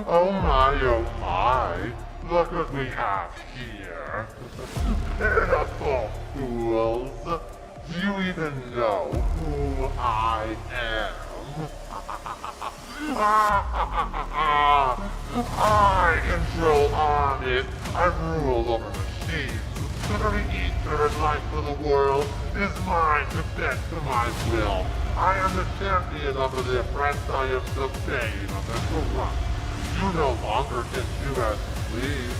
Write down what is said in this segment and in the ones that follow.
Oh my. Look what we have here. Pitiful fools. Do you even know who I am? I control armies. I rule over machines. The very ether and life of the world is mine to bend to my will. I am the champion of the oppressed. I am the bane of the corrupt. You no longer can do as you please.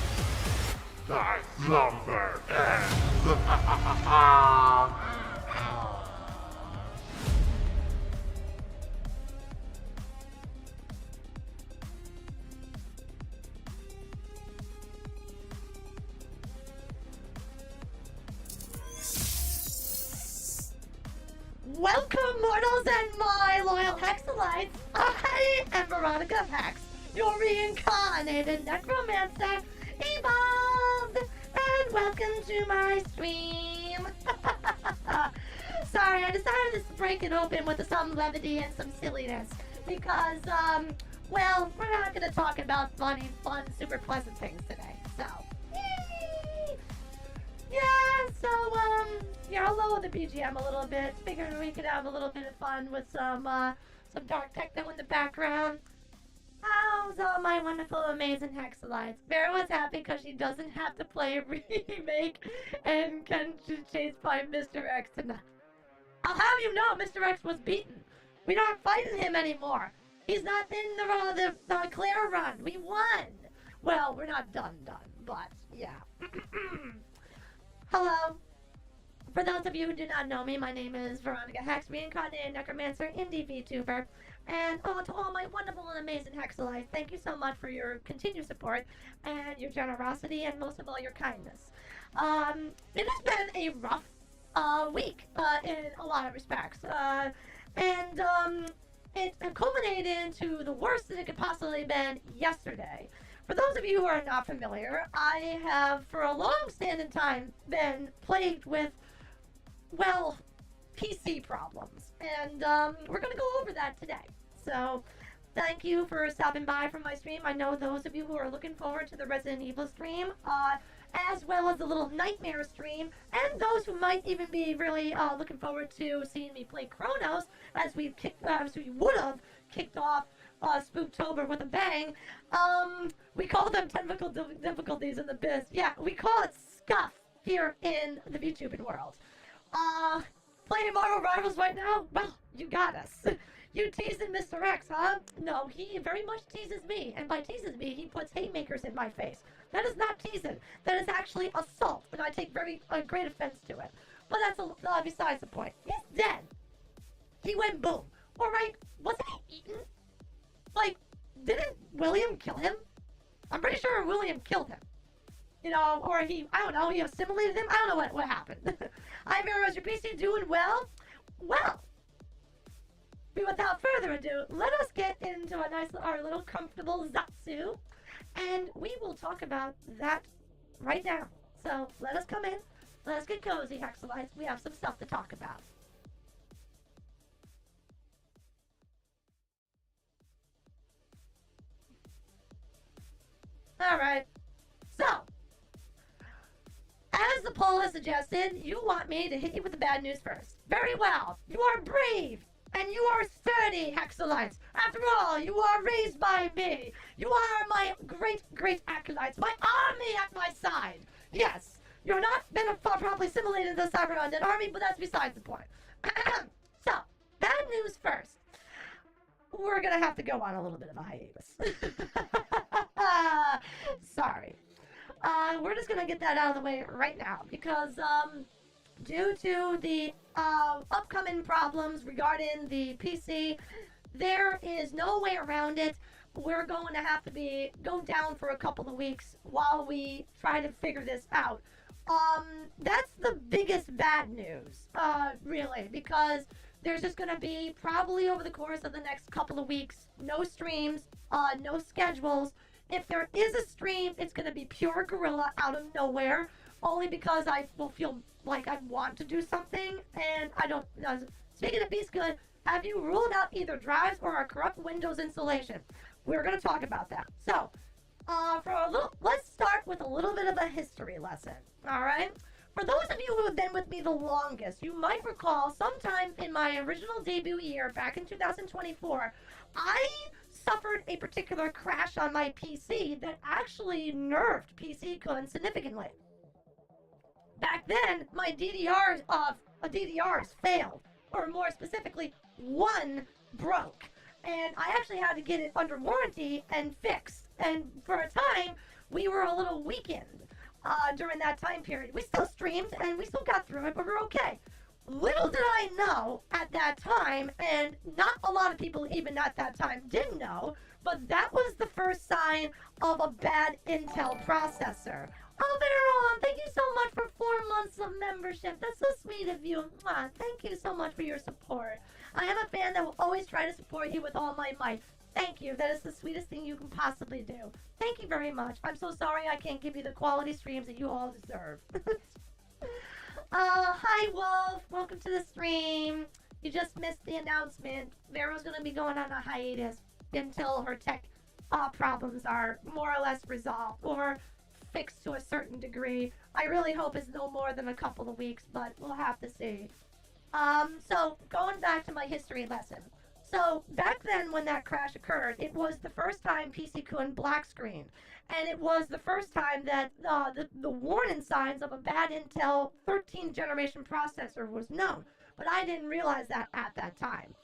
Thy slumber ends. Welcome, mortals and my loyal Hexolytes! I am Veronica Hex, your reincarnated necromancer, evolved! And welcome to my stream! Sorry, I decided to break it open with some levity and some silliness, because, well, we're not gonna talk about funny, fun, super pleasant things today, so... Yay! Yeah, so, yeah, I'll lower the BGM a little bit. Figured we could have a little bit of fun with some dark techno in the background. How's all my wonderful, amazing Hexolytes? Vera was happy because she doesn't have to play a remake and can just chased by Mr. X tonight. I'll have you know, Mr. X was beaten. We're not fighting him anymore. He's not in the clear run. We won. Well, we're not done, but yeah. Hello. For those of you who do not know me, my name is Veronica Hex, reincarnated necromancer, indie VTuber, and to all my wonderful and amazing Hexolytes, thank you so much for your continued support and your generosity and most of all your kindness. It has been a rough week in a lot of respects, and it culminated into the worst that it could possibly have been yesterday. For those of you who are not familiar, I have for a long-standing time been plagued with, well, PC problems, and we're going to go over that today. So, thank you for stopping by from my stream. I know those of you who are looking forward to the Resident Evil stream, as well as the little Nightmare stream, and those who might even be really looking forward to seeing me play Chronos, as we would have kicked off Spooktober with a bang. We call them technical difficulties in the biz. Yeah, we call it scuff here in the VTubing world. Playing Marvel Rivals right now? Well, you got us. You teasing Mr. X, huh? No, he very much teases me, and by teases me, he puts haymakers in my face. That is not teasing. That is actually assault, and I take very great offense to it. But that's besides the point. He's dead. He went boom. All right, wasn't he eaten? Like, didn't William kill him? I'm pretty sure William killed him. You know, or he assimilated him? I don't know what happened. Hi, Vera, is your PC doing well? Well, without further ado, let us get into our little comfortable Zatsu, and we will talk about that right now. So, let us come in, let us get cozy, Hexolytes. We have some stuff to talk about. Alright, so, as the poll has suggested, you want me to hit you with the bad news first. Very well, you are brave, and you are sturdy, Hexolytes. After all, you are raised by me. You are my great acolytes, my army at my side. Yes, you're not been properly assimilated in the cyber undead army, but that's besides the point. So, bad news first. We're gonna have to go on a little bit of a hiatus. Sorry. We're just gonna get that out of the way right now because, due to the upcoming problems regarding the PC, there is no way around it. We're going to have to go down for a couple of weeks while we try to figure this out. That's the biggest bad news, really, because there's just going to be, probably over the course of the next couple of weeks, no streams, no schedules. If there is a stream, it's going to be pure guerrilla out of nowhere, only because I will feel like I want to do something, and I don't... speaking of Beast Good, Have you ruled out either drives or a corrupt Windows installation? We're going to talk about that. So, let's start with a little bit of a history lesson. All right. For those of you who have been with me the longest, you might recall sometime in my original debut year, back in 2024, I suffered a particular crash on my PC that actually nerfed PC-kun significantly. Back then, my DDRs failed, or more specifically, one broke. And I actually had to get it under warranty and fixed. And for a time, we were a little weakened during that time period. We still streamed and we still got through it, but we're okay. Little did I know at that time, and not a lot of people even at that time did know, but that was the first sign of a bad Intel processor. Oh, Veron, thank you so much for 4 months of membership. That's so sweet of you. Mwah. Thank you so much for your support. I am a fan that will always try to support you with all my might. Thank you. That is the sweetest thing you can possibly do. Thank you very much. I'm so sorry I can't give you the quality streams that you all deserve. Hi, Wolf. Welcome to the stream. You just missed the announcement. Vero's going to be going on a hiatus until her tech problems are more or less resolved or fixed to a certain degree. I really hope it's no more than a couple of weeks, but we'll have to see. So going back to my history lesson. So back then when that crash occurred, it was the first time PC-kun black screened. And it was the first time that the warning signs of a bad Intel 13th generation processor was known. But I didn't realize that at that time.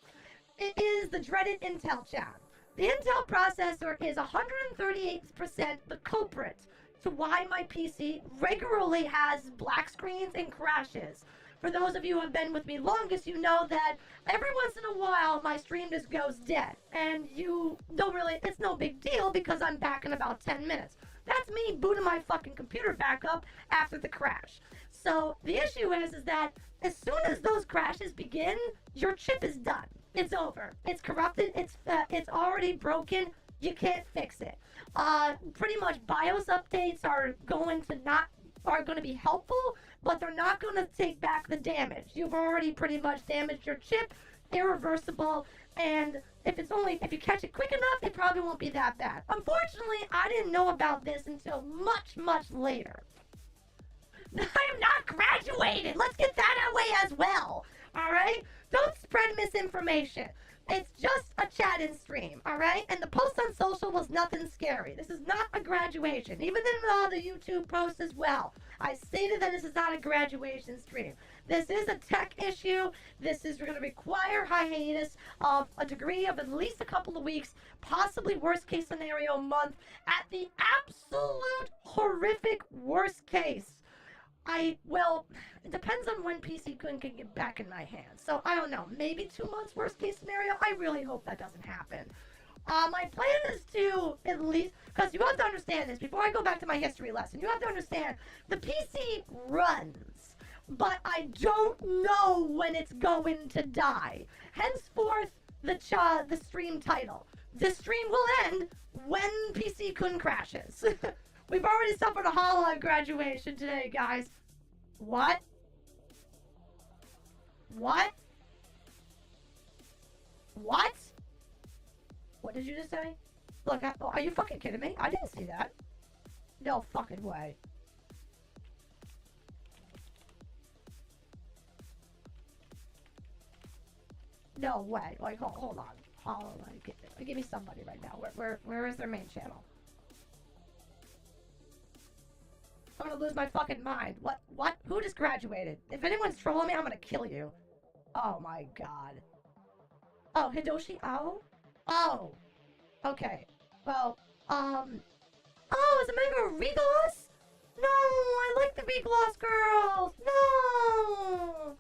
It is the dreaded Intel chat. The Intel processor is 138% the culprit to why my PC regularly has black screens and crashes. For those of you who have been with me longest, you know that every once in a while my stream just goes dead. And you don't really, it's no big deal because I'm back in about 10 minutes. That's me booting my fucking computer back up after the crash. So the issue is that as soon as those crashes begin, your chip is done. It's over. It's corrupted. It's already broken. You can't fix it. Pretty much BIOS updates are going to be helpful, but they're not going to take back the damage. You've already pretty much damaged your chip, irreversible, and if you catch it quick enough, it probably won't be that bad. Unfortunately, I didn't know about this until much, much later. I am not graduated. Let's get that out of the way as well. All right? Don't spread misinformation. It's just a chat-in stream, all right? And the post on social was nothing scary. This is not a graduation. Even in the YouTube post as well, I stated that this is not a graduation stream. This is a tech issue. This is going to require hiatus of a degree of at least a couple of weeks, possibly worst-case scenario month, at the absolute horrific worst case. Well, it depends on when PC-kun can get back in my hands. So, I don't know. Maybe 2 months worst case scenario? I really hope that doesn't happen. My plan is to at least, because you have to understand this, before I go back to my history lesson, you have to understand, the PC runs, but I don't know when it's going to die. Henceforth, the stream title. This stream will end when PC-kun crashes. We've already suffered a hollow graduation today, guys. What? What? What? What did you just say? Look, are you fucking kidding me? I didn't see that. No fucking way. No way. Like, hold on. Hold on. Give me somebody right now. Where is their main channel? I'm gonna lose my fucking mind. What? Who just graduated? If anyone's trolling me, I'm gonna kill you. Oh my god. Oh, Hidoshi Ao? Oh. Okay. Well, oh, is it Mega Regloss? No, I like the Regloss girls. No.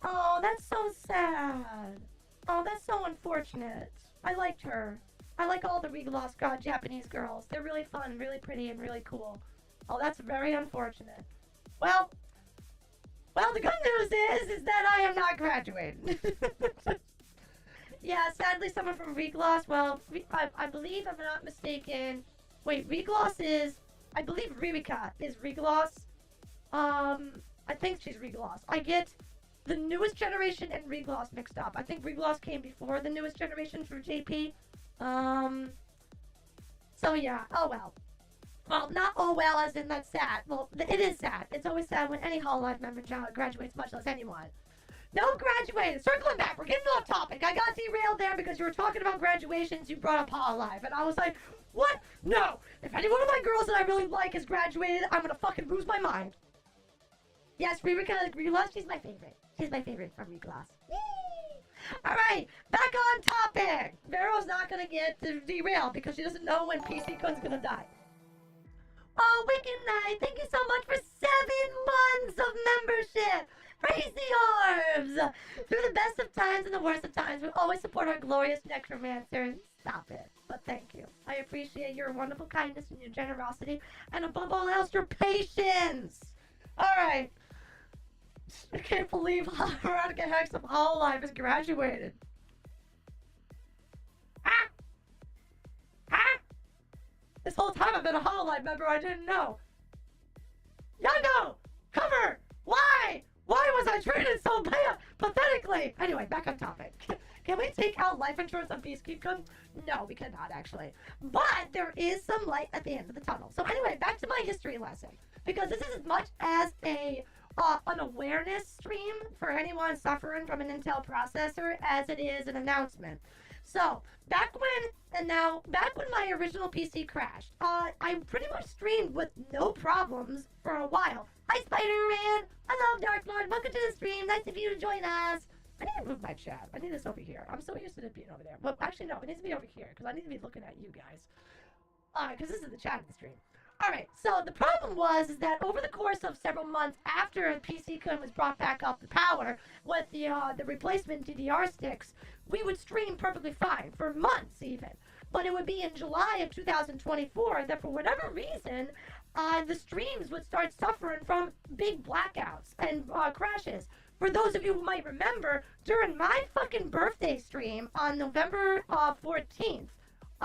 Oh, that's so sad. Oh, that's so unfortunate. I liked her. I like all the Regloss Japanese girls. They're really fun, really pretty, and really cool. Oh, that's very unfortunate. Well, the good news is that I am not graduating. Yeah, sadly, someone from Regloss, well, I believe, if I'm not mistaken, wait, Regloss is, I believe Ririka is Regloss. I think she's Regloss. I get the newest generation and Regloss mixed up. I think Regloss came before the newest generation for JP. So yeah, oh well. Well, not oh well as in that's sad. Well, it is sad. It's always sad when any Hololive member graduates, much less anyone. No graduated. Circling back, we're getting off topic. I got derailed there because you were talking about graduations. You brought up Hololive, and I was like, what? No. If any one of my girls that I really like has graduated, I'm gonna fucking lose my mind. Yes, Regloss, she's my favorite. She's my favorite from Regloss. Alright, back on topic. Vero's not gonna get derailed because she doesn't know when PC-kun's gonna die. Oh, Wicked Knight, thank you so much for 7 months of membership. Praise the orbs. Through the best of times and the worst of times, we always support our glorious necromancers. Stop it. But thank you. I appreciate your wonderful kindness and your generosity, and above all else, your patience. Alright. I can't believe Veronica Hex of Hololive has graduated. Ah! Ah! This whole time I've been a Hololive member, I didn't know. Yando! Cover! Why? Why was I treated so pathetically? Anyway, back on topic. Can we take out life insurance on PC-kun? No, we cannot actually. But there is some light at the end of the tunnel. So anyway, back to my history lesson. Because this is as much as an awareness stream for anyone suffering from an Intel processor as it is an announcement. So, back when my original PC crashed, I pretty much streamed with no problems for a while. Hi Spider-Man! I love Dark Lord, welcome to the stream, nice of you to join us! I need to move my chat, I need this over here. I'm so used to it being over there. Well, actually no, it needs to be over here, because I need to be looking at you guys. Because this is the chat of the stream. Alright, so the problem was that over the course of several months after PC-kun was brought back up to power with the replacement DDR sticks, we would stream perfectly fine, for months even. But it would be in July of 2024 that for whatever reason, the streams would start suffering from big blackouts and crashes. For those of you who might remember, during my fucking birthday stream on November 14th,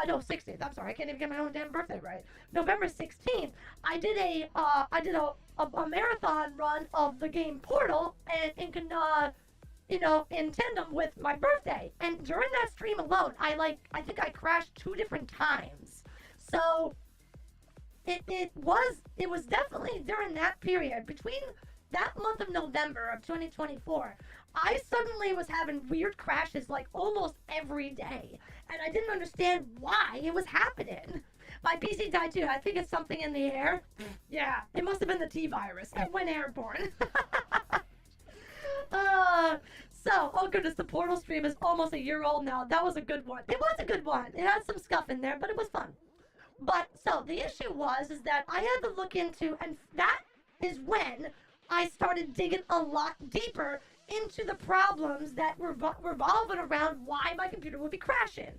no, 16th. I'm sorry, I can't even get my own damn birthday right. November 16th, I did a marathon run of the game Portal, and in tandem with my birthday. And during that stream alone, I think I crashed 2 different times. So it was definitely during that period between that month of November of 2024. I suddenly was having weird crashes like almost every day, and I didn't understand why it was happening. My PC died too. I think it's something in the air. Yeah, it must have been the T-virus. It went airborne. So, oh goodness, the Portal stream is almost a year old now. That was a good one. It was a good one. It had some scuff in there, but it was fun. But, so, the issue is that I had to look into, and that is when I started digging a lot deeper into the problems that were revolving around why my computer would be crashing.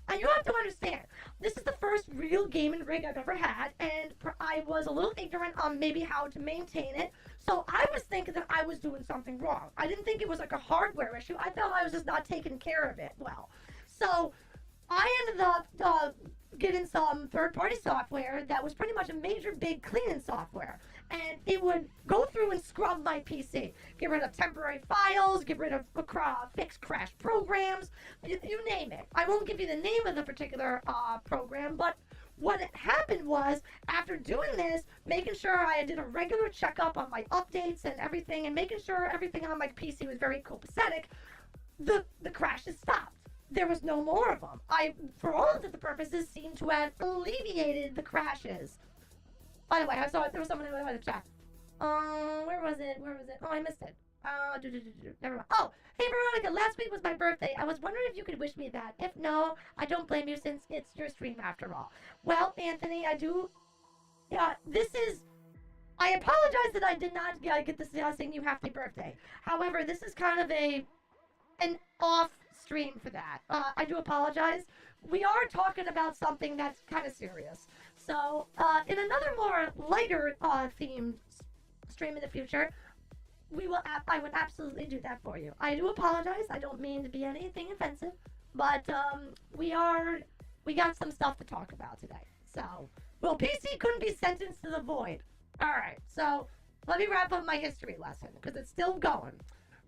And you have to understand, this is the first real gaming rig I've ever had, and I was a little ignorant on maybe how to maintain it, so I was thinking that I was doing something wrong. I didn't think it was like a hardware issue. I thought I was just not taking care of it well. So I ended up getting some third-party software that was pretty much a major big cleaning software. And it would go through and scrub my PC. Get rid of temporary files, get rid of fixed crash programs, you name it. I won't give you the name of the particular program, but what happened was, after doing this, making sure I did a regular checkup on my updates and everything, and making sure everything on my PC was very copacetic, the crashes stopped. There was no more of them. For all intents and purposes, seemed to have alleviated the crashes. By the way, I saw there was someone in the chat. Where was it? Oh, I missed it. Never mind. Oh, hey Veronica, last week was my birthday. I was wondering if you could wish me that. If no, I don't blame you since it's your stream after all. Well, Anthony, I do. Yeah, I apologize that I did not get this saying you happy birthday. However, this is kind of an off stream for that. I do apologize. We are talking about something that's kind of serious. So, in another more lighter themed stream in the future, I would absolutely do that for you. I do apologize. I don't mean to be anything offensive, but we got some stuff to talk about today. So, well, PC couldn't be sentenced to the void. All right. So, let me wrap up my history lesson because it's still going.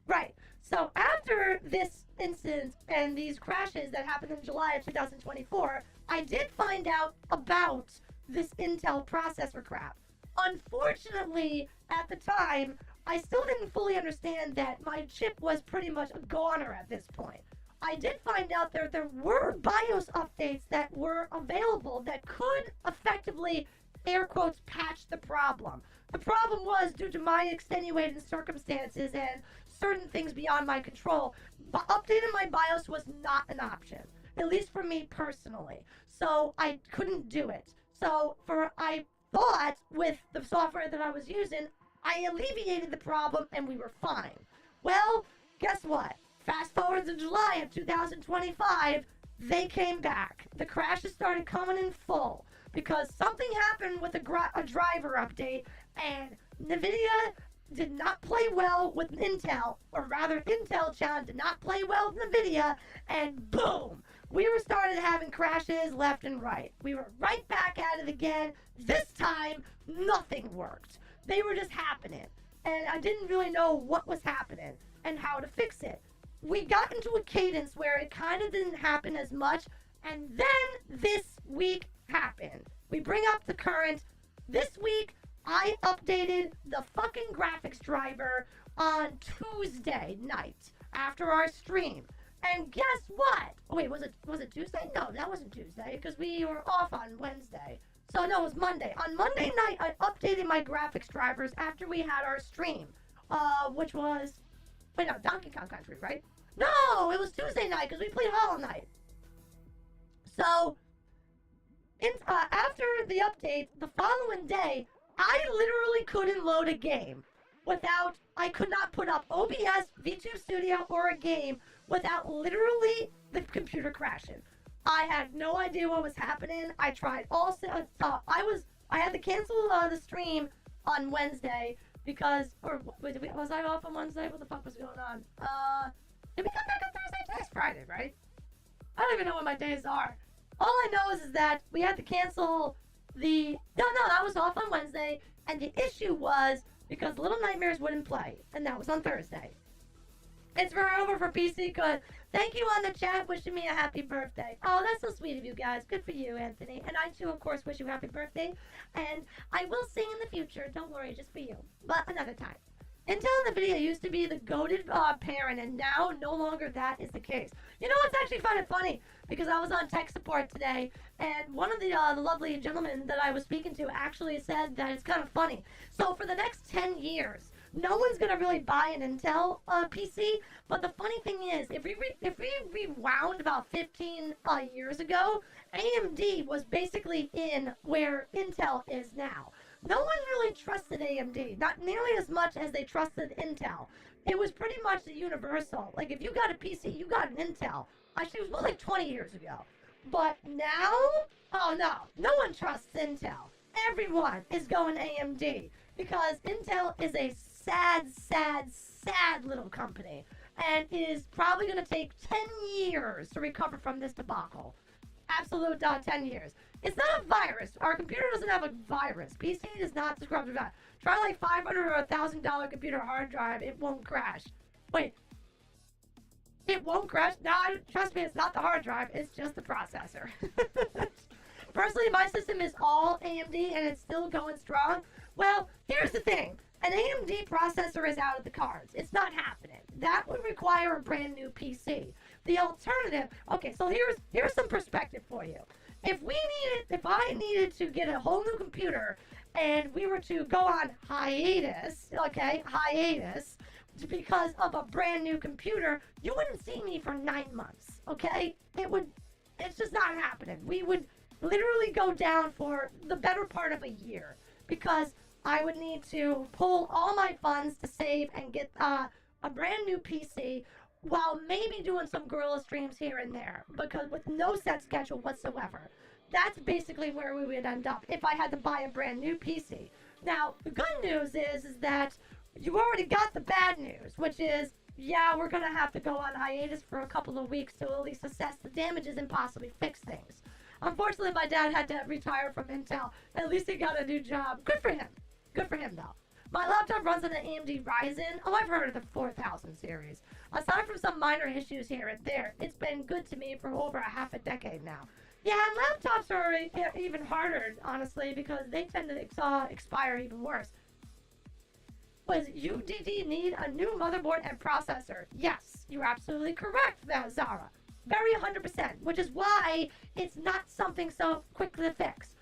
Right. So after this incident and these crashes that happened in July of 2024, I did find out about this Intel processor crap. Unfortunately, at the time, I still didn't fully understand that my chip was pretty much a goner at this point. I did find out there were BIOS updates that were available that could effectively, air quotes, patch the problem. The problem was due to my extenuating circumstances and certain things beyond my control. Updating my BIOS was not an option, at least for me personally. So I couldn't do it. So I thought with the software that I was using, I alleviated the problem and we were fine. Well, guess what? Fast forward to July of 2025, they came back. The crashes started coming in full because something happened with a driver update, and NVIDIA did not play well with Intel, or rather Intel Chan did not play well with NVIDIA, and boom! We were started having crashes left and right. We were right back at it again. This time, nothing worked. They were just happening, and I didn't really know what was happening and how to fix it. We got into a cadence where it kind of didn't happen as much, and then this week happened. We bring up the current. This week, I updated the fucking graphics driver on Tuesday night after our stream. And guess what? Oh, wait, was it Tuesday? No, that wasn't Tuesday because we were off on Wednesday. So no, it was Monday. On Monday night, I updated my graphics drivers after we had our stream, which was, wait, no, Donkey Kong Country, right? No, it was Tuesday night because we played Hollow Knight. So, after the update, the following day, I literally couldn't load a game without, I could not put up OBS, VTube Studio, or a game without literally the computer crashing. I had no idea what was happening. I tried all, I had to cancel the stream on Wednesday because, or was I off on Wednesday? What the fuck was going on? Did we come back on Thursday? Today's Friday, right? I don't even know what my days are. All I know is that we had to cancel no, I was off on Wednesday, and the issue was because Little Nightmares wouldn't play, and that was on Thursday. It's over for PC-kun. Thank you on the chat wishing me a happy birthday. Oh, that's so sweet of you guys. Good for you, Anthony. And I, too, of course, wish you a happy birthday. And I will sing in the future. Don't worry, just for you. But another time. Intel and NVIDIA used to be the goated parent, and now no longer that is the case. You know what's actually kind of funny? Because I was on tech support today, and one of the lovely gentlemen that I was speaking to actually said that it's kind of funny. So for the next 10 years, no one's going to really buy an Intel PC, but the funny thing is, if we rewound about 15 years ago, AMD was basically in where Intel is now. No one really trusted AMD, not nearly as much as they trusted Intel. It was pretty much the universal. Like, if you got a PC, you got an Intel. Actually, it was more like 20 years ago. But now, oh no, no one trusts Intel. Everyone is going AMD because Intel is a sad little company and is probably going to take 10 years to recover from this debacle. Absolute 10 years. It's not a virus. Our computer doesn't have a virus. PC does not describe it. Try like $500 or $1,000 computer hard drive. It won't crash. Wait. It won't crash? No, trust me, it's not the hard drive. It's just the processor. Personally, my system is all AMD and it's still going strong. Well, here's the thing. An AMD processor is out of the cards. It's not happening. That would require a brand new PC. The alternative, okay, so here's some perspective for you. If I needed to get a whole new computer and we were to go on hiatus, because of a brand new computer, you wouldn't see me for 9 months, okay? It's just not happening. We would literally go down for the better part of a year because I would need to pull all my funds to save and get a brand new PC while maybe doing some gorilla streams here and there, because with no set schedule whatsoever. That's basically where we would end up if I had to buy a brand new PC. Now, the good news is that you already got the bad news, which is, yeah, we're going to have to go on hiatus for a couple of weeks to at least assess the damages and possibly fix things. Unfortunately, my dad had to retire from Intel. At least he got a new job. Good for him. Good for him, though. My laptop runs on an AMD Ryzen. Oh, I've heard of the 4000 series. Aside from some minor issues here and there, it's been good to me for over a half a decade now. Yeah, and laptops are even harder, honestly, because they tend to expire even worse. Was UDD need a new motherboard and processor? Yes, you're absolutely correct there, Zara. Very 100%, which is why it's not something so quick to fix.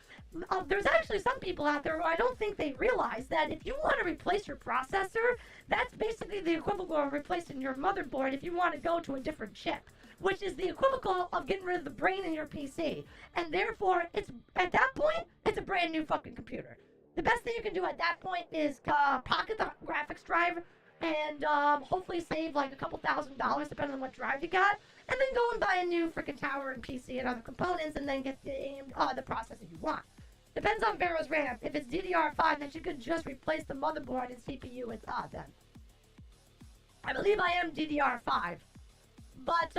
There's actually some people out there who I don't think they realize that if you want to replace your processor, that's basically the equivalent of replacing your motherboard if you want to go to a different chip, which is the equivalent of getting rid of the brain in your PC. And therefore, it's at that point, it's a brand new fucking computer. The best thing you can do at that point is pocket the graphics drive and hopefully save like a couple $1,000 depending on what drive you got, and then go and buy a new freaking tower and PC and other components, and then get the processor you want. Depends on Vero's RAM. If it's DDR5, then she could just replace the motherboard and CPU with then. I believe I am DDR5. But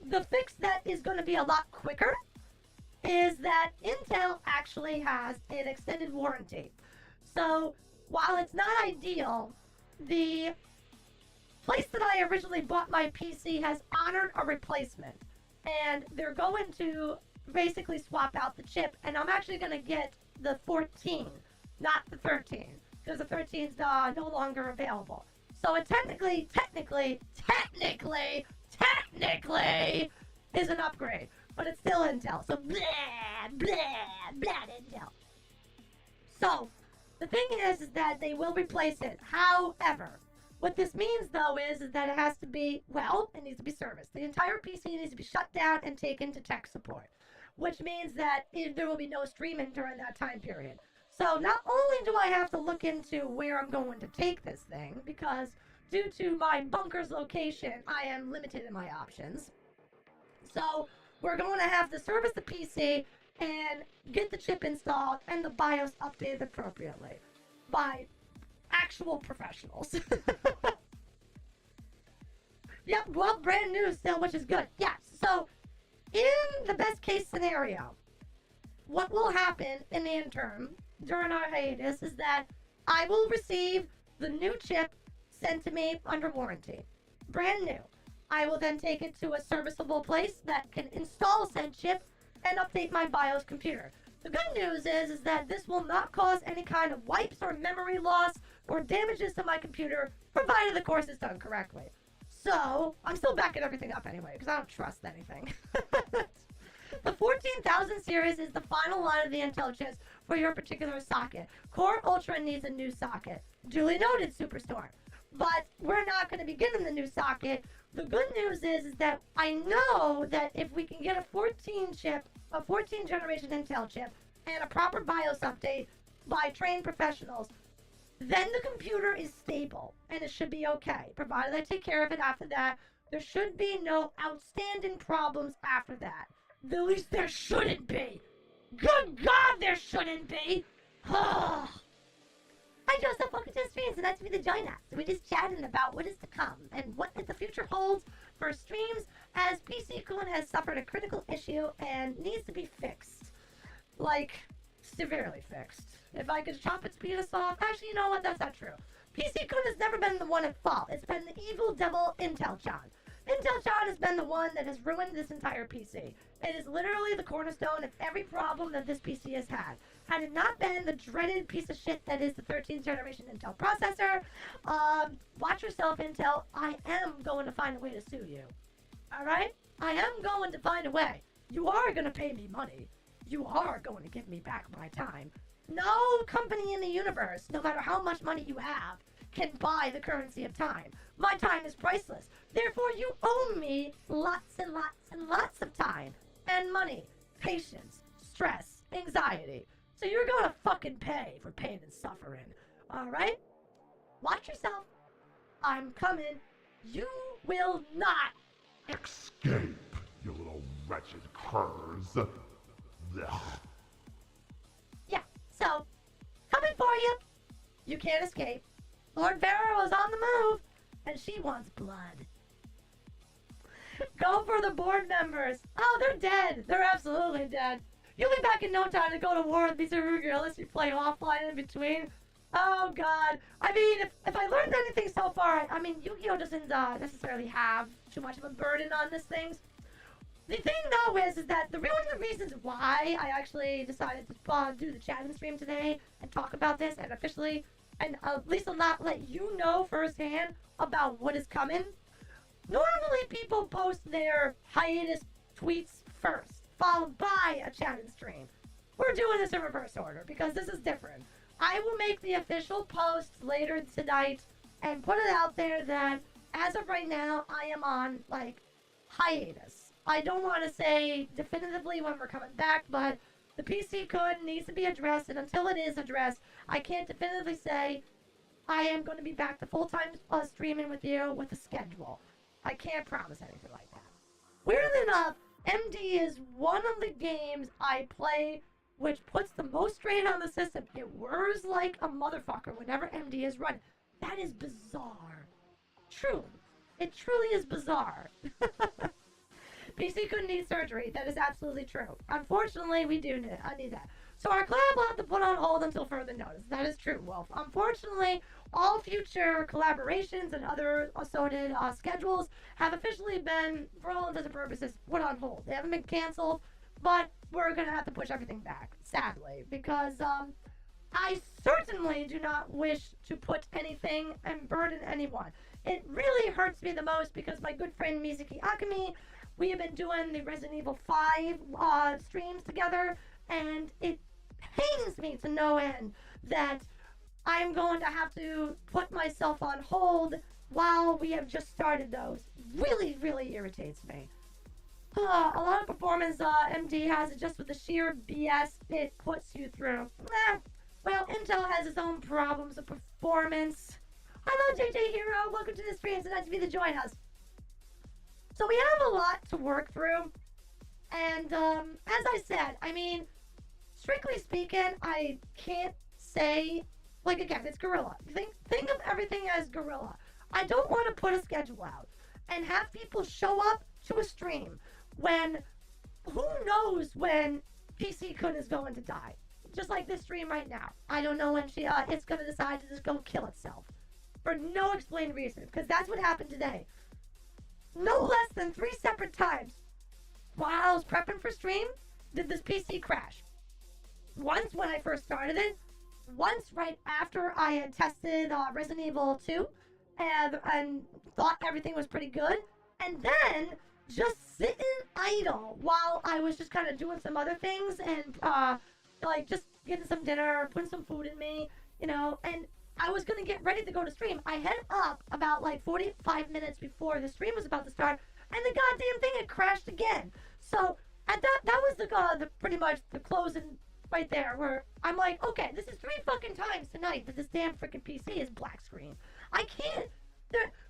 the fix that is going to be a lot quicker is that Intel actually has an extended warranty. So while it's not ideal, the place that I originally bought my PC has honored a replacement. And they're going to basically swap out the chip, and I'm actually going to get the 14, not the 13, because the 13's no longer available. So it technically is an upgrade, but it's still Intel. So blah, Intel. So the thing is that they will replace it. However, what this means though is that it has to be, it needs to be serviced. The entire PC needs to be shut down and taken to tech support, which means that there will be no streaming during that time period. So not only do I have to look into where I'm going to take this thing, because due to my bunker's location, I am limited in my options. So we're going to have to service the PC and get the chip installed and the BIOS updated appropriately by actual professionals. Yep, well, brand new still, which is good. Yes, so in the best case scenario, what will happen in the interim during our hiatus is that I will receive the new chip sent to me under warranty. Brand new. I will then take it to a serviceable place that can install said chip and update my BIOS computer. The good news is that this will not cause any kind of wipes or memory loss or damages to my computer, provided the course is done correctly. So, I'm still backing everything up anyway, because I don't trust anything. The 14,000 series is the final line of the Intel chips for your particular socket. Core Ultra needs a new socket. Duly noted, Superstore. But we're not going to be getting the new socket. The good news is that I know that if we can get a 14 generation Intel chip, and a proper BIOS update by trained professionals, then the computer is stable, and it should be okay. Provided I take care of it after that, there should be no outstanding problems after that. At least there shouldn't be. Good God, there shouldn't be. Hi, Joseph. Welcome to the streams, and that's me, the join us. We're just chatting about what is to come and what the future holds for streams, as PC-kun has suffered a critical issue and needs to be fixed. Like, severely fixed. If I could chop its penis off, actually, you know what? That's not true. PC-kun has never been the one at fault. It's been the evil devil Intel-chan. Intel-chan has been the one that has ruined this entire PC. It is literally the cornerstone of every problem that this PC has had. Had it not been the dreaded piece of shit that is the 13th generation Intel processor, watch yourself, Intel. I am going to find a way to sue you. Alright? I am going to find a way. You are going to pay me money. You are going to give me back my time. No company in the universe, no matter how much money you have, can buy the currency of time. My time is priceless. Therefore, you owe me lots and lots and lots of time and money, patience, stress, anxiety. So you're gonna fucking pay for pain and suffering. Alright? Watch yourself. I'm coming. You will not Escape, you little wretched curs. Ugh. Yeah, so, coming for you. You can't escape. Lord Vero is on the move, and she wants blood. Go for the board members. Oh, they're dead. They're absolutely dead. You'll be back in no time to go to war with these Aruga unless you play offline in between. Oh God! I mean, if I learned anything so far, I mean, Yu-Gi-Oh doesn't necessarily have too much of a burden on this thing. The thing though is that one of the reasons why I actually decided to do the chat and stream today and talk about this and officially, and at least a lot let you know firsthand about what is coming. Normally, people post their hiatus tweets first, followed by a chat and stream. We're doing this in reverse order because this is different. I will make the official post later tonight and put it out there that as of right now, I am on, like, hiatus. I don't want to say definitively when we're coming back, but the PC-kun needs to be addressed, and until it is addressed, I can't definitively say I am going to be back to full-time streaming with you with a schedule. I can't promise anything like that. Weirdly enough, MD is one of the games I play which puts the most strain on the system. It whirs like a motherfucker whenever MD is running. That is bizarre. Truly. It truly is bizarre. PC couldn't need surgery. That is absolutely true. Unfortunately, we do need I need that. So our collab will have to put on hold until further notice. That is true, Wolf. Unfortunately, all future collaborations and other assorted schedules have officially been, for all intents and purposes, put on hold. They haven't been canceled, but we're going to have to push everything back, sadly, because I certainly do not wish to put anything and burden anyone. It really hurts me the most because my good friend Mizuki Akemi, we have been doing the Resident Evil 5 streams together, and it pains me to no end that I'm going to have to put myself on hold while we have just started those. Really, really irritates me. A lot of performance MD has just with the sheer BS it puts you through. Well, Intel has its own problems of performance. Hello, JJ Hero. Welcome to the stream. It's nice to be to join us. So we have a lot to work through. And as I said, I mean, strictly speaking, I can't say, like, again, it's guerrilla. Think of everything as guerrilla. I don't want to put a schedule out and have people show up to a stream when, who knows when PC-kun is going to die. Just like this stream right now. I don't know when it's going to decide to just go kill itself. For no explained reason. Because that's what happened today. No less than 3 separate times while I was prepping for stream did this PC crash. Once when I first started it. Once right after I had tested Resident Evil 2 and thought everything was pretty good. And then just sitting idle while I was just kind of doing some other things and like just getting some dinner, putting some food in me, you know, and I was going to get ready to go to stream. I headed up about like 45 minutes before the stream was about to start, and the goddamn thing had crashed again. So at that was the pretty much the closing right there, where I'm like, okay, this is 3 fucking times tonight that this damn freaking PC is black screen. I can't.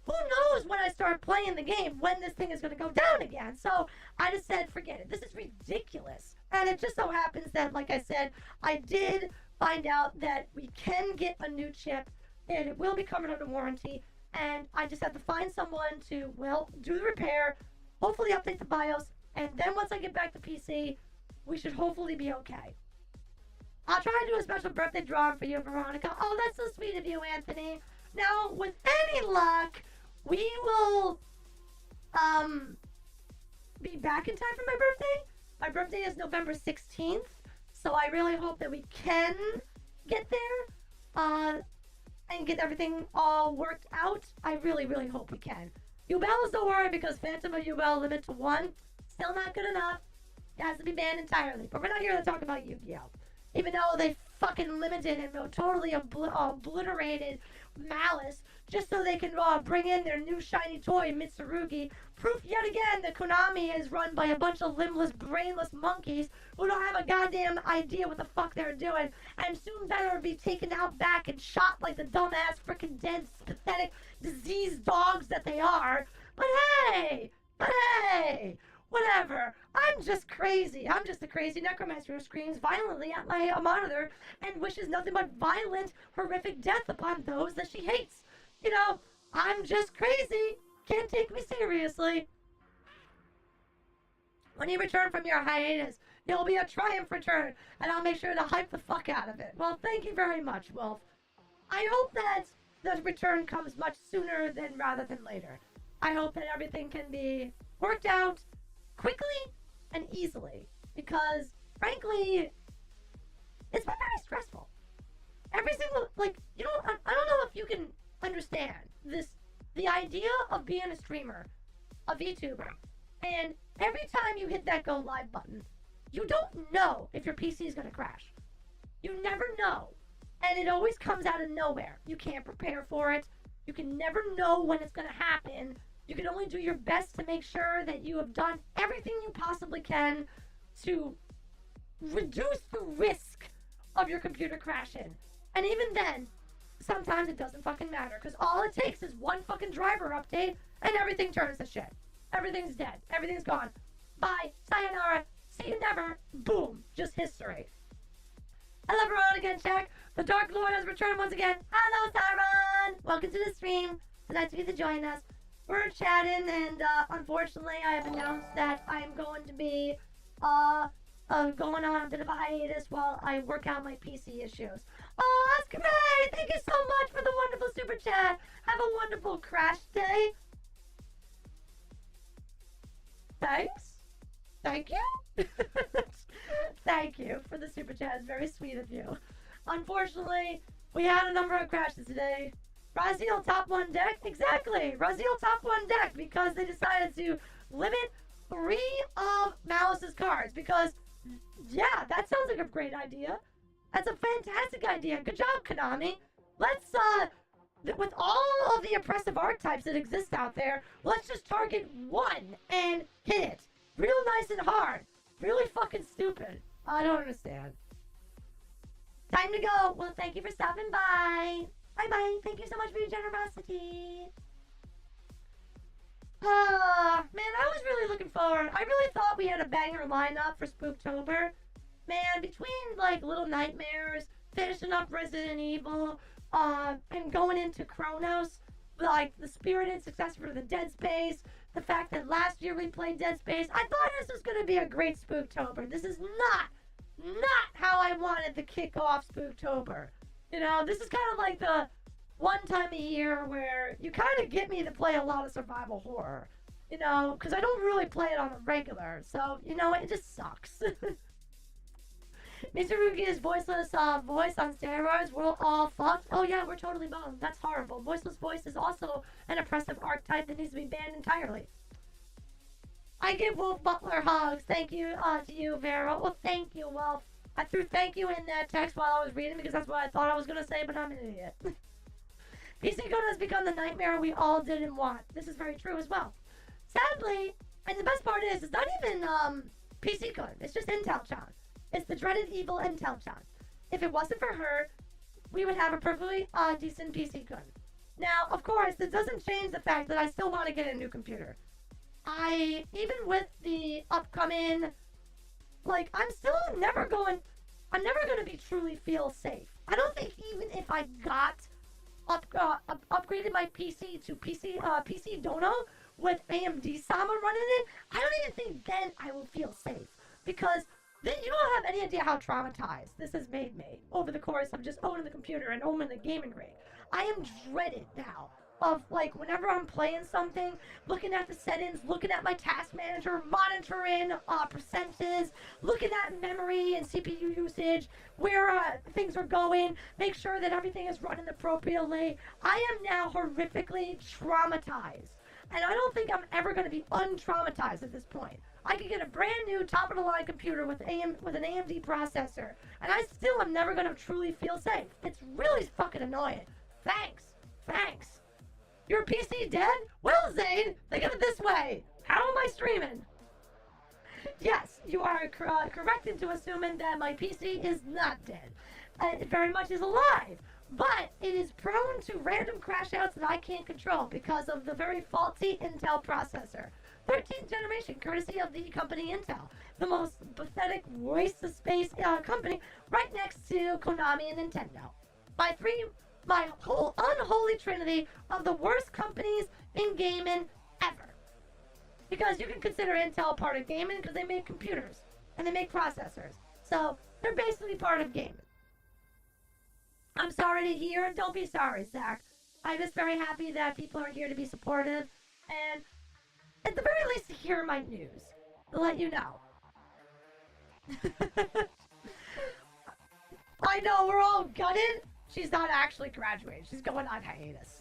Who knows when I start playing the game when this thing is going to go down again? So I just said, forget it. This is ridiculous. And it just so happens that, like I said, I did find out that we can get a new chip and it will be covered under warranty. And I just have to find someone to, well, do the repair, hopefully update the BIOS, and then once I get back to PC, we should hopefully be okay. I'll try to do a special birthday drawing for you, Veronica. Oh, that's so sweet of you, Anthony. Now, with any luck, we will be back in time for my birthday. My birthday is November 16th, so I really hope that we can get there and get everything all worked out. I really, really hope we can. Yubels, don't worry, because Phantom of Yubel limit to 1, still not good enough. It has to be banned entirely. But we're not here to talk about Yu-Gi-Oh! Even though they fucking limited and totally obliterated Malice just so they can bring in their new shiny toy, Mitsurugi. Proof yet again that Konami is run by a bunch of limbless, brainless monkeys who don't have a goddamn idea what the fuck they're doing, and soon better be taken out back and shot like the dumbass, freaking dead, pathetic, diseased dogs that they are. But hey! Whatever. I'm just crazy. I'm just a crazy necromancer who screams violently at my monitor and wishes nothing but violent, horrific death upon those that she hates. You know, I'm just crazy. Can't take me seriously. When you return from your hiatus, it'll be a triumph return, and I'll make sure to hype the fuck out of it. Well, thank you very much, Wolf. I hope that the return comes much sooner rather than later. I hope that everything can be worked out quickly and easily, because frankly, it's been very stressful. Every single, like, you know, I don't know if you can understand the idea of being a streamer, a VTuber, and every time you hit that go live button, you don't know if your PC is gonna crash. You never know. And it always comes out of nowhere. You can't prepare for it. You can never know when it's gonna happen. You can only do your best to make sure that you have done everything you possibly can to reduce the risk of your computer crashing. And even then, sometimes it doesn't fucking matter, because all it takes is one fucking driver update and everything turns to shit. Everything's dead. Everything's gone. Bye. Sayonara. See you never. Boom. Just history. Hello, Veronica and Jack. The Dark Lord has returned once again. Hello, Tyron. Welcome to the stream. It's nice of you to join us. We're chatting, and unfortunately, I have announced that I'm going to be going on a bit of a hiatus while I work out my PC issues. Oh, that's great! Thank you so much for the wonderful super chat. Have a wonderful crash day. Thanks. Thank you. Thank you for the super chat. It's very sweet of you. Unfortunately, we had a number of crashes today. Raziel top 1 deck? Exactly! Raziel top 1 deck, because they decided to limit 3 of Malice's cards, because, yeah, that sounds like a great idea. That's a fantastic idea. Good job, Konami. Let's, with all of the oppressive archetypes that exist out there, let's just target one and hit it. Real nice and hard. Really fucking stupid. I don't understand. Time to go. Well, thank you for stopping by. Bye-bye. Thank you so much for your generosity. Man, I was really looking forward. I really thought we had a banger lineup for Spooktober. Man, between, like, Little Nightmares, finishing up Resident Evil, and going into Chronos, like, the spirited successor for the Dead Space, the fact that last year we played Dead Space, I thought this was going to be a great Spooktober. This is not how I wanted to kick off Spooktober. You know, this is kind of like the one time a year where you kind of get me to play a lot of survival horror. You know, because I don't really play it on a regular. So, you know, it just sucks. Mitsurugi's voiceless voice on steroids. We're all fucked. Oh yeah, we're totally boned. That's horrible. Voiceless voice is also an oppressive archetype that needs to be banned entirely. I give Wolf Butler hugs. Thank you to you, Vero. Well, thank you, Wolf. I threw thank you in that text while I was reading because that's what I thought I was going to say, but I'm an idiot. PC-kun has become the nightmare we all didn't want. This is very true as well. Sadly, and the best part is, it's not even PC-kun. It's just Intel-chan. It's the dreaded evil Intel-chan. If it wasn't for her, we would have a perfectly decent PC-kun. Now, of course, this doesn't change the fact that I still want to get a new computer. Even with the upcoming, like, I'm never going to be truly feel safe. I don't think even if I got upgraded my PC to PC Dono with AMD Sama running it, I don't even think then I will feel safe. Because then you don't have any idea how traumatized this has made me over the course of just owning the computer and owning the gaming rig. I am dreaded now of, like, whenever I'm playing something, looking at the settings, looking at my task manager, monitoring percentages, looking at memory and CPU usage, where things are going, make sure that everything is running appropriately. I am now horrifically traumatized. And I don't think I'm ever going to be untraumatized at this point. I could get a brand new top-of-the-line computer with an AMD processor, and I still am never going to truly feel safe. It's really fucking annoying. Thanks. Your PC dead? Well, Zane, think of it this way. How am I streaming? Yes, you are correct into assuming that my PC is not dead. It very much is alive. But it is prone to random crash outs that I can't control because of the very faulty Intel processor. 13th generation, courtesy of the company Intel. The most pathetic waste of space company right next to Konami and Nintendo. My whole unholy trinity of the worst companies in gaming ever. Because you can consider Intel part of gaming because they make computers and they make processors. So they're basically part of gaming. I'm sorry to hear. Don't be sorry, Zach. I'm just very happy that people are here to be supportive, and at the very least to hear my news, to let you know. I know, we're all gutted. She's not actually graduating. She's going on hiatus.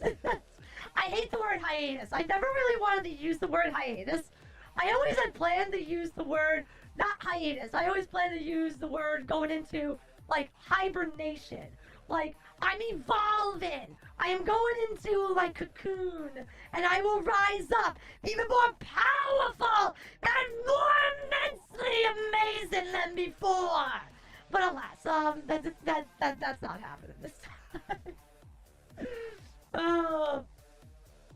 I hate the word hiatus. I never really wanted to use the word hiatus. I always had planned to use the word, not hiatus. I always planned to use the word going into, like, hibernation. Like, I'm evolving. I am going into, like, cocoon. And I will rise up even more powerful and more immensely amazing than before. But alas, that's not happening this time.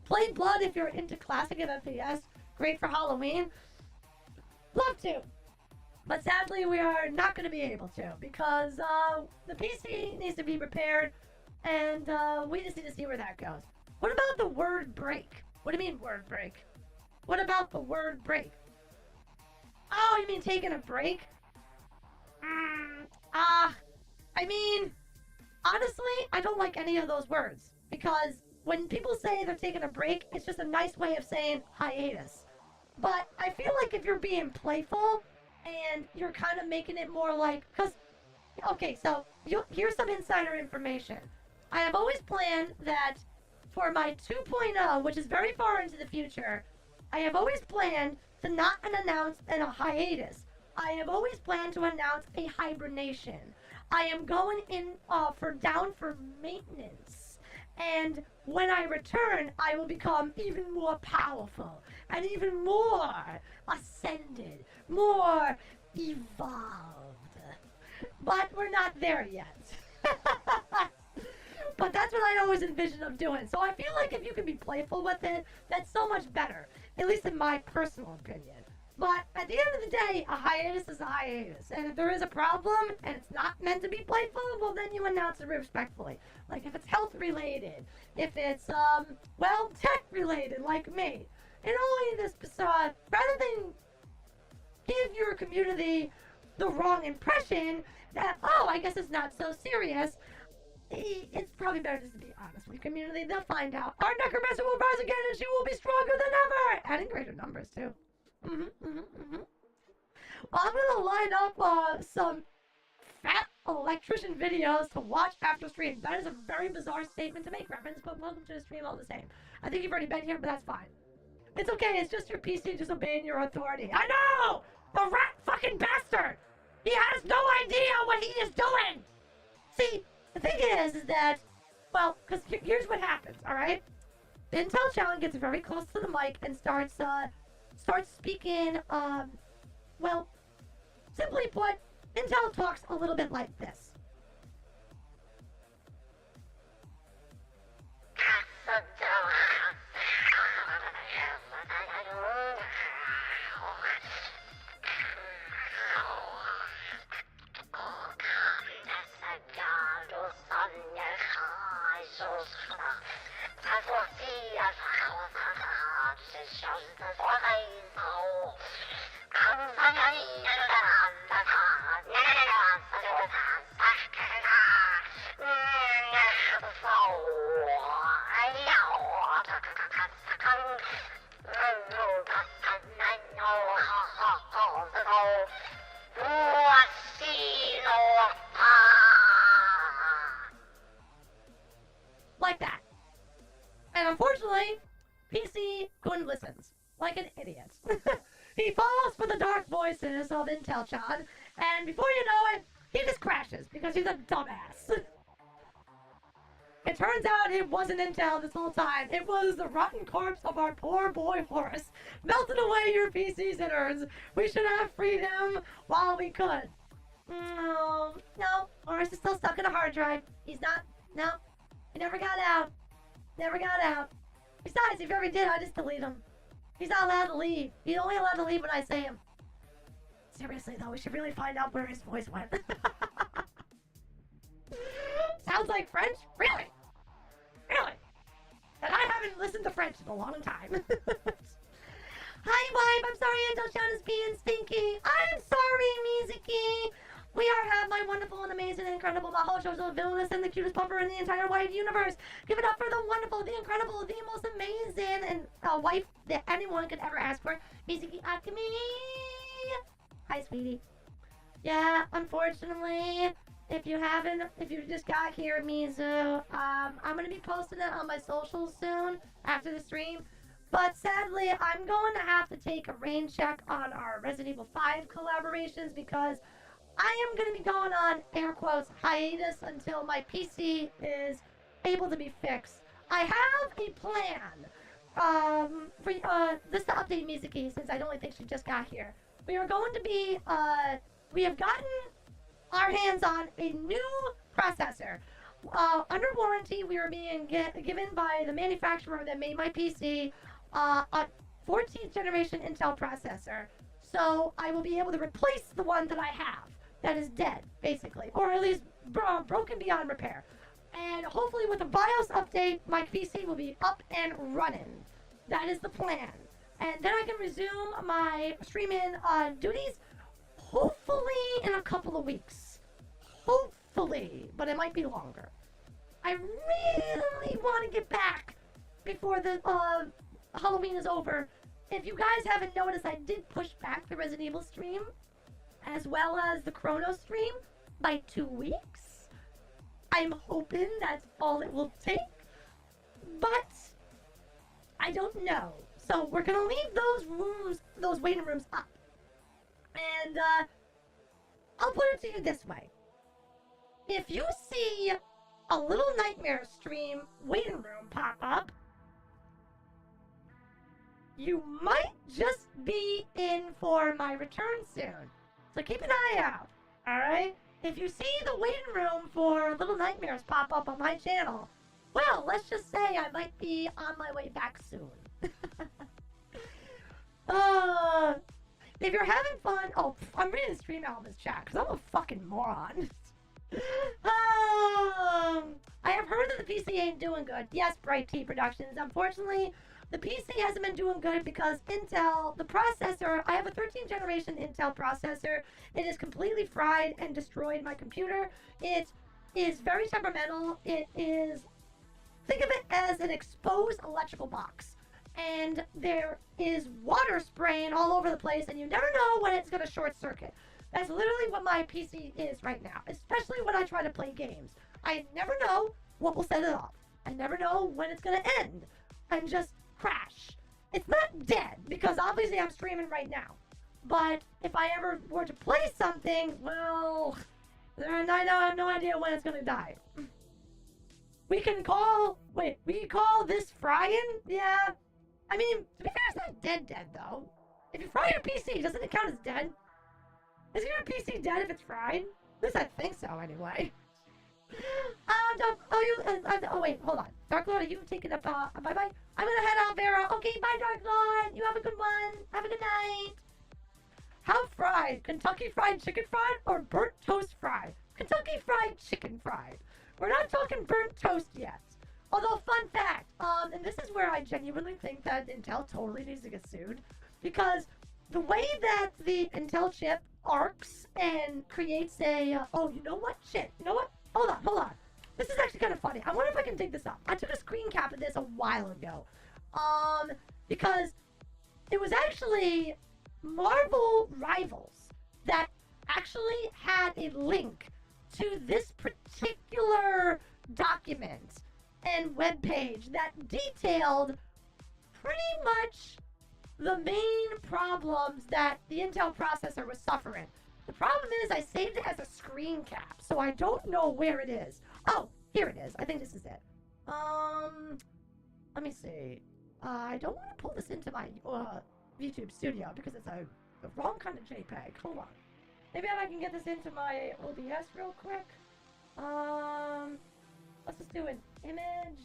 Play Blood if you're into classic and FPS. Great for Halloween. Love to. But sadly, we are not going to be able to because the PC needs to be repaired, and we just need to see where that goes. What about the word break? What do you mean word break? What about the word break? Oh, you mean taking a break? I mean, honestly, I don't like any of those words because when people say they're taking a break, it's just a nice way of saying hiatus. But I feel like if you're being playful and you're kind of making it more like, okay, so here's some insider information. I have always planned that for my 2.0, which is very far into the future, I have always planned to not announce a hiatus. I have always planned to announce a hibernation. I am going in down for maintenance. And when I return, I will become even more powerful and even more ascended, more evolved. But we're not there yet. But that's what I always envisioned of doing. So I feel like if you can be playful with it, that's so much better. At least in my personal opinion. But at the end of the day, a hiatus is a hiatus. And if there is a problem and it's not meant to be playful, well, then you announce it respectfully. Like if it's health related, if it's, tech related, like me. And only this, rather than give your community the wrong impression that, oh, I guess it's not so serious, it's probably better just to be honest with your community. They'll find out. Our necromancer will rise again and she will be stronger than ever! And in greater numbers, too. Well, I'm gonna line up some fat electrician videos to watch after stream. That is a very bizarre statement to make, reference, but welcome to the stream all the same. I think you've already been here, but that's fine. It's okay, it's just your PC disobeying your authority. I know! The rat fucking bastard! He has no idea what he is doing! See, the thing is that, well, because here's what happens, alright? The Intel Challenge gets very close to the mic and starts speaking, well, simply put, Intel talks a little bit like this. Like that. And unfortunately, PC-kun listens like an idiot. He falls for the dark voices of Intel-chan, and before you know it, he just crashes because he's a dumbass. It turns out it wasn't Intel this whole time. It was the rotten corpse of our poor boy Horace, melting away your PC's innards. We should have freed him while we could. No, Horace is still stuck in a hard drive. He's not, no, he never got out. Never got out. Besides, if you ever did, I just delete him. He's not allowed to leave. He's only allowed to leave when I say him. Seriously, though, we should really find out where his voice went. Sounds like French? Really? Really? And I haven't listened to French in a long time. Hi, wife. I'm sorry Intel Chan is being stinky. I'm sorry, Mizuki. We we have my wonderful and amazing and incredible Mahosho's the villainous and the cutest pupper in the entire wide universe. Give it up for the wonderful, the incredible, the most amazing and wife that anyone could ever ask for, Mizuki Akemi. Hi, sweetie. Yeah, unfortunately, if you just got here, Mizu, I'm gonna be posting it on my socials soon after the stream. But sadly, I'm going to have to take a rain check on our Resident Evil 5 collaborations because I am going to be going on, air quotes, hiatus until my PC is able to be fixed. I have a plan for this to update Mizuki since I don't think she just got here. We are going to be, we have gotten our hands on a new processor. Under warranty, we are being given by the manufacturer that made my PC a 14th generation Intel processor. So I will be able to replace the one that I have that is dead, basically, or at least broken beyond repair. And hopefully with a BIOS update, my PC will be up and running. That is the plan. And then I can resume my streaming duties, hopefully in a couple of weeks. Hopefully, but it might be longer. I really want to get back before the Halloween is over. If you guys haven't noticed, I did push back the Resident Evil stream as well as the Chrono stream by 2 weeks. I'm hoping that's all it will take, but I don't know. So we're gonna leave those waiting rooms up. And I'll put it to you this way. If you see a Little Nightmare stream waiting room pop up, you might just be in for my return soon. So keep an eye out, alright? If you see the waiting room for Little Nightmares pop up on my channel, well, let's just say I might be on my way back soon. If you're having fun, I'm reading Stream Elements chat, because I'm a fucking moron. I have heard that the PC ain't doing good. Yes, Bright T Productions. Unfortunately, the PC hasn't been doing good because Intel, the processor, I have a 13th generation Intel processor. It is completely fried and destroyed my computer. It is very temperamental. It is, think of it as an exposed electrical box. And there is water spraying all over the place, and you never know when it's going to short circuit. That's literally what my PC is right now, especially when I try to play games. I never know what will set it off. I never know when it's going to end and just crash. It's not dead, because obviously I'm streaming right now. But if I ever were to play something, well, I have no idea when it's going to die. We can call this frying? Yeah. I mean, to be fair, it's not dead though. If you fry your PC, doesn't it count as dead? Is your PC dead if it's fried? At least I think so, anyway. Oh wait, hold on. Dark Lord, are you taking up, bye-bye? I'm gonna head out, Vera. Okay, bye, Dark Lord. You have a good one. Have a good night. How fried? Kentucky Fried Chicken fried or burnt toast fried? Kentucky Fried Chicken fried. We're not talking burnt toast yet. Although, fun fact, and this is where I genuinely think that Intel totally needs to get sued, because the way that the Intel chip arcs and creates a, oh, you know what? Shit. You know what? Hold on. This is actually kind of funny. I wonder if I can dig this up. I took a screen cap of this a while ago. Because it was actually Marvel Rivals that actually had a link to this particular document and web page that detailed pretty much the main problems that the Intel processor was suffering. The problem is I saved it as a screen cap, so I don't know where it is. Oh, here it is. I think this is it. Let me see. I don't want to pull this into my YouTube studio because it's the wrong kind of JPEG. Hold on. Maybe I can get this into my OBS real quick. Let's just do an image.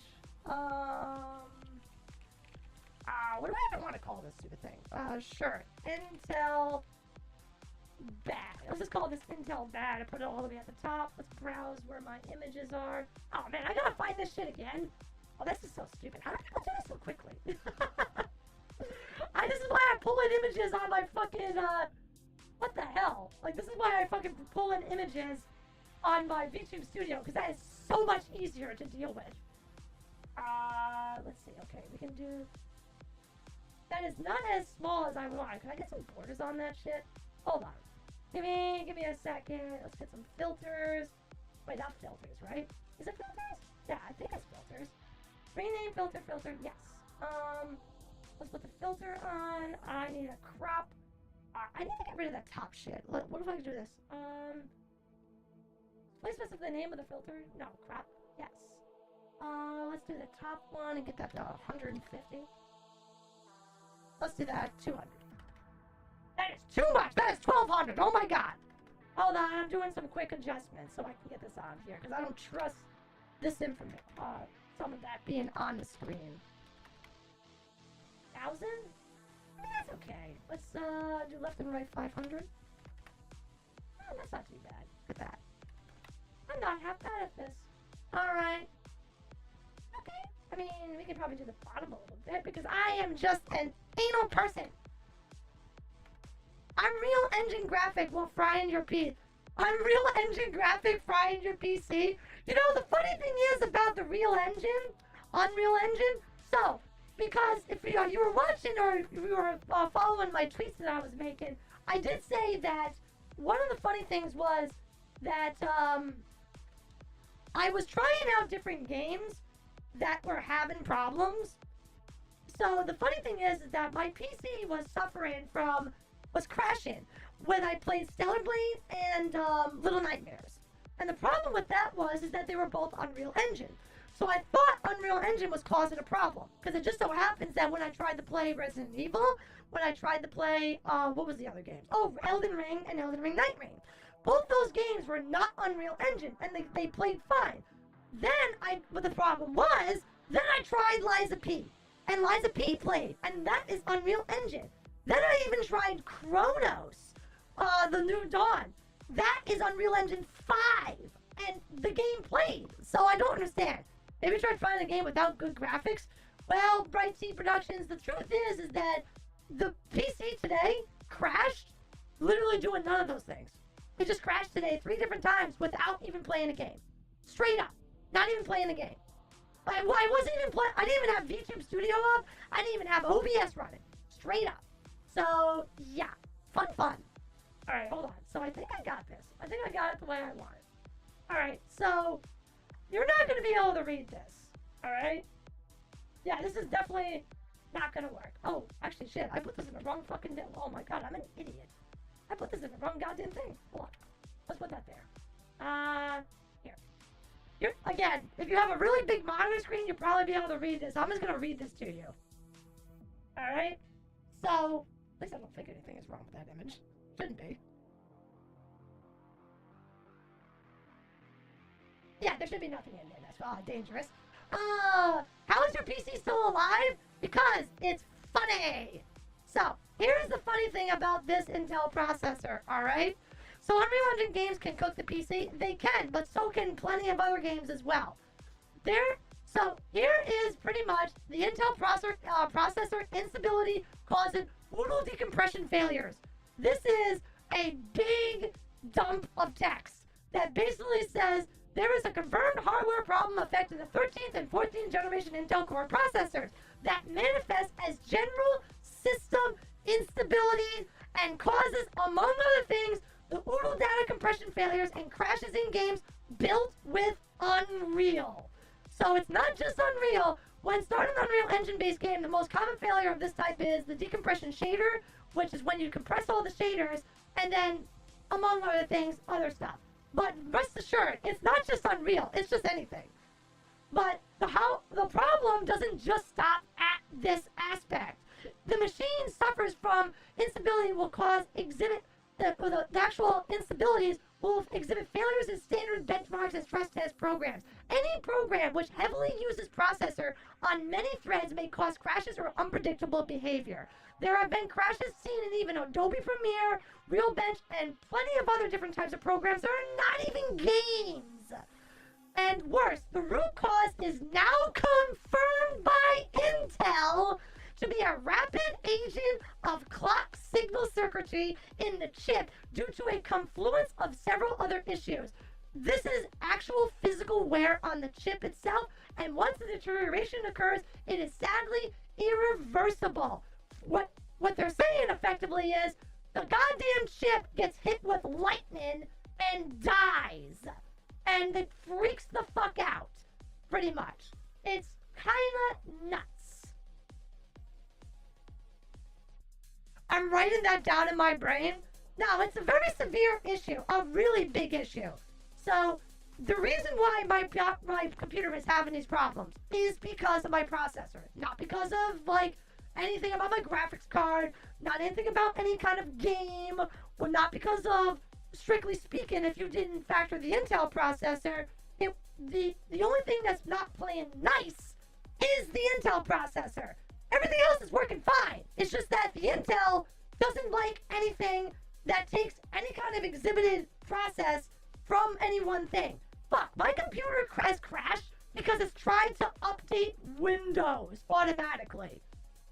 What do I even want to call this stupid thing? Sure. Intel bad. Let's just call this Intel bad. I put it all the way at the top. Let's browse where my images are. Oh man, I gotta find this shit again. Oh, this is so stupid. How do people do this so quickly? This is why I'm pulling images on my fucking, What the hell? Like, this is why I fucking pull in images on my VTube Studio, because that is so much easier to deal with. Let's see. Okay, we can do... That is not as small as I want. Can I get some borders on that shit? Hold on. Give me a second. Let's get some filters. Wait, not filters, right? Is it filters? Yeah, I think it's filters. Rename filter, yes. Let's put the filter on. I need a crop. I need to get rid of that top shit. What if I can do this? Please specify the name of the filter. No, crop. Yes. Let's do the top one and get that to 150. Let's do that 200. That is too much. That is 1200. Oh my god. Hold on, I'm doing some quick adjustments so I can get this on here because I don't trust this information. Some of that being on the screen. 1,000? That's okay. Let's do left and right 500. Oh, that's not too bad. Look at that. I'm not half bad at this. Alright. Okay. I mean, we could probably do the bottom a little bit because I am just an anal person. Unreal Engine graphic will fry in your PC. Unreal Engine graphic fry in your PC. You know, the funny thing is about the Unreal Engine, so, because if you were watching or you were following my tweets that I was making, I did say that one of the funny things was that I was trying out different games that were having problems. So the funny thing is that my PC was crashing when I played Stellar Blade and Little Nightmares. And the problem with that is that they were both Unreal Engine. So I thought Unreal Engine was causing a problem. Because it just so happens that when I tried to play Resident Evil, when I tried to play, what was the other game? Oh, Elden Ring and Elden Ring Night Rain. Both those games were not Unreal Engine, and they played fine. But the problem was, then I tried Liza P. And Liza P played, and that is Unreal Engine. Then I even tried Chronos, the New Dawn. That is Unreal Engine 5, and the game played. So I don't understand. Maybe try finding a game without good graphics. Well, Bright Sea Productions, the truth is that the PC today crashed, literally doing none of those things. It just crashed today 3 different times without even playing a game. Straight up. Not even playing a game. I wasn't even playing. I didn't even have VTube Studio up. I didn't even have OBS running. Straight up. So, yeah. Fun. Alright, hold on. So I think I got this. I think I got it the way I want it. Alright, so you're not going to be able to read this. Alright? Yeah, this is definitely not going to work. Oh, actually, shit. I put this in the wrong fucking thing. Oh my god, I'm an idiot. I put this in the wrong goddamn thing. Hold on. Let's put that there. Here. Again, if you have a really big monitor screen, you'll probably be able to read this. I'm just going to read this to you. Alright? So, at least I don't think anything is wrong with that image. Shouldn't be. Yeah, there should be nothing in there. That's dangerous. How is your PC still alive? Because it's funny. So, here's the funny thing about this Intel processor, alright? So Unreal Engine games can cook the PC. They can, but so can plenty of other games as well. So here is pretty much the Intel processor instability causing brutal decompression failures. This is a big dump of text that basically says there is a confirmed hardware problem affecting the 13th and 14th generation Intel Core processors that manifests as general system instability and causes, among other things, the oodle data compression failures and crashes in games built with Unreal. So it's not just Unreal. When starting an Unreal Engine-based game, the most common failure of this type is the decompression shader, which is when you compress all the shaders, and then, among other things, other stuff. But rest assured, it's not just Unreal, it's just anything. But the problem doesn't just stop at this aspect. The machine suffers from instability will cause the actual instabilities will exhibit failures in standard benchmarks and stress test programs. Any program which heavily uses processor on many threads may cause crashes or unpredictable behavior. There have been crashes seen in even Adobe Premiere, Realbench, and plenty of other different types of programs that are not even games. And worse, the root cause is now confirmed by Intel to be a rapid agent of clock signal circuitry in the chip due to a confluence of several other issues. This is actual physical wear on the chip itself, and once the deterioration occurs, it is sadly irreversible. What they're saying effectively is the goddamn chip gets hit with lightning and dies. And it freaks the fuck out, pretty much. It's kinda nuts. I'm writing that down in my brain. Now, it's a very severe issue, a really big issue. So, the reason why my computer is having these problems is because of my processor. Not because of, like, anything about my graphics card, not anything about any kind of game, or not because of, strictly speaking, if you didn't factor the Intel processor, the only thing that's not playing nice is the Intel processor. Everything else is working fine. It's just that the Intel doesn't like anything that takes any kind of exhibited process from any one thing. Fuck, my computer has crashed because it's tried to update Windows automatically.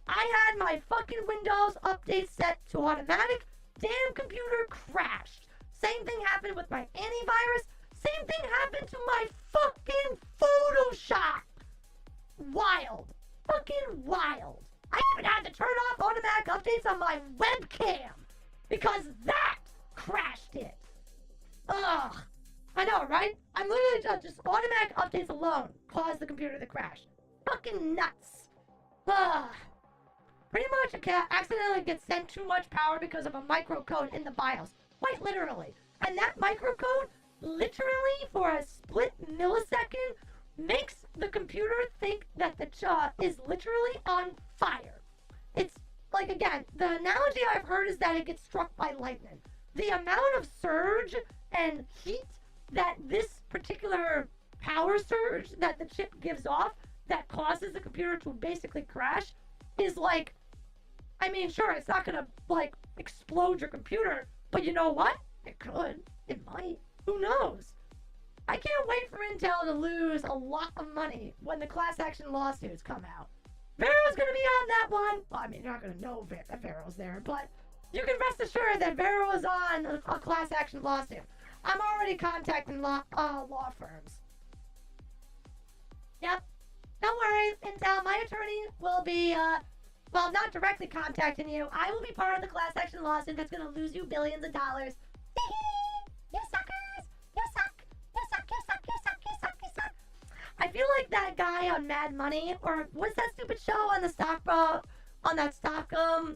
I had my fucking Windows update set to automatic. Damn computer crashed. Same thing happened with my antivirus. Same thing happened to my fucking Photoshop. Wild. Fucking wild. I even had to turn off automatic updates on my webcam because that crashed it. Ugh. I know, right? I'm literally just automatic updates alone caused the computer to crash. Fucking nuts. Ugh. Pretty much a cat accidentally gets sent too much power because of a microcode in the BIOS. Quite literally. And that microcode, literally for a split millisecond, makes the computer think that the CHA is literally on fire. It's like, again, the analogy I've heard is that it gets struck by lightning. The amount of surge and heat that this particular power surge that the chip gives off that causes the computer to basically crash is like, I mean, sure, it's not gonna, like, explode your computer, but you know what? It could. It might. Who knows? I can't wait for Intel to lose a lot of money when the class action lawsuits come out. Vero's gonna be on that one. Well, I mean, you're not gonna know that Vero's there, but you can rest assured that Vero is on a class action lawsuit. I'm already contacting law firms. Yep. Don't worry, Intel. My attorney will be, well, not directly contacting you. I will be part of the class action lawsuit that's gonna lose you billions of dollars. You suckers! You suck! You suck! You suck! You suck! You suck! You suck! I feel like that guy on Mad Money, or what's that stupid show on the stock,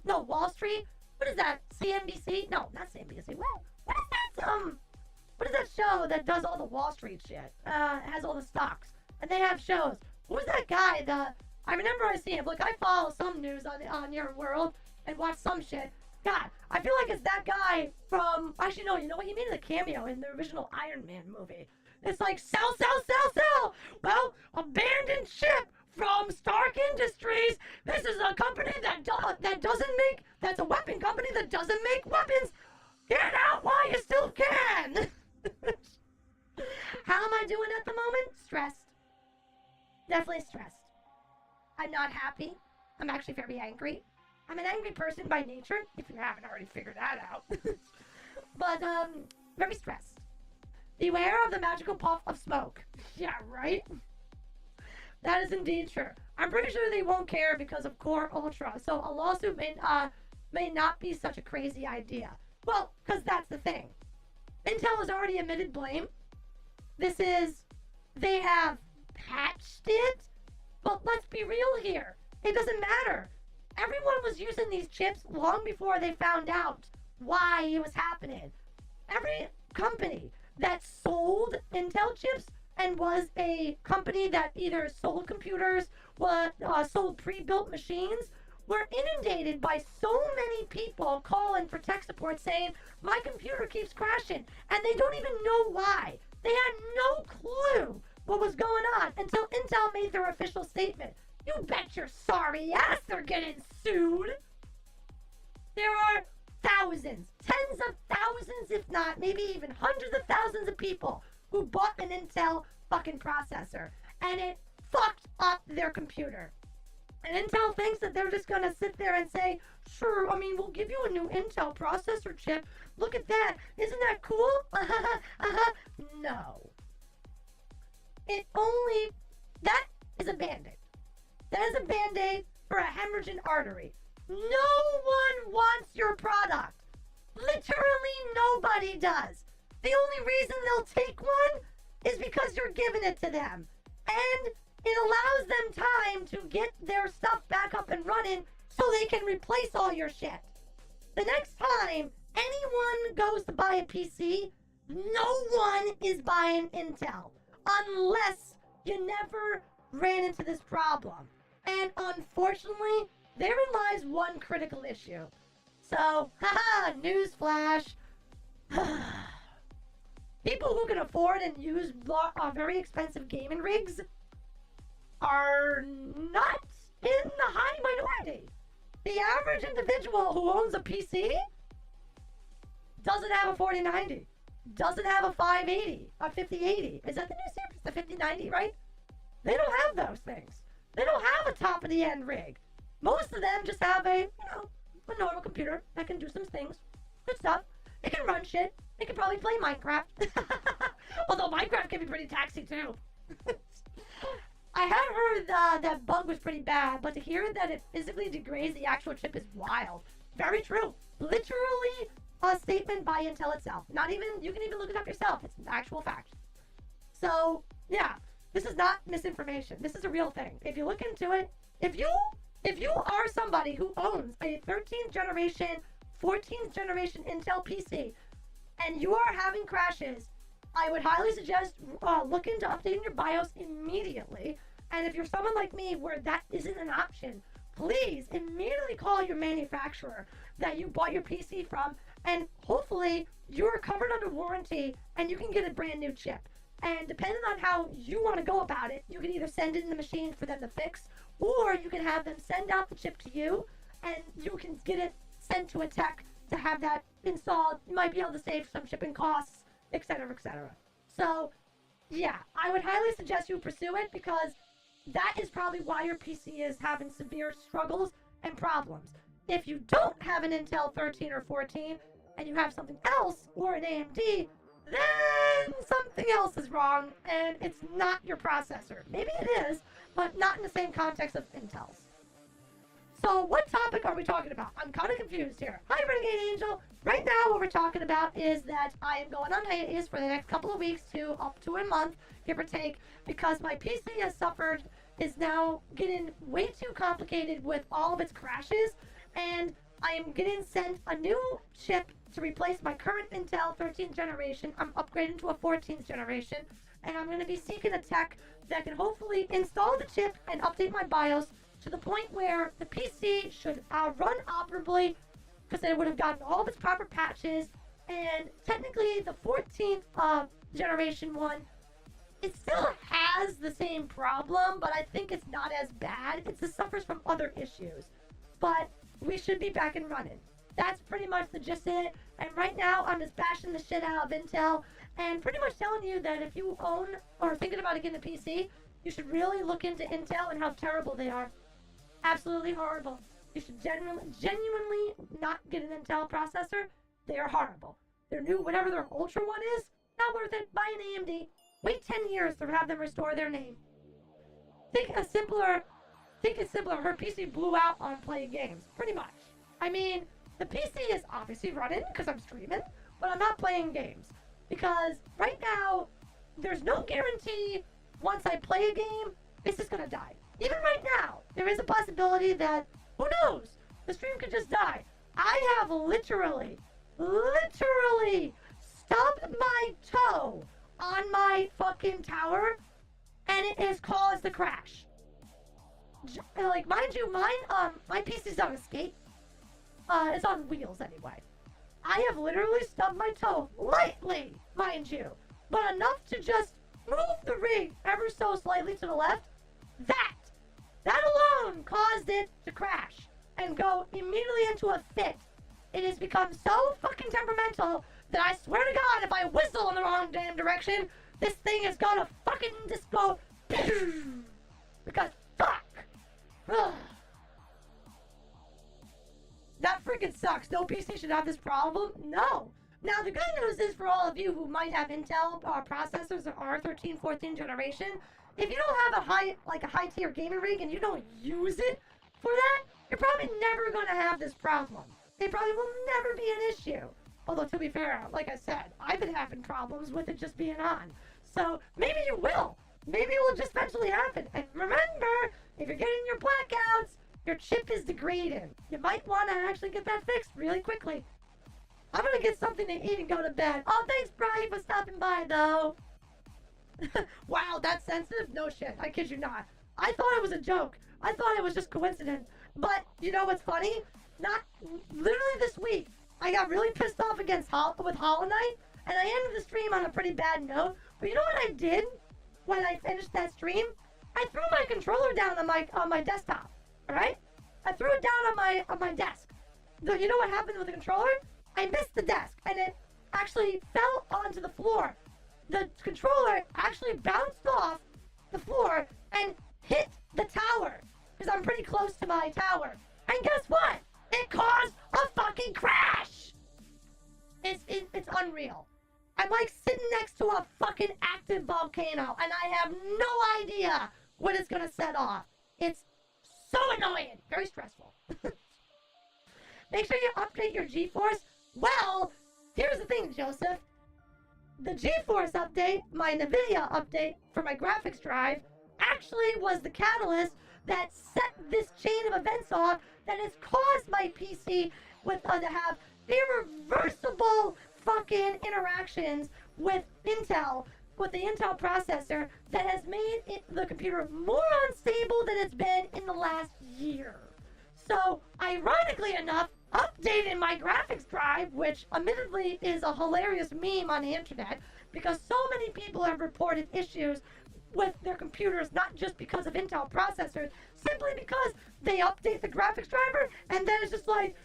no, Wall Street? What is that? CNBC? No, not CNBC. What is that show that does all the Wall Street shit? Has all the stocks. And they have shows. Who's that guy? I remember I see him. Look, I follow some news on your world and watch some shit. God, I feel like it's that guy from... Actually, no, you know what? He made a cameo in the original Iron Man movie. It's like, sell, sell, sell, sell! Well, abandoned ship from Stark Industries. This is a company that doesn't make... That's a weapon company that doesn't make weapons. Get out while you still can! How am I doing at the moment? Stressed. Definitely stressed. I'm not happy. I'm actually very angry. I'm an angry person by nature, if you haven't already figured that out. But, very stressed. Beware of the magical puff of smoke. Yeah, right? That is indeed true. I'm pretty sure they won't care because of Core Ultra, so a lawsuit may not be such a crazy idea. Well, because that's the thing. Intel has already admitted blame. They have patched it, but let's be real here. It doesn't matter. Everyone was using these chips long before they found out why it was happening. Every company that sold Intel chips and was a company that either sold computers or sold pre-built machines were inundated by so many people calling for tech support saying, my computer keeps crashing, and they don't even know why. They had no clue what was going on until Intel made their official statement. You bet your sorry ass they're getting sued. There are thousands, tens of thousands, if not maybe even hundreds of thousands of people who bought an Intel fucking processor, and it fucked up their computer. And Intel thinks that they're just gonna sit there and say, sure, I mean, we'll give you a new Intel processor chip. Look at that. Isn't that cool? No. That is a Band-Aid. That is a Band-Aid for a hemorrhaging artery. No one wants your product. Literally nobody does. The only reason they'll take one is because you're giving it to them. And it allows them time to get their stuff back up and running so they can replace all your shit. The next time anyone goes to buy a PC, no one is buying Intel unless you never ran into this problem. And unfortunately, therein lies one critical issue. So, haha, newsflash. People who can afford and use very expensive gaming rigs are not in the high minority. The average individual who owns a PC doesn't have a 4090, doesn't have a 580, a 5080. Is that the new series? The 5090, right? They don't have those things. They don't have a top of the end rig. Most of them just have a normal computer that can do some things. Good stuff. It can run shit. It can probably play Minecraft. Although Minecraft can be pretty taxing too. I have heard that bug was pretty bad, but to hear that it physically degrades the actual chip is wild. Very true. Literally a statement by Intel itself. You can even look it up yourself. It's an actual fact. So, yeah, this is not misinformation. This is a real thing. If you look into it, if you are somebody who owns a 13th generation, 14th generation Intel PC, and you are having crashes, I would highly suggest look into updating your BIOS immediately. And if you're someone like me where that isn't an option, please immediately call your manufacturer that you bought your PC from, and hopefully you're covered under warranty and you can get a brand new chip. And depending on how you want to go about it, you can either send it in the machine for them to fix, or you can have them send out the chip to you and you can get it sent to a tech to have that installed. You might be able to save some shipping costs, etc., etc. So, yeah, I would highly suggest you pursue it because that is probably why your PC is having severe struggles and problems. If you don't have an Intel 13 or 14 and you have something else or an AMD, then something else is wrong and it's not your processor. Maybe it is, but not in the same context of Intel's. So what topic are we talking about? I'm kind of confused here. Hi, Renegade Angel. Right now what we're talking about is that I am going on hiatus for the next couple of weeks to up to a month, give or take, because my PC is now getting way too complicated with all of its crashes, and I am getting sent a new chip to replace my current Intel 13th generation. I'm upgrading to a 14th generation, and I'm going to be seeking a tech that can hopefully install the chip and update my BIOS to the point where the PC should run operably because it would have gotten all of its proper patches. And technically the 14th generation one, it still has the same problem, but I think it's not as bad. It just suffers from other issues. But we should be back and running. That's pretty much the gist of it. And right now I'm just bashing the shit out of Intel and pretty much telling you that if you own or thinking about getting a PC, you should really look into Intel and how terrible they are. Absolutely horrible. You should genuinely not get an Intel processor. They are horrible. Their new, whatever their Ultra one is, not worth it. Buy an AMD. Wait 10 years to have them restore their name. Think it's simpler. Her PC blew out on playing games. Pretty much. I mean, the PC is obviously running because I'm streaming, but I'm not playing games. Because right now, there's no guarantee once I play a game, it's just gonna die. Even right now, there is a possibility that, who knows, the stream could just die. I have literally stubbed my toe on my fucking tower, and it has caused the crash. Like, mind you, my PC's on a skate. It's on wheels anyway. I have literally stubbed my toe, lightly, mind you, but enough to just move the rig ever so slightly to the left. That alone caused it to crash and go immediately into a fit. It has become so fucking temperamental that I swear to God, if I whistle in the wrong damn direction, this thing is gonna fucking just go because fuck. Ugh. That freaking sucks. No PC should have this problem. No. Now, the good news is for all of you who might have Intel processors that are 13, 14th generation, if you don't have a high tier gaming rig and you don't use it for that, you're probably never going to have this problem. It probably will never be an issue. Although, to be fair, like I said, I've been having problems with it just being on. So, maybe you will. Maybe it will just eventually happen. And remember, if you're getting your blackouts, your chip is degrading. You might want to actually get that fixed really quickly. I'm gonna get something to eat and go to bed. Oh, thanks, Brian, for stopping by, though. Wow, that's sensitive? No shit, I kid you not. I thought it was a joke. I thought it was just coincidence. But, you know what's funny? Literally this week, I got really pissed off with Hollow Knight, and I ended the stream on a pretty bad note. But you know what I did when I finished that stream? I threw my controller down on my desktop, alright? I threw it down on my desk. You know what happened with the controller? I missed the desk, and it actually fell onto the floor. The controller actually bounced off the floor and hit the tower, because I'm pretty close to my tower. And guess what? It caused a fucking crash! It's unreal. I'm like sitting next to a fucking active volcano, and I have no idea what it's gonna set off. It's so annoying. Very stressful. Make sure you update your GeForce. Well, here's the thing, Joseph. The GeForce update, my NVIDIA update for my graphics drive, actually was the catalyst that set this chain of events off that has caused my PC to have irreversible fucking interactions with Intel, with the Intel processor, that has made the computer more unstable than it's been in the last year. So, ironically enough, updating my graphics drive, which admittedly is a hilarious meme on the internet, because so many people have reported issues with their computers, not just because of Intel processors, simply because they update the graphics driver, and then it's just like,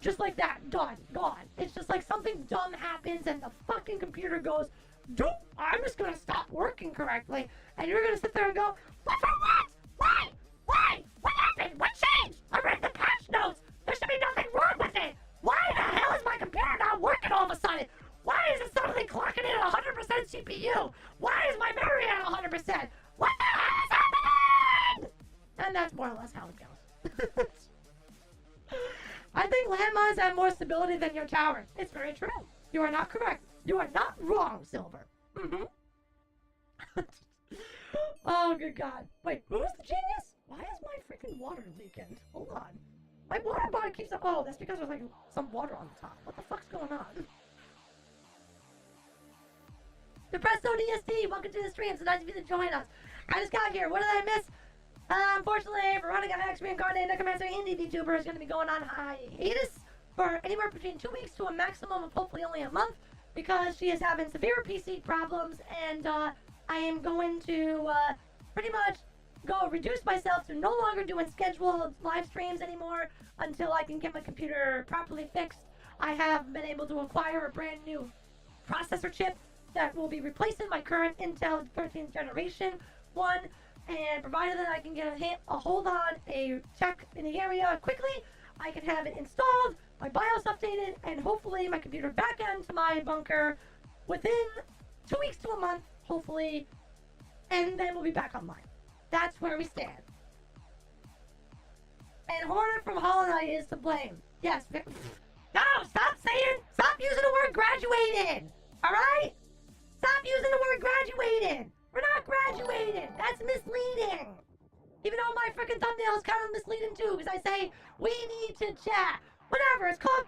just like that, done, gone. It's just like something dumb happens, and the fucking computer goes, doop, I'm just gonna stop working correctly, and you're gonna sit there and go, what for what? Why? Why? What happened? What changed? I read the patch notes. There should be nothing wrong with it. Why the hell is my computer not working all of a sudden? Why is it suddenly clocking in at 100% CPU? Why is my memory at 100%? What the hell is happening? And that's more or less how it goes. I think landmines have more stability than your tower. It's very true. You are not correct. You are not wrong, Silver. Oh, good God. Wait, who's the genius? Why is my freaking water leaking? Hold on. My water bottle keeps up. Oh, that's because there's like some water on the top. What the fuck's going on? Depresso DSD, welcome to the stream. So nice of you to join us. I just got here. What did I miss? Unfortunately, Veronica Hex, reincarnated necromancer indie VTuber, is going to be going on hiatus for anywhere between 2 weeks to a maximum of hopefully only a month, because she is having severe PC problems, and I am going to pretty much reduce myself to no longer doing scheduled live streams anymore until I can get my computer properly fixed. I have been able to acquire a brand new processor chip that will be replacing my current Intel 13th generation one, and provided that I can get a hold on a tech in the area quickly, I can have it installed, my BIOS updated, and hopefully my computer back into my bunker within 2 weeks to a month, hopefully, and then we'll be back online. That's where we stand. And Hornet from Hollow Knight is to blame. Yes. No, stop using the word graduated. Alright? Stop using the word graduated. We're not graduating. That's misleading. Even though my freaking thumbnail is kind of misleading too, because I say, we need to chat. Whatever, it's called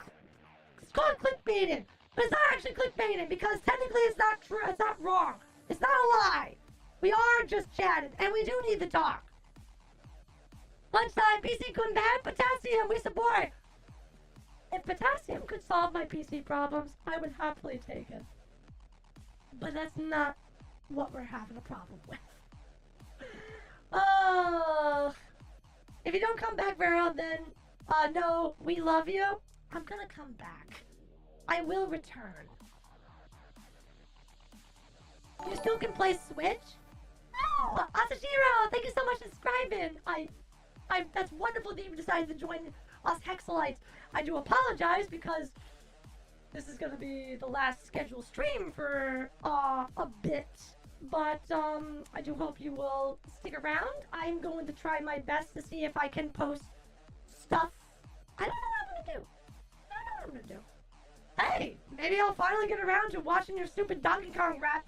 clickbaiting. But it's not actually clickbaiting, because technically it's not true, it's not wrong. It's not a lie. We are just chatting, and we do need to talk. Lunchtime, PC-kun bad, potassium, we support. If potassium could solve my PC problems, I would happily take it. But that's not what we're having a problem with. Oh, if you don't come back, Vero, then no, we love you. I'm gonna come back. I will return. You still can play Switch? Oh, Asashiro, thank you so much for subscribing. That's wonderful that you decided to join us Hexolytes. I do apologize because this is gonna be the last scheduled stream for a bit. But I do hope you will stick around. I'm going to try my best to see if I can post stuff. I don't know what I'm gonna do. I don't know what I'm gonna do. Hey, maybe I'll finally get around to watching your stupid Donkey Kong rap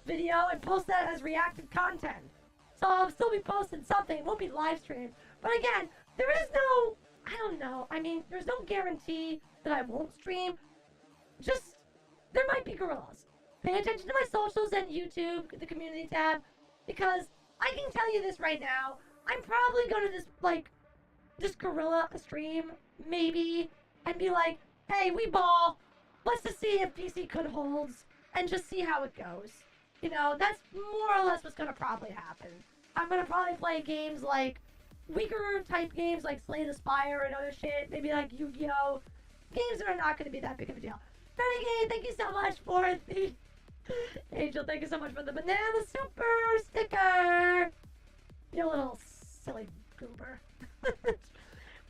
video and post that as reactive content. So I'll still be posting something. It won't be live streamed. But again, there is no, I don't know. I mean, there's no guarantee that I won't stream. Just, there might be gorillas. Pay attention to my socials and YouTube, the community tab, because I can tell you this right now. I'm probably gonna just gorilla a stream, maybe, and be like, hey, we ball. Let's just see if PC-kun holds, and just see how it goes. You know, that's more or less what's gonna probably happen. I'm gonna probably play games like weaker type games like Slay the Spire and other shit, maybe like Yu-Gi-Oh! Games that are not gonna be that big of a deal. Renegade, thank you so much for the Angel, thank you so much for the banana super sticker. You little silly goober.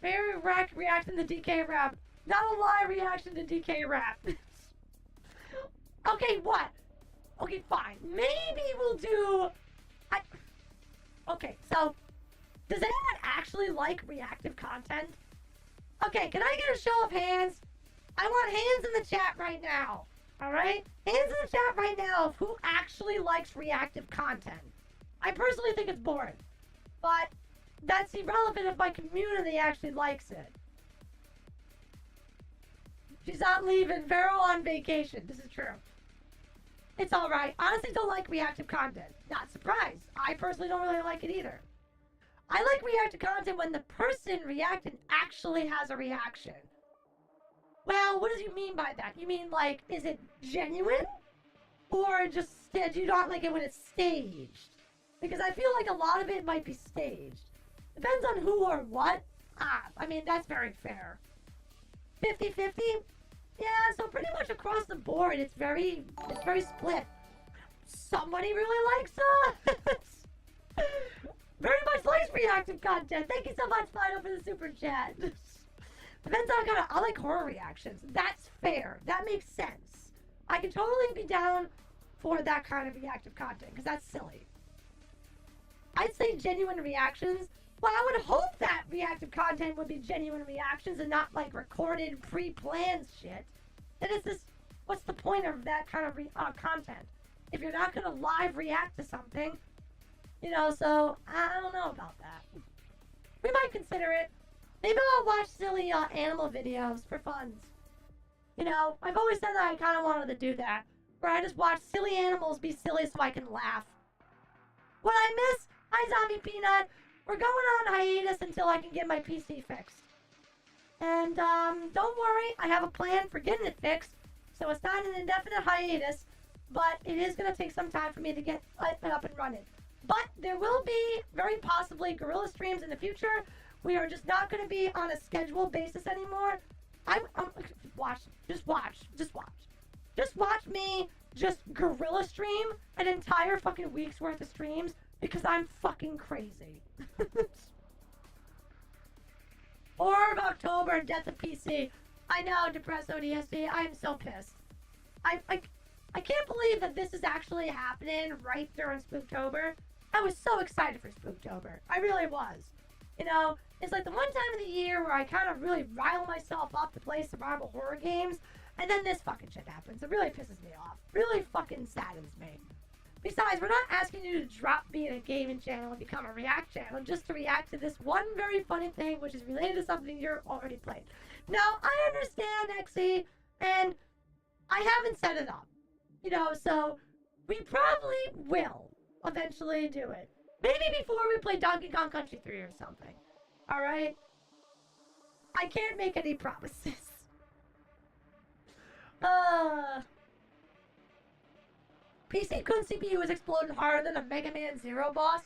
Very reaction to DK rap. Not a live reaction to DK rap. Okay, what? Okay, fine. Maybe we'll do... Okay, so... Does anyone actually like reactive content? Okay, can I get a show of hands? I want hands in the chat right now. Alright? Hands in the chat right now of who actually likes reactive content. I personally think it's boring. But that's irrelevant if my community actually likes it. She's not leaving. Vero on vacation. This is true. It's alright. Honestly, don't like reactive content. Not surprised. I personally don't really like it either. I like reactive content when the person reacting actually has a reaction. Well, what do you mean by that? You mean, like, is it genuine? Or just, do you not like it when it's staged? Because I feel like a lot of it might be staged. Depends on who or what. I mean, that's very fair. 50-50? Yeah, so pretty much across the board, it's very split. Somebody really likes very much likes reactive content. Thank you so much, Fido, for the super chat. Depends on I like horror reactions. That's fair. That makes sense. I can totally be down for that kind of reactive content, because that's silly. I'd say genuine reactions. Well, I would hope that reactive content would be genuine reactions and not like recorded, pre-planned shit. Then it's just, what's the point of that kind of content? If you're not gonna live react to something, you know, so I don't know about that. We might consider it. Maybe I'll watch silly animal videos for funs. You know, I've always said that I kind of wanted to do that, where I just watch silly animals be silly so I can laugh. What I miss? Hi, Zombie Peanut. We're going on hiatus until I can get my PC fixed. And, don't worry, I have a plan for getting it fixed, so it's not an indefinite hiatus, but it is going to take some time for me to get it up and running. But there will be, very possibly, gorilla streams in the future. We are just not going to be on a scheduled basis anymore. Just watch me just gorilla stream an entire fucking week's worth of streams, because I'm fucking crazy. Or of October, Death of PC. I know, depressed ODSD. I am so pissed. I can't believe that this is actually happening right during Spooktober. I was so excited for Spooktober. I really was. You know, it's like the one time of the year where I kind of really rile myself up to play survival horror games, and then this fucking shit happens. It really pisses me off. Really fucking saddens me. Besides, we're not asking you to drop being a gaming channel and become a react channel just to react to this one very funny thing which is related to something you're already played. Now, I understand, Exy, and I haven't set it up. You know, so we probably will eventually do it. Maybe before we play Donkey Kong Country 3 or something. Alright? I can't make any promises. PC-kun CPU is exploding harder than a Mega Man Zero boss.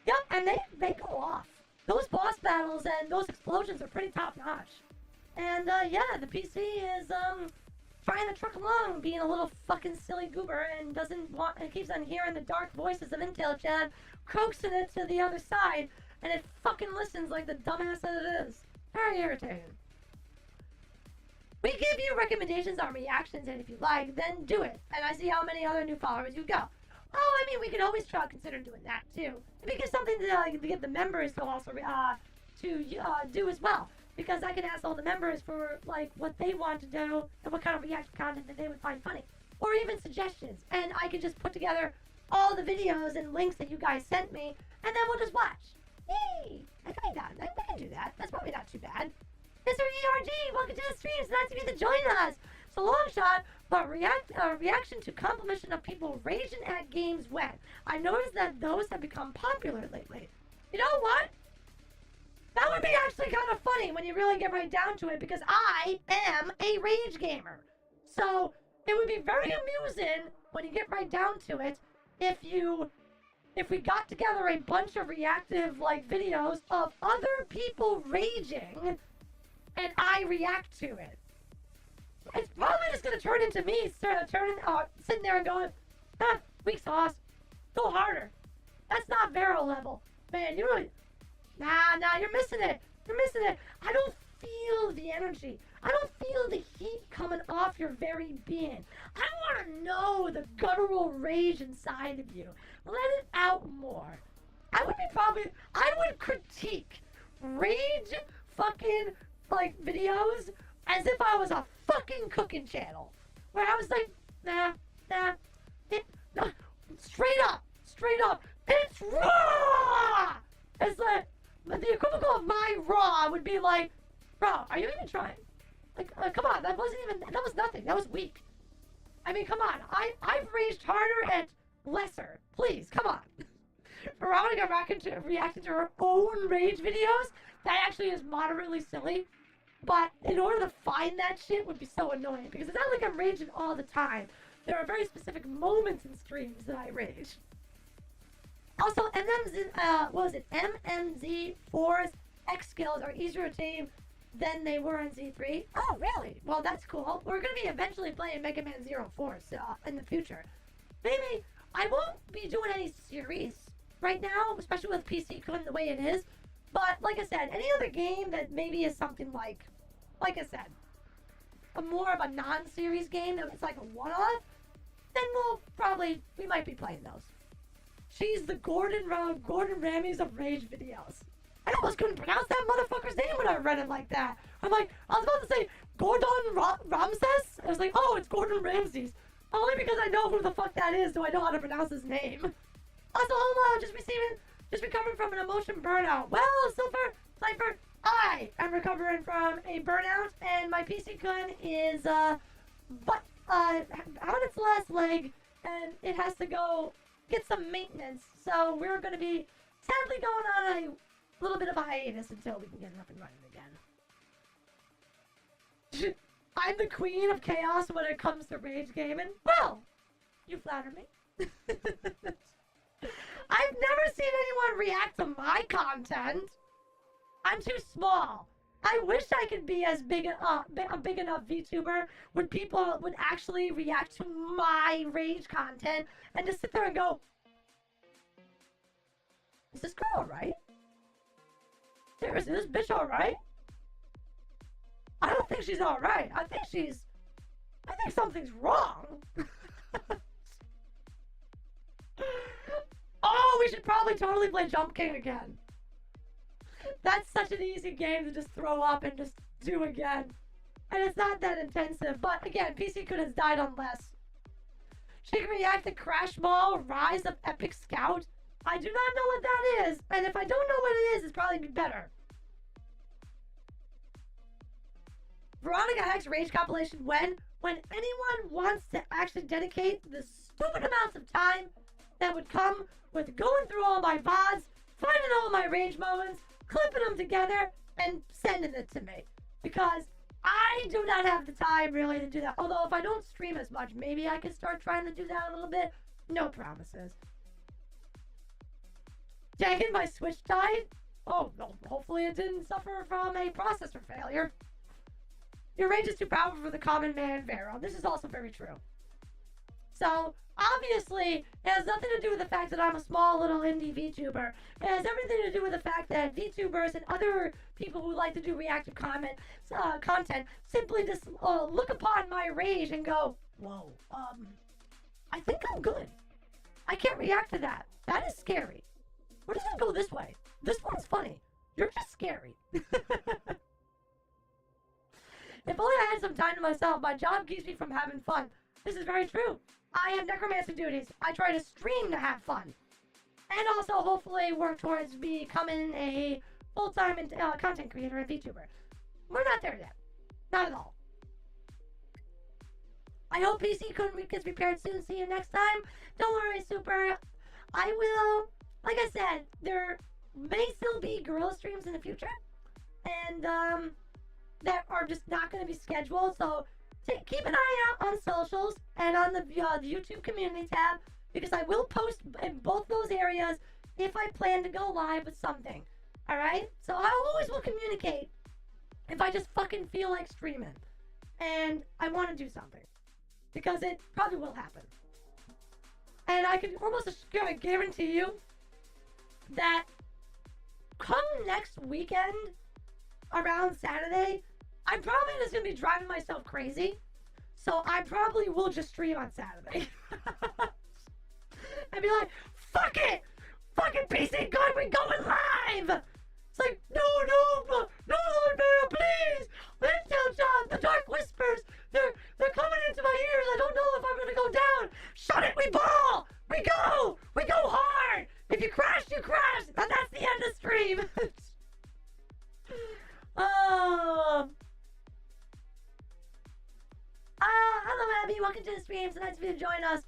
Yep, and they go off. Those boss battles and those explosions are pretty top notch. And yeah, the PC is trying to truck along, being a little fucking silly goober, and doesn't want, and keeps on hearing the dark voices of Intel Chan, coaxing it to the other side, and it fucking listens like the dumbass that it is. Very irritating. We give you recommendations on reactions, and if you like, then do it. And I see how many other new followers you got. Oh, I mean, we could always try to consider doing that too. It'd be something to get the members to also do as well. Because I can ask all the members for like what they want to do and what kind of reaction content that they would find funny, or even suggestions. And I can just put together all the videos and links that you guys sent me, and then we'll just watch. Yay! I can do that. That's probably not too bad. Mr. ERG, welcome to the stream. It's nice of you to join us. So long shot, but reaction to complimentation of people raging at games when. I noticed that those have become popular lately. You know what? That would be actually kind of funny when you really get right down to it, because I am a rage gamer. So it would be very amusing when you get right down to it if we got together a bunch of reactive like videos of other people raging and I react to it. It's probably just gonna turn into me sitting there and going, weak sauce, go harder. That's not Vero level. Man, you really, nah, you're missing it. You're missing it. I don't feel the energy. I don't feel the heat coming off your very being. I want to know the guttural rage inside of you. Let it out more. I would critique rage fucking like videos as if I was a fucking cooking channel. Where I was like, nah, straight up, it's raw! It's like, the equivalent of my raw would be like, bro, are you even trying? Like, come on, that was nothing, that was weak. I mean, come on, I've raged harder and lesser. Please, come on. Veronica reacted to her own rage videos. That actually is moderately silly. But in order to find that shit would be so annoying, because it's not like I'm raging all the time. There are very specific moments in streams that I rage. Also, MMZ4's X skills are easier to tame than they were on Z3. Oh, really? Well, that's cool. We're going to be eventually playing Mega Man 04 in the future. Maybe I won't be doing any series right now, especially with PC-kun the way it is. But like I said, any other game that maybe is something like I said, more of a non-series game that it's like a one-off, then we might be playing those. She's the Gordon Ramsays of rage videos. I almost couldn't pronounce that motherfucker's name when I read it like that. I was about to say Gordon Ramses. I was like, oh, it's Gordon Ramsays. Only because I know who the fuck that is do I know how to pronounce his name. Also, hello, just recovering from an emotion burnout. Well, Cypher, I am recovering from a burnout, and my PC-kun is, on its last leg, and it has to go get some maintenance. So we're going to be sadly going on a little bit of a hiatus until we can get it up and running again. I'm the queen of chaos when it comes to rage gaming. Well, you flatter me. I've never seen anyone react to my content. I'm too small. I wish I could be as big a big enough VTuber when people would actually react to my rage content and just sit there and go, is this girl alright? Seriously, is this bitch alright? I don't think she's alright. I think something's wrong. Oh, we should probably totally play Jump King again. That's such an easy game to just throw up and just do again. And it's not that intensive, but again, PC-kun has died on less. She can react to Crash Ball, Rise of Epic Scout. I do not know what that is, and if I don't know what it is, it's probably be better. Veronica Hex Rage Compilation when anyone wants to actually dedicate the stupid amounts of time that would come with going through all my VODs, finding all my rage moments, clipping them together, and sending it to me. Because I do not have the time really to do that. Although if I don't stream as much, maybe I can start trying to do that a little bit. No promises. Dang it, my Switch died? Oh, no, hopefully it didn't suffer from a processor failure. Your rage is too powerful for the common man, Vero. This is also very true. So, obviously, it has nothing to do with the fact that I'm a small little indie VTuber. It has everything to do with the fact that VTubers and other people who like to do reactive content simply just look upon my rage and go, whoa, I think I'm good. I can't react to that. That is scary. What does it go this way? This one's funny. You're just scary. If only I had some time to myself. My job keeps me from having fun. This is very true. I have necromancer duties. I try to stream to have fun. And also hopefully work towards becoming a full-time content creator and VTuber. We're not there yet. Not at all. I hope PC-kun gets prepared soon. See you next time. Don't worry, Super. I will. Like I said, there may still be gorilla streams in the future. And, that are just not going to be scheduled. So keep an eye out on socials and on the YouTube community tab, because I will post in both those areas if I plan to go live with something. Alright? So I always will communicate if I just fucking feel like streaming and I want to do something, because it probably will happen. And I can almost guarantee you that come next weekend, around Saturday, I'm probably just gonna be driving myself crazy. So I probably will just stream on Saturday. And be like, fuck it! Fucking PC-kun, we're going live! It's like, no, Lord Mayor, please! Let's tell John, the dark whispers, they're coming into my ears, I don't know if I'm gonna go down! Shut it, we ball! We go hard! If you crash, you crash! And that's the end of stream! Hello Abby, welcome to the stream, so nice of you to join us.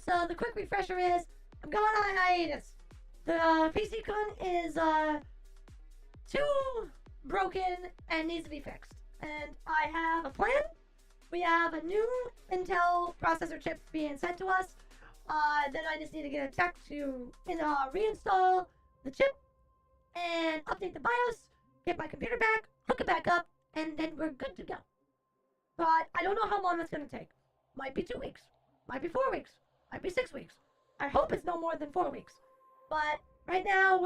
So the quick refresher is, I'm going on a hiatus. The PC-kun is, too broken and needs to be fixed. And I have a plan. We have a new Intel processor chip being sent to us. Then I just need to get a tech to reinstall the chip and update the BIOS, get my computer back, hook it back up, and then we're good to go. But I don't know how long that's going to take. Might be 2 weeks. Might be 4 weeks. Might be 6 weeks. I hope it's no more than 4 weeks. But right now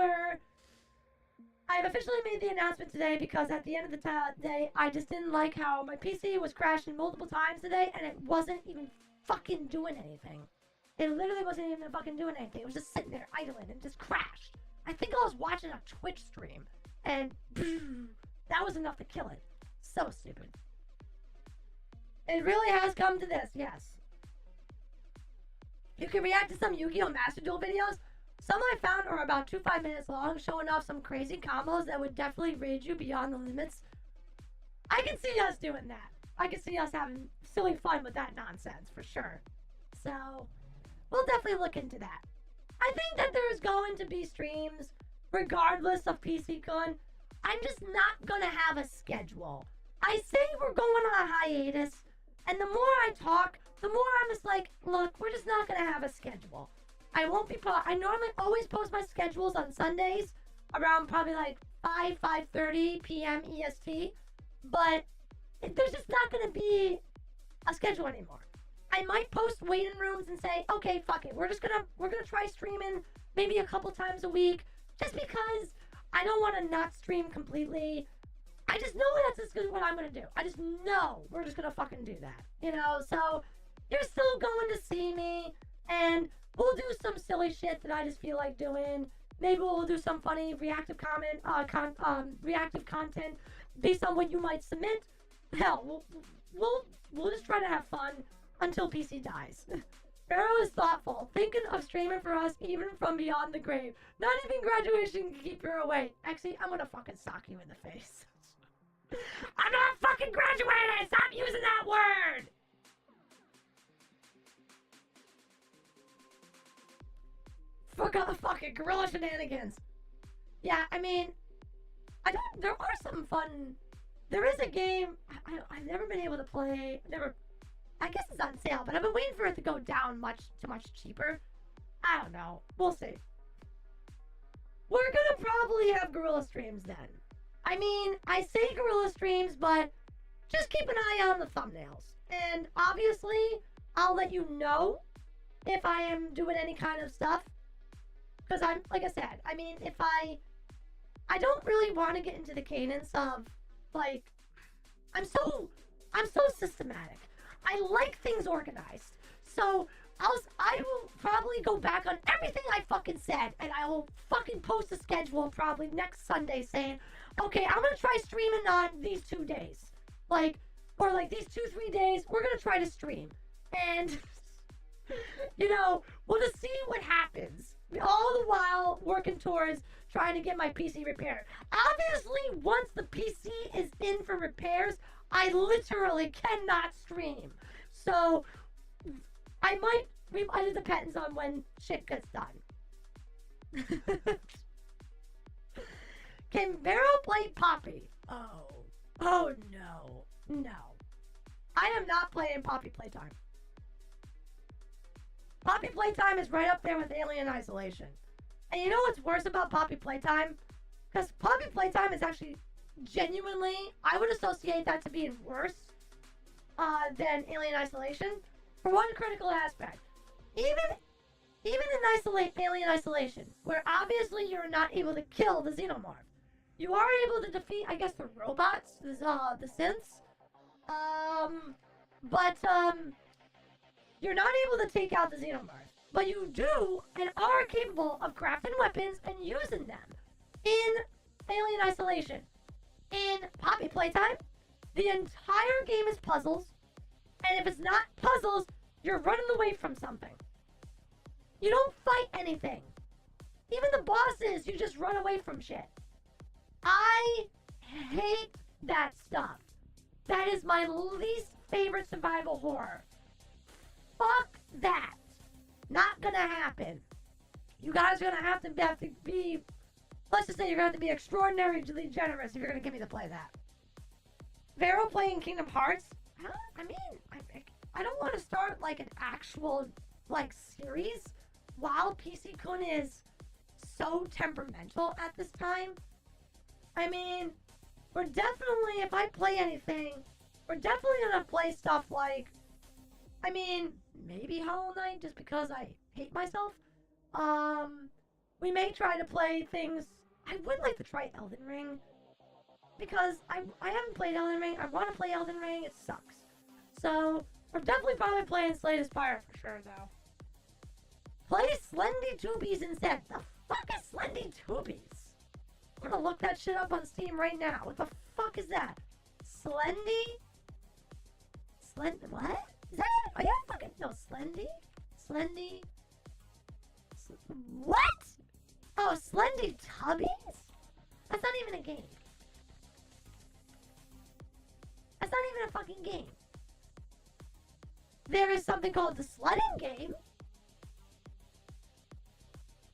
I've officially made the announcement today because at the end of the day, I just didn't like how my PC was crashing multiple times today and it wasn't even fucking doing anything. It literally wasn't even fucking doing anything. It was just sitting there idling and just crashed. I think I was watching a Twitch stream and that was enough to kill it. So stupid. It really has come to this, yes. You can react to some Yu-Gi-Oh! Master Duel videos. Some I found are about 2-5 minutes long, showing off some crazy combos that would definitely rage you beyond the limits. I can see us doing that. I can see us having silly fun with that nonsense, for sure. So, we'll definitely look into that. I think that there's going to be streams, regardless of PC-kun. I'm just not gonna have a schedule. I say we're going on a hiatus, and the more I talk, the more I'm just like, look, we're just not gonna have a schedule. I won't be I normally always post my schedules on Sundays around probably like 5:30 p.m. EST, but there's just not gonna be a schedule anymore. I might post waiting rooms and say, okay, fuck it, we're gonna try streaming maybe a couple times a week, just because I don't want to not stream completely. I just know that's just what I'm gonna do. I just know we're just gonna fucking do that, you know. So you're still going to see me, and we'll do some silly shit that I just feel like doing. Maybe we'll do some funny reactive reactive content based on what you might submit. Hell, we'll just try to have fun until PC dies. Vero is thoughtful, thinking of streaming for us even from beyond the grave. Not even graduation can keep her away. Actually, I'm gonna fucking sock you in the face. I'm not fucking graduated! Stop using that word! Forgot the fucking gorilla shenanigans. Yeah, I mean, there are some fun. There is a game I've never been able to play. I guess it's on sale, but I've been waiting for it to go down much cheaper. I don't know. We'll see. We're gonna probably have gorilla streams then. I mean, I say gorilla streams, but just keep an eye on the thumbnails. And obviously, I'll let you know if I am doing any kind of stuff. Because I'm, like I said, I mean, if I don't really want to get into the cadence of, like, I'm so systematic. I like things organized. So, I will probably go back on everything I fucking said, and I will fucking post a schedule probably next Sunday saying, okay, I'm gonna try streaming on these 2 days. Like, or like these 2-3 days, we're gonna try to stream. And, you know, we'll just see what happens. All the while working towards trying to get my PC repaired. Obviously, once the PC is in for repairs, I literally cannot stream. So, it depends on when shit gets done. Can Vero play Poppy? Oh no. I am not playing Poppy Playtime. Poppy Playtime is right up there with Alien Isolation. And you know what's worse about Poppy Playtime? Because Poppy Playtime is actually genuinely, I would associate that to being worse than Alien Isolation for one critical aspect. Even in Alien Isolation, where obviously you're not able to kill the Xenomorph, you are able to defeat, I guess, the robots, the synths. But you're not able to take out the Xenomorph. But you do and are capable of crafting weapons and using them in Alien Isolation. In Poppy Playtime, the entire game is puzzles, and if it's not puzzles, you're running away from something. You don't fight anything. Even the bosses, you just run away from shit. I hate that stuff. That is my least favorite survival horror. Fuck that. Not gonna happen. You guys are gonna have to be, let's just say you're gonna have to be extraordinarily generous if you're gonna get me to play that. Vero playing Kingdom Hearts? I mean, I don't want to start like an actual like series while PC-kun is so temperamental at this time. I mean, we're definitely, if I play anything, we're definitely gonna play stuff like, I mean, maybe Hollow Knight just because I hate myself. We may try to play things, I would like to try Elden Ring, because I haven't played Elden Ring. I want to play Elden Ring, it sucks. So, we're definitely probably playing Slay the Spire for sure, though. Play Slendy Tubies instead. The fuck is Slendy Tubies? I'm gonna look that shit up on Steam right now. What the fuck is that? Slendy? What? Is that it? Oh yeah, fucking, no, Slendy? Slendy? What? Oh, Slendy Tubbies? That's not even a game. That's not even a fucking game. There is something called the Sledding Game.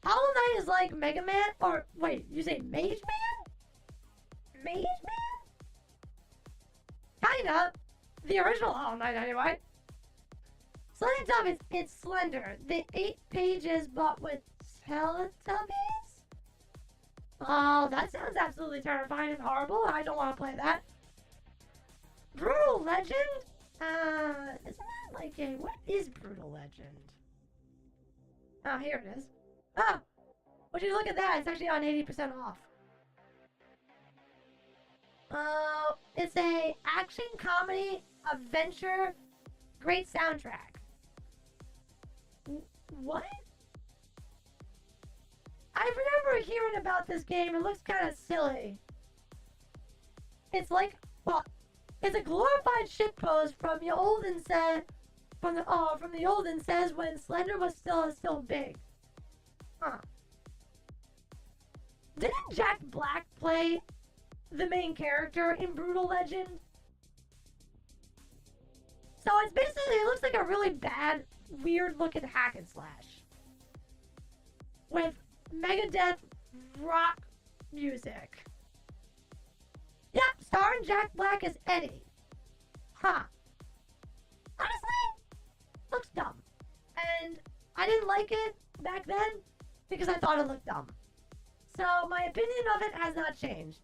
Hollow Knight is like Mega Man, or wait, you say Mage Man? Mage Man? Kinda. The original Hollow Knight, anyway. Slending Tubbies, it's slender. The 8 pages, but with Teletubbies? Oh, that sounds absolutely terrifying and horrible. I don't want to play that. Brutal Legend? Isn't that like a... What is Brutal Legend? Oh, here it is. Oh! Would you look at that? It's actually on 80% off. Oh, it's a action comedy adventure. Great soundtrack. What? I remember hearing about this game. It looks kind of silly. It's like, well, it's a glorified shitpost from the olden set, from the olden says when Slender was still big. Huh. Didn't Jack Black play the main character in Brutal Legend? So it's basically, it looks like a really bad, weird looking hack and slash. With Megadeth rock music. Yep, starring Jack Black as Eddie. Huh. Honestly, looks dumb. And I didn't like it back then because I thought it looked dumb. So my opinion of it has not changed.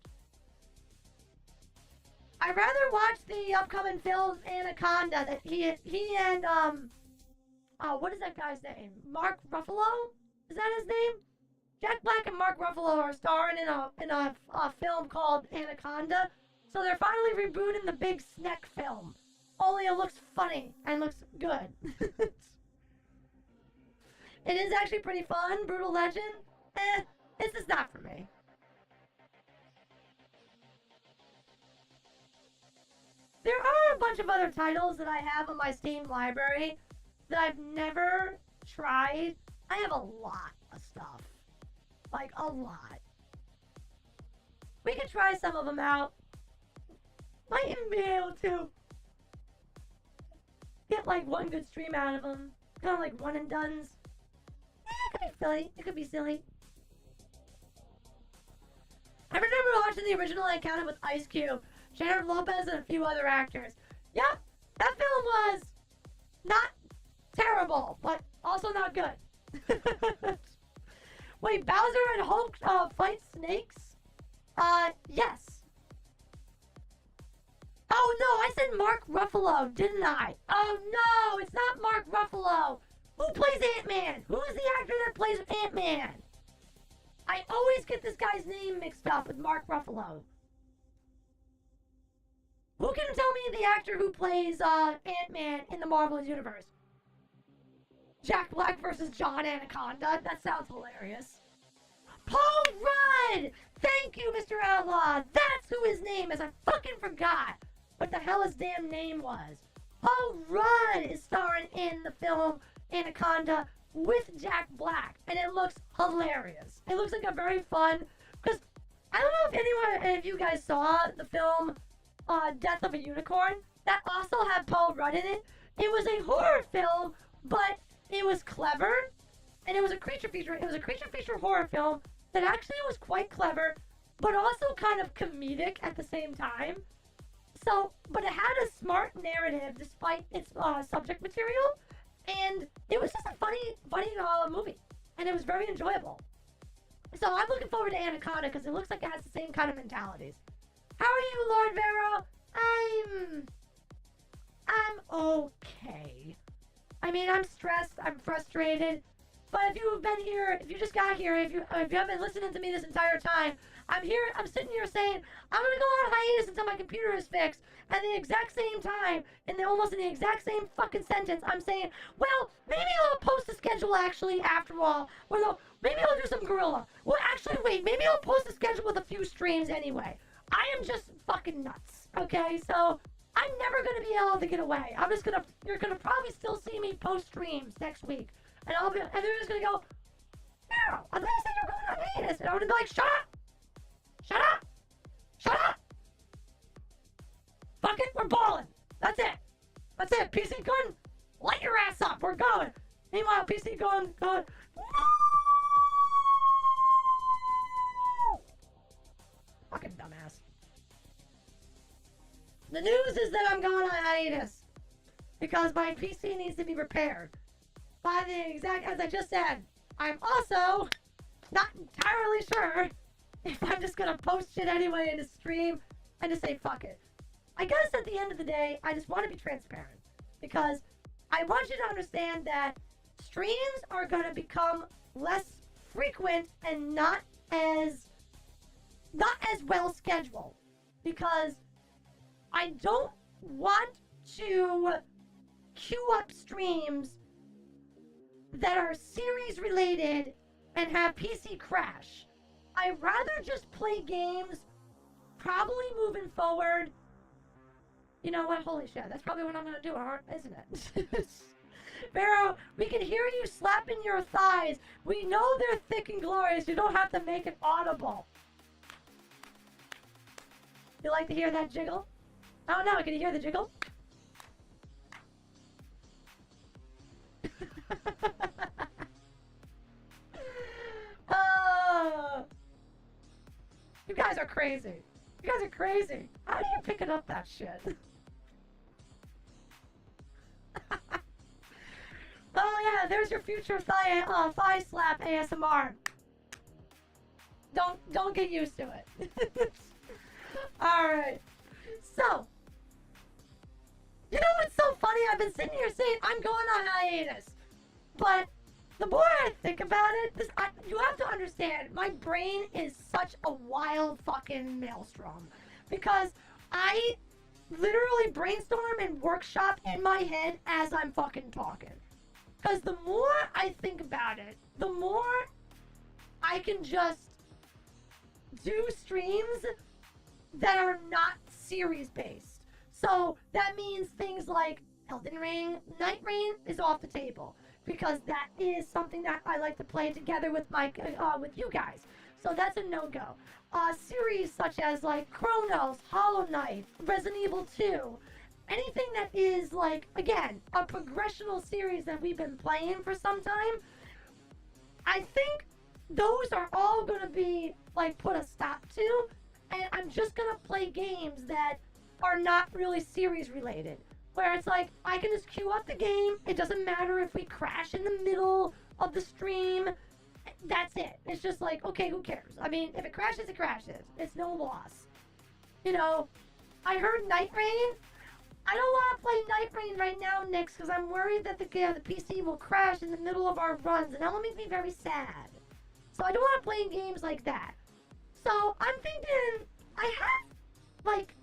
I I'd rather watch the upcoming film Anaconda that he and what is that guy's name? Mark Ruffalo? Is that his name? Jack Black and Mark Ruffalo are starring in a film called Anaconda. So they're finally rebooting the big snack film. Only it looks funny and looks good. It is actually pretty fun. Brutal Legend. It's just not for me. There are a bunch of other titles that I have on my Steam library that I've never tried. I have a lot of stuff. Like, a lot. We could try some of them out. Might even be able to get, like, one good stream out of them. Kind of like one and dones. It could be silly. It could be silly. I remember watching the original Encounter with Ice Cube, Jennifer Lopez, and a few other actors. Yep, that film was not terrible, but also not good. Wait, Bowser and Hulk fight snakes? Yes. Oh no, I said Mark Ruffalo, didn't I? Oh no, it's not Mark Ruffalo. Who plays Ant-Man? Who is the actor that plays Ant-Man? I always get this guy's name mixed up with Mark Ruffalo. Who can tell me the actor who plays Ant-Man in the Marvel Universe? Jack Black versus John Anaconda. That sounds hilarious. Paul Rudd! Thank you, Mr. Outlaw. That's who his name is. I fucking forgot what the hell his damn name was. Paul Rudd is starring in the film Anaconda with Jack Black, and it looks hilarious. It looks like a very fun, because I don't know if you guys saw the film Death of a Unicorn. That also had Paul Rudd in it. It was a horror film, but it was clever, and it was a creature feature. It was a creature feature horror film that actually was quite clever, but also kind of comedic at the same time. So, but it had a smart narrative despite its subject material, and it was just a funny movie, and it was very enjoyable. So I'm looking forward to Anaconda because it looks like it has the same kind of mentalities. How are you, Lord Vero? I'm okay. I mean, I'm stressed, I'm frustrated, but if you've been here, if you just got here, if you haven't been listening to me this entire time, I'm sitting here saying, I'm gonna go on hiatus until my computer is fixed, at the exact same time, almost in the exact same fucking sentence, I'm saying, well, maybe I'll post a schedule actually after all, or no, maybe I'll do some guerrilla. Well, actually, wait, maybe I'll post a schedule with a few streams anyway. I am just fucking nuts, okay? So, I'm never gonna be able to get away. You're gonna probably still see me post streams next week. And they're just gonna go, no, I thought you said you're going on hiatus. And I'm gonna be like, shut up! Shut up! Shut up! Fuck it, we're balling. That's it. That's it. PC-kun, light your ass up. We're going. Meanwhile, PC-kun going, no! Fucking dumbass. The news is that I'm going on hiatus because my PC needs to be repaired. By the exact, as I just said, I'm also not entirely sure if I'm just gonna post shit anyway in a stream and just say fuck it. I guess at the end of the day, I just want to be transparent because I want you to understand that streams are gonna become less frequent and not as well scheduled because I don't want to queue up streams that are series related and have PC crash. I'd rather just play games, probably moving forward. You know what? Holy shit, that's probably what I'm gonna do, isn't it? Vero, we can hear you slapping your thighs. We know they're thick and glorious. You don't have to make it audible. You like to hear that jiggle? Oh no, can you hear the jiggle? You guys are crazy. You guys are crazy. How are you picking up that shit? Oh yeah, there's your future thigh slap ASMR. Don't get used to it. All right. So, you know what's so funny? I've been sitting here saying I'm going on hiatus. But the more I think about it, you have to understand, my brain is such a wild fucking maelstrom. Because I literally brainstorm and workshop in my head as I'm fucking talking. Because the more I think about it, the more I can just do streams that are not series based. So that means things like Elden Ring, Night Rain is off the table because that is something that I like to play together with with you guys. So that's a no-go. Series such as like Chronos, Hollow Knight, Resident Evil 2, anything that is like, again, a progressional series that we've been playing for some time, I think those are all going to be like put a stop to, and I'm just going to play games that are not really series related, where it's like I can just queue up the game, it doesn't matter if we crash in the middle of the stream, that's it. It's just like, okay, who cares? I mean, if it crashes, it crashes. It's no loss. You know, I heard Night Rain. I don't want to play Night Rain right now, Nix, because I'm worried that the PC will crash in the middle of our runs, and that will make me very sad. So I don't want to play games like that. So I'm thinking, I have, like,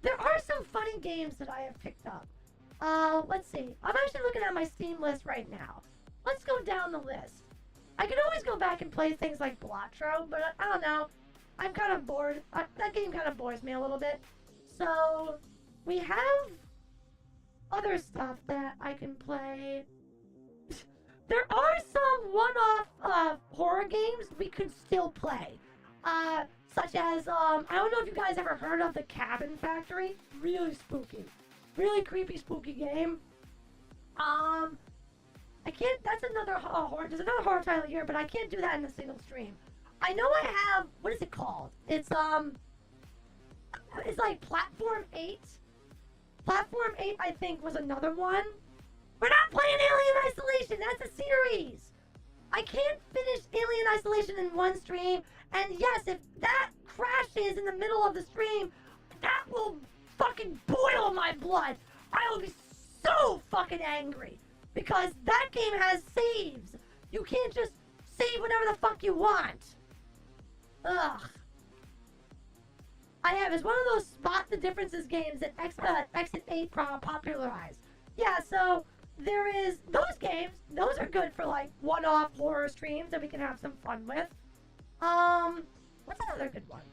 there are some funny games that I have picked up. Let's see. I'm actually looking at my Steam list right now. Let's go down the list. I could always go back and play things like Blatro, but I don't know. I'm kind of bored. That game kind of bores me a little bit. So, we have other stuff that I can play. There are some one-off horror games we could still play. Such as, I don't know if you guys ever heard of The Cabin Factory. Really spooky. Really creepy, spooky game. I can't, that's another horror, there's another horror title here, but I can't do that in a single stream. I know I have, what is it called? It's like Platform 8. Platform 8, I think, was another one. We're not playing Alien Isolation, that's a series! I can't finish Alien Isolation in one stream, and yes, if that crashes in the middle of the stream, that will fucking boil my blood! I will be so fucking angry! Because that game has saves. You can't just save whatever the fuck you want. Ugh. I have, it's one of those spot the differences games that Exit 8 popularized. Yeah, so there is those games. Those are good for like one-off horror streams that we can have some fun with. What's another good one?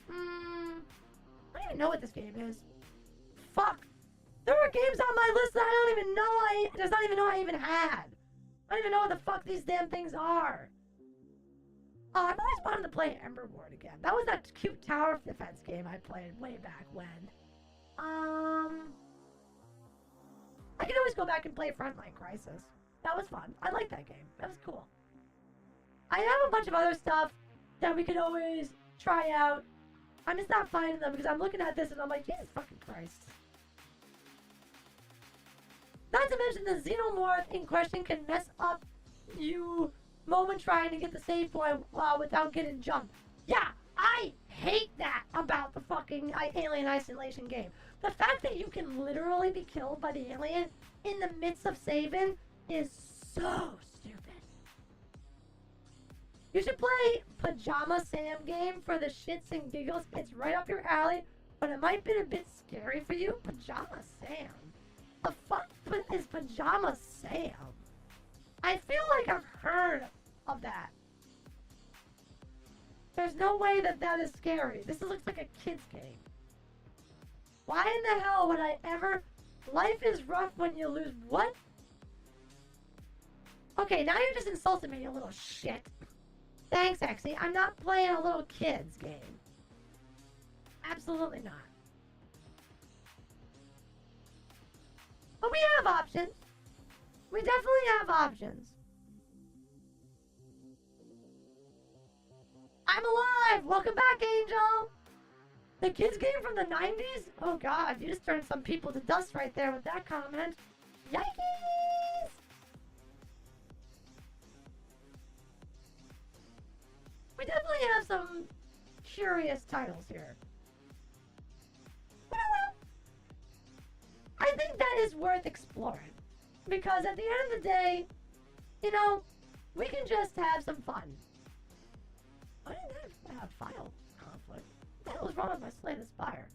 I don't even know what this game is. Fuck. There are games on my list that I don't even know I even had. I don't even know what the fuck these damn things are. Oh, I've always wanted to play Ember Ward again. That was that cute tower defense game I played way back when. I can always go back and play Frontline Crisis. That was fun. I like that game. That was cool. I have a bunch of other stuff that we could always try out. I'm just not finding them because I'm looking at this and I'm like, Jesus fucking Christ. Not to mention the Xenomorph in question can mess up you moment trying to get the save point without getting jumped. Yeah, I hate that about the fucking Alien Isolation game. The fact that you can literally be killed by the alien in the midst of saving is so stupid. You should play Pajama Sam game for the shits and giggles. It's right up your alley, but it might be a bit scary for you. Pajama Sam? The fuck is Pajama Sam? I feel like I've heard of that. There's no way that that is scary. This looks like a kid's game. Why in the hell would I ever... Life is rough when you lose... What? Okay, now you're just insulting me, you little shit. Thanks, Exy. I'm not playing a little kid's game. Absolutely not. But we have options. We definitely have options. I'm alive! Welcome back, Angel! The kids game from the 90s? Oh god, you just turned some people to dust right there with that comment. Yikes! We definitely have some curious titles here. is worth exploring. Because at the end of the day, you know, we can just have some fun. I didn't have file conflict. What the hell was wrong with my Slay the Spire?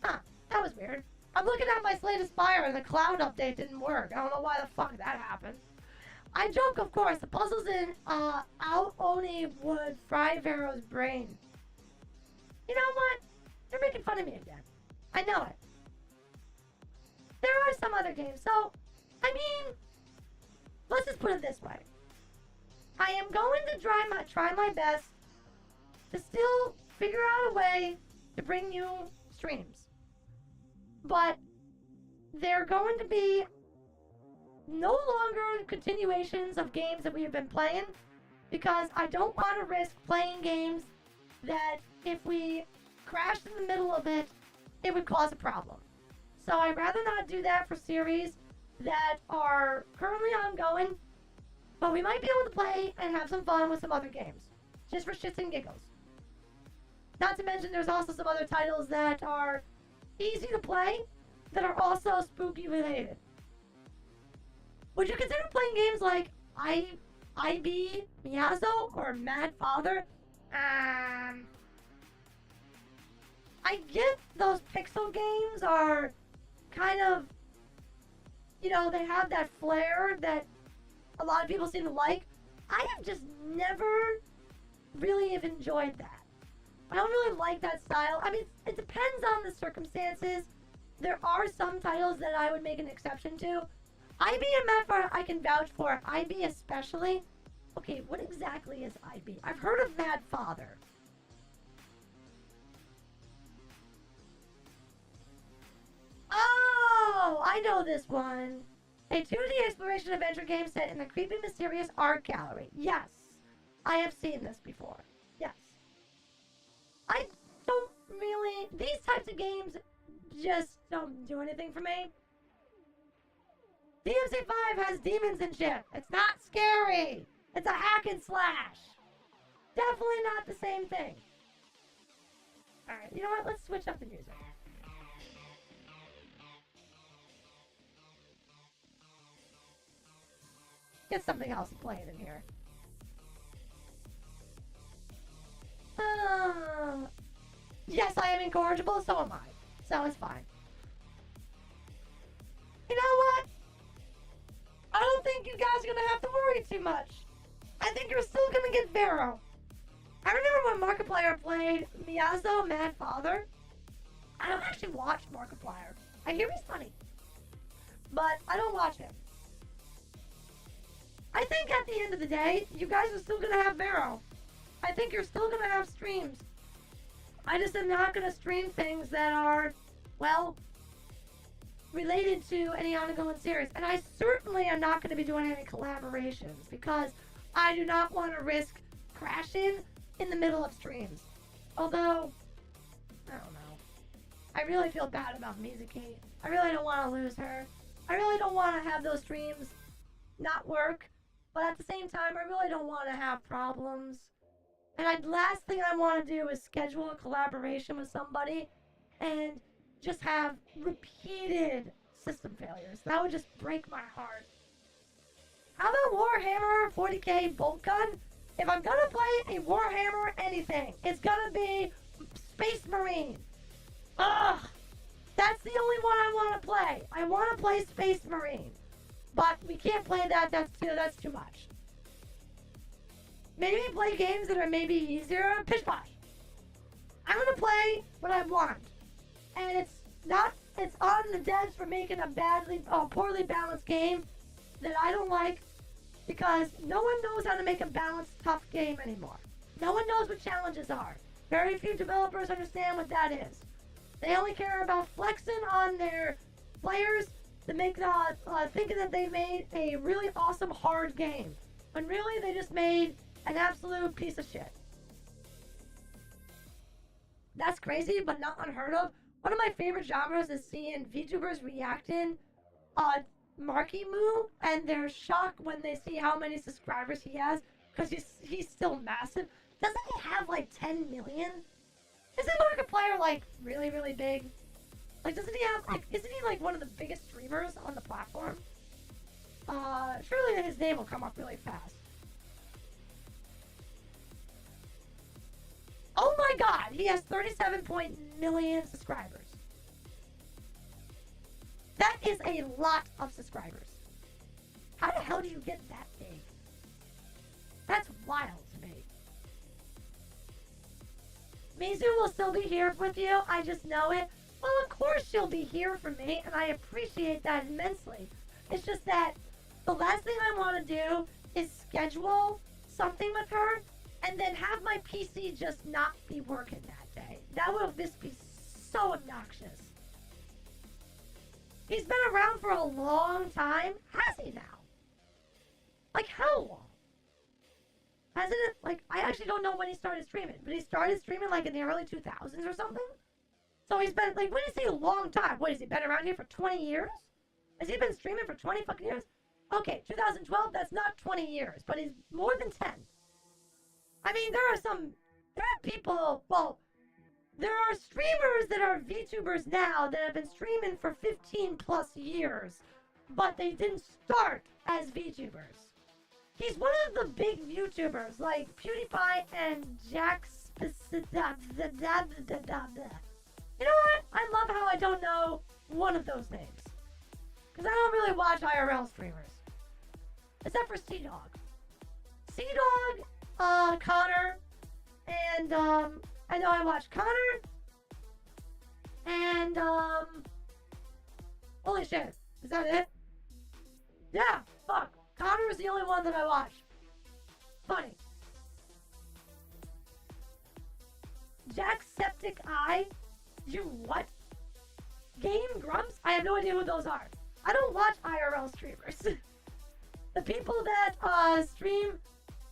Huh, that was weird. I'm looking at my Slay the Spire and the cloud update didn't work. I don't know why the fuck that happened. I joke, of course. The puzzles in Out Oni would fry Vero's brain. You know what? You're making fun of me again. I know it. There are some other games, so, I mean, let's just put it this way. I am going to try my best to still figure out a way to bring you streams. But they're going to be no longer continuations of games that we have been playing, because I don't want to risk playing games that if we crashed in the middle of it, it would cause a problem. So I'd rather not do that for series that are currently ongoing, but we might be able to play and have some fun with some other games, just for shits and giggles. Not to mention there's also some other titles that are easy to play that are also spooky related. Would you consider playing games like IB Miyazo or Mad Father? I get those pixel games are kind of, you know, they have that flair that a lot of people seem to like. I have just never really have enjoyed that. I don't really like that style. I mean, it depends on the circumstances. There are some titles that I would make an exception to. IB and Mad Father I can vouch for. IB especially. Okay, what exactly is IB? I've heard of Mad Father. Oh, I know this one. A 2D exploration adventure game set in a creepy, mysterious art gallery. Yes, I have seen this before. Yes. I don't really... These types of games just don't do anything for me. DMC5 has demons and shit. It's not scary. It's a hack and slash. Definitely not the same thing. Alright, you know what? Let's switch up the music. Get something else playing in here. Yes, I am incorrigible, so am I. So it's fine. You know what? I don't think you guys are gonna have to worry too much. I think you're still gonna get Vero. I remember when Markiplier played Miyazo Mad Father. I don't actually watch Markiplier. I hear he's funny, but I don't watch him. I think at the end of the day, you guys are still gonna have Vero. I think you're still gonna have streams. I just am not gonna stream things that are, well, related to any ongoing series. And I certainly am not gonna be doing any collaborations because I do not want to risk crashing in the middle of streams. Although, I don't know. I really feel bad about Mizuki. I really don't want to lose her. I really don't want to have those streams not work. But at the same time, I really don't want to have problems. And last thing I want to do is schedule a collaboration with somebody and just have repeated system failures. That would just break my heart. How about Warhammer 40k bolt gun? If I'm gonna play a Warhammer anything, it's gonna be Space Marine. Ugh! That's the only one I want to play. I want to play Space Marine. But we can't play that, that's too much. Maybe play games that are maybe easier. Pitch Bosh. I'm gonna play what I want. And it's on the devs for making a poorly balanced game that I don't like, because no one knows how to make a balanced, tough game anymore. No one knows what challenges are. Very few developers understand what that is. They only care about flexing on their players to make thinking that they made a really awesome hard game, when really they just made an absolute piece of shit. That's crazy, but not unheard of. One of my favorite genres is seeing VTubers reacting on Marky Moo and their shock when they see how many subscribers he has, because he's still massive. doesn't he have like 10 million? Isn't Markiplier like really, really big? Like, doesn't he have like, isn't he like one of the biggest streamers on the platform? Surely his name will come up really fast. Oh my god, he has 37 million subscribers. That is a lot of subscribers. How the hell do you get that big? That's wild to me. Mizu will still be here with you, I just know it. Well, of course she'll be here for me, and I appreciate that immensely. It's just that the last thing I want to do is schedule something with her and then have my PC just not be working that day. That would just be so obnoxious. He's been around for a long time. Has he now? Like, how long? Hasn't it, like, I actually don't know when he started streaming, but he started streaming, like, in the early 2000s or something? So he's been, like, when you say a long time, what, has he been around here for 20 years? Has he been streaming for 20 fucking years? Okay, 2012, that's not 20 years, but he's more than 10. I mean, there are people, well, there are streamers that are VTubers now that have been streaming for 15 plus years, but they didn't start as VTubers. He's one of the big YouTubers, like PewDiePie and Jax. You know what? I love how I don't know one of those names. Because I don't really watch IRL streamers. Except for Sea-Dog. Sea-Dog, Connor, and, I know I watch Connor, and, holy shit, is that it? Yeah, fuck. Connor is the only one that I watch. Funny. Jacksepticeye? You what? Game Grumps? I have no idea who those are. I don't watch IRL streamers. The people that, stream...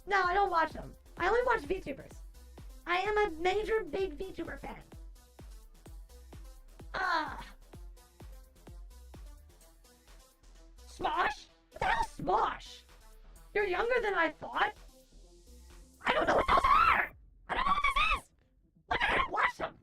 No, I don't watch them. I only watch VTubers. I am a major big VTuber fan. Smosh? What the hell Smosh? You're younger than I thought? I don't know what those are! I don't know what this is! Look at it, watch them!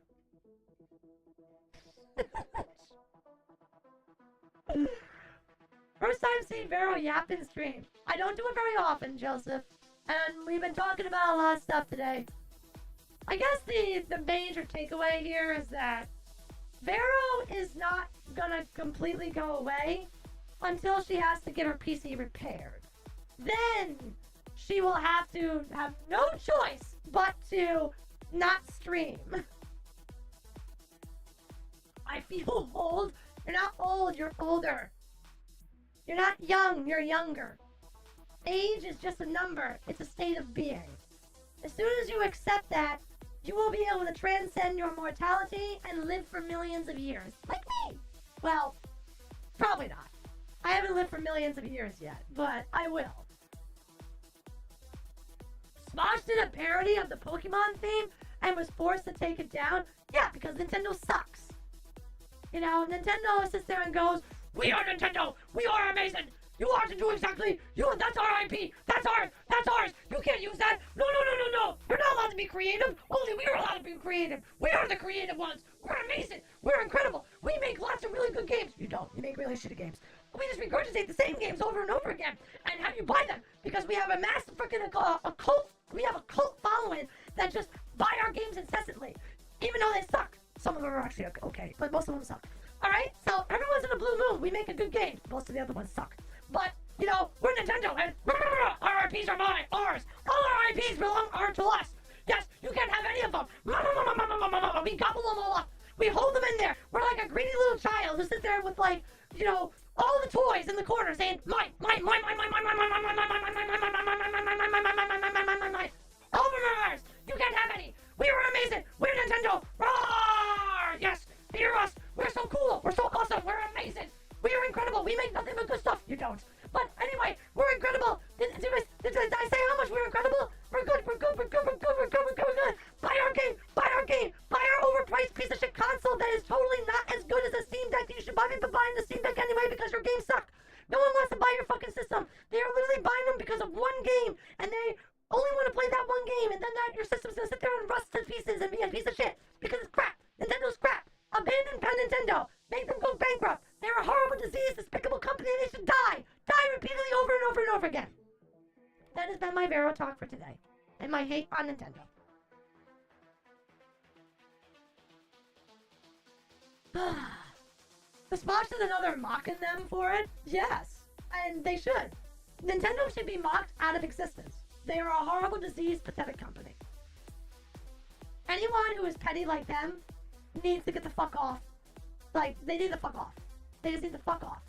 First time seeing Vero yap in stream. I don't do it very often, Joseph. And we've been talking about a lot of stuff today. I guess the major takeaway here is that Vero is not gonna completely go away until she has to get her PC repaired. Then she will have to have no choice but to not stream. I feel old. You're not old, you're older. You're not young, you're younger. Age is just a number. It's a state of being. As soon as you accept that, you will be able to transcend your mortality and live for millions of years. Like me! Well, probably not. I haven't lived for millions of years yet, but I will. Smosh did a parody of the Pokemon theme and was forced to take it down. Yeah, because Nintendo sucks. You know, Nintendo sits there and goes, "We are Nintendo! We are amazing! You are to do exactly, that's our IP! That's ours! That's ours! You can't use that! No, no, no, no, no! You're not allowed to be creative! Only we are allowed to be creative! We are the creative ones! We're amazing! We're incredible! We make lots of really good games! You don't. You make really shitty games. We just regurgitate the same games over and over again and have you buy them because we have a massive freaking a cult. We have a cult following that just buy our games incessantly, even though they suck. Some of them are actually okay, but most of them suck. Alright? So every once in a blue moon, we make a good game. Most of the other ones suck. But, you know, we're Nintendo, and our IPs are mine, ours. All our IPs are to us. Yes, you can't have any of them. We gobble them all up. We hold them in there. We're like a greedy little child who sits there with, like, you know, all the toys in the corner saying, mine, mine, mine, mine, mine, mine, mine, mine, mine, mine, mine, mine, mine. All of them are ours. You can't have any. We are amazing. We're Nintendo. Roar! Yes, hear us. We're so cool. We're so awesome. We're amazing. We are incredible. We make nothing but good stuff. You don't. But anyway, we're incredible. Did I say how much we're incredible? We're good. We're good. We're good. We're good. We're good. We're good. We're good. Buy our game. Buy our game. Buy our overpriced piece of shit console that is totally not as good as the Steam Deck. You should probably be buying the Steam Deck anyway because your system's gonna sit there and rust to pieces and be a piece of shit because it's crap. Nintendo's crap. Abandon Pan Nintendo. Make them go bankrupt. They're a horrible disease, despicable company, and they should die. Die repeatedly over and over and over again. That has been my Vero talk for today. And my hate on Nintendo. The sponsors and they're mocking them for it? Yes. And they should. Nintendo should be mocked out of existence. They are a horrible, diseased, pathetic company. Anyone who is petty like them needs to get the fuck off. Like, they need to fuck off. They just need to fuck off.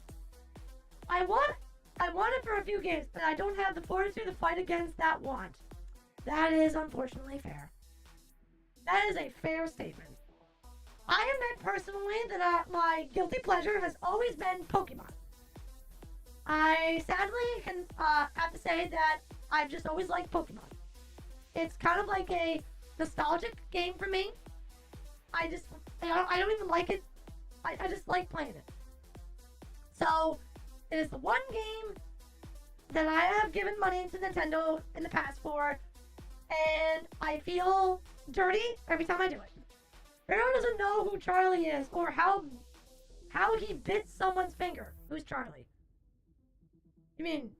I want it for a few games, but I don't have the fortitude to fight against that want. That is unfortunately fair. That is a fair statement. I admit personally that my guilty pleasure has always been Pokemon. I sadly can have to say that I've just always liked Pokemon. It's kind of like a nostalgic game for me. I don't even like it. I just like playing it. So, it is the one game that I have given money to Nintendo in the past for, and I feel dirty every time I do it. Vero doesn't know who Charlie is or how he bit someone's finger. Who's Charlie? You mean,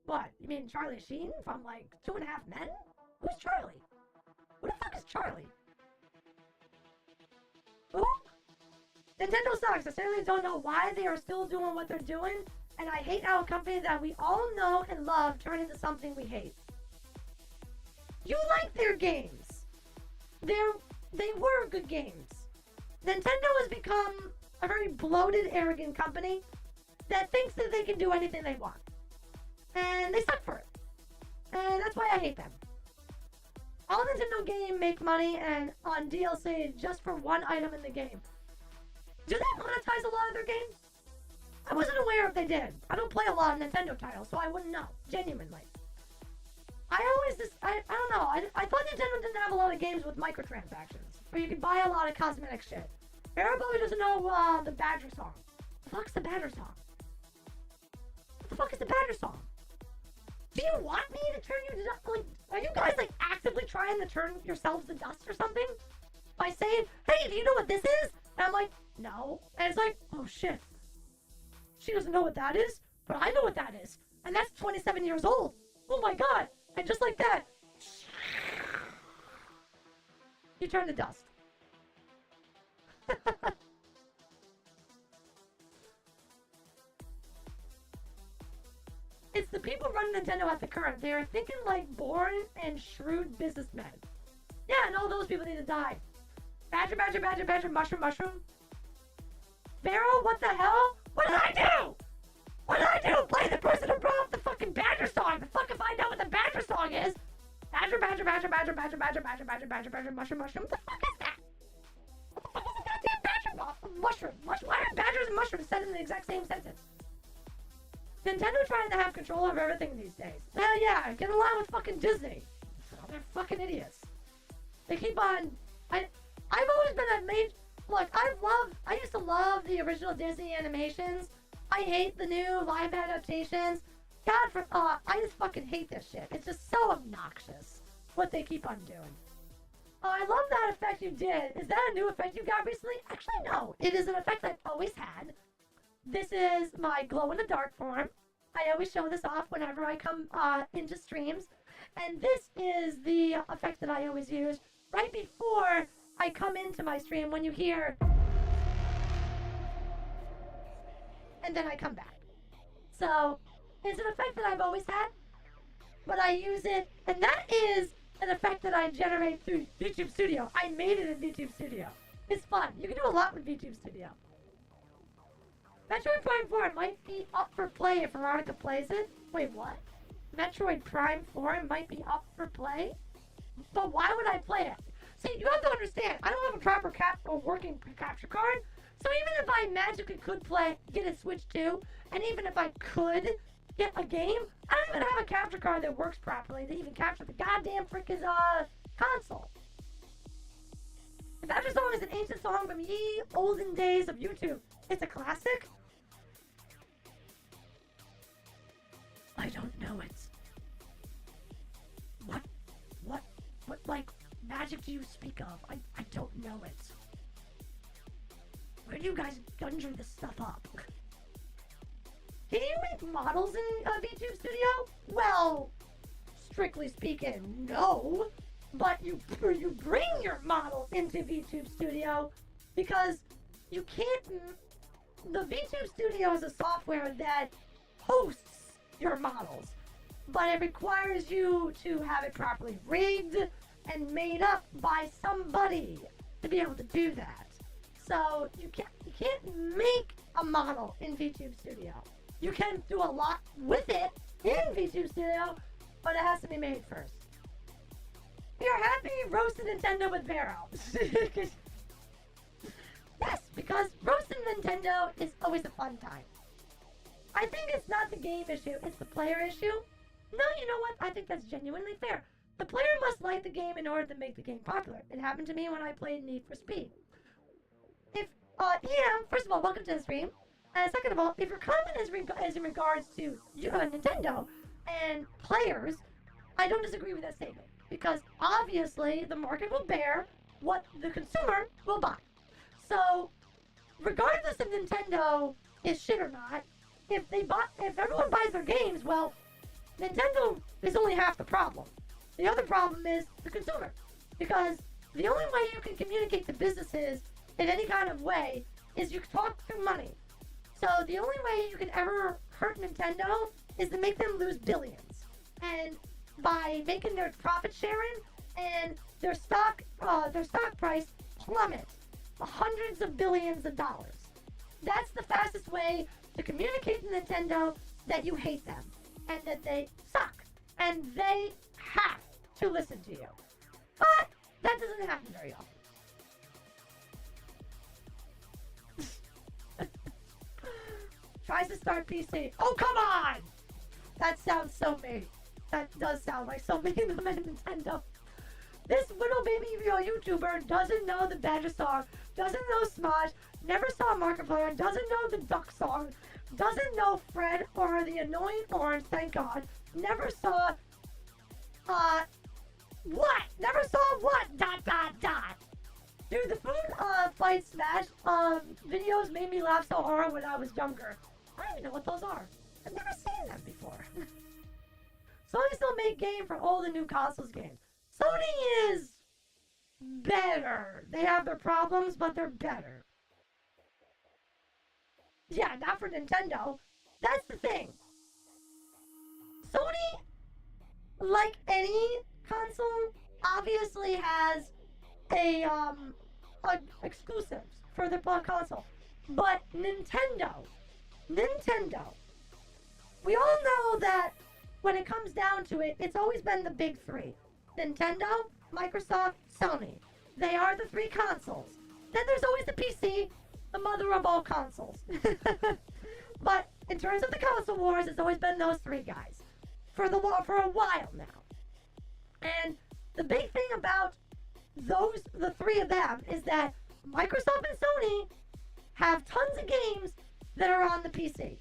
what? You mean Charlie Sheen from like 2.5 Men? Who's Charlie? Who the fuck is Charlie? Who? Nintendo sucks. I certainly don't know why they are still doing what they're doing, and I hate how a company that we all know and love turned into something we hate. You like their games. They were good games. Nintendo has become a very bloated, arrogant company that thinks that they can do anything they want. And they suck for it. And that's why I hate them. All Nintendo games make money and on DLC just for one item in the game. Do they monetize a lot of their games? I wasn't aware if they did. I don't play a lot of Nintendo titles, so I wouldn't know. Genuinely. I don't know. I thought Nintendo didn't have a lot of games with microtransactions, where you could buy a lot of cosmetic shit. Everybody doesn't know the Badger song. The fuck's the Badger song? What the fuck is the Badger song? Do you want me to turn you to dust? Like, are you guys like actively trying to turn yourselves to dust or something? By saying, hey, do you know what this is? And I'm like, no. And it's like, oh shit. She doesn't know what that is, but I know what that is. And that's 27 years old. Oh my god. And just like that, you turn to dust. It's the people running Nintendo at the current. They are thinking like born and shrewd businessmen. Yeah, and all those people need to die. Badger, badger, badger, badger, mushroom, mushroom. Vero, what the hell? What did I do? What did I do? Play the person who brought up the fucking Badger song. The fuck if I know what the Badger song is. Badger, badger, badger, badger, badger, badger, badger, badger, badger, badger, mushroom, mushroom. What the fuck is that? What the fuck is a goddamn badger? Mushroom. Why are badgers and mushrooms said in the exact same sentence? Nintendo trying to have control over everything these days. Hell yeah, get along with fucking Disney. They're fucking idiots. They keep on. I've always been a major. Look, I used to love the original Disney animations. I hate the new live adaptations. God, I just fucking hate this shit. It's just so obnoxious what they keep on doing. Oh, I love that effect you did. Is that a new effect you got recently? Actually, no. It is an effect I've always had. This is my glow-in-the-dark form. I always show this off whenever I come into streams. And this is the effect that I always use right before I come into my stream when you hear... and then I come back. So, it's an effect that I've always had, but I use it, and that is an effect that I generate through VTube Studio. I made it in VTube Studio. It's fun. You can do a lot with VTube Studio. Metroid Prime 4 might be up for play if Veronica plays it. Wait, what? Metroid Prime 4 might be up for play? But why would I play it? See, you have to understand, I don't have a proper working capture card, so even if I magically could get a Switch 2, and even if I could get a game, I don't even have a capture card that works properly to even capture the goddamn freaking console. The Badger song is an ancient song from ye olden days of YouTube. It's a classic. I don't know it. What? What, like, magic do you speak of? I don't know it. Where do you guys conjure this stuff up? Can you make models in VTube Studio? Well, strictly speaking, no. But you bring your model into VTube Studio because you can't... The VTube Studio is a software that hosts your models, but it requires you to have it properly rigged and made up by somebody to be able to do that. So you can't make a model in VTube Studio. You can do a lot with it in VTube Studio, but it has to be made first. You're happy roasted Nintendo with Vero. Yes, because roasting Nintendo is always a fun time. I think it's not the game issue, it's the player issue. No, you know what? I think that's genuinely fair. The player must like the game in order to make the game popular. It happened to me when I played Need for Speed. If, first of all, welcome to the stream. And second of all, if your comment is in regards to Nintendo and players, I don't disagree with that statement. Because obviously, the market will bear what the consumer will buy. So, regardless if Nintendo is shit or not, if everyone buys their games, well, Nintendo is only half the problem. The other problem is the consumer. Because the only way you can communicate to businesses in any kind of way is you talk through money. So the only way you can ever hurt Nintendo is to make them lose billions. And by making their profit sharing and their stock price plummet hundreds of billions of dollars. That's the fastest way to communicate to Nintendo that you hate them and that they suck and they have to listen to you. But that doesn't happen very often. Tries to start PC. Oh, come on! That sounds so mean. That does sound like so mean of Nintendo. This little baby YouTuber doesn't know the Badger song, doesn't know Smosh, never saw Markiplier, doesn't know the Duck song, doesn't know Fred or the Annoying Orange, thank God, never saw, what? Never saw what? ... Dude, the Food Fight Smash videos made me laugh so hard when I was younger. I don't even know what those are. I've never seen them before. Sony still make game for all the new consoles games. Sony is better. They have their problems, but they're better. Yeah, not for Nintendo. That's the thing. Sony, like any console, obviously has exclusives for their console. But Nintendo, we all know that when it comes down to it, it's always been the big three. Nintendo, Microsoft, Sony. They are the three consoles. Then there's always the PC, the mother of all consoles. But in terms of the console wars, it's always been those three guys for a while now. And the big thing about the three of them is that Microsoft and Sony have tons of games that are on the PC.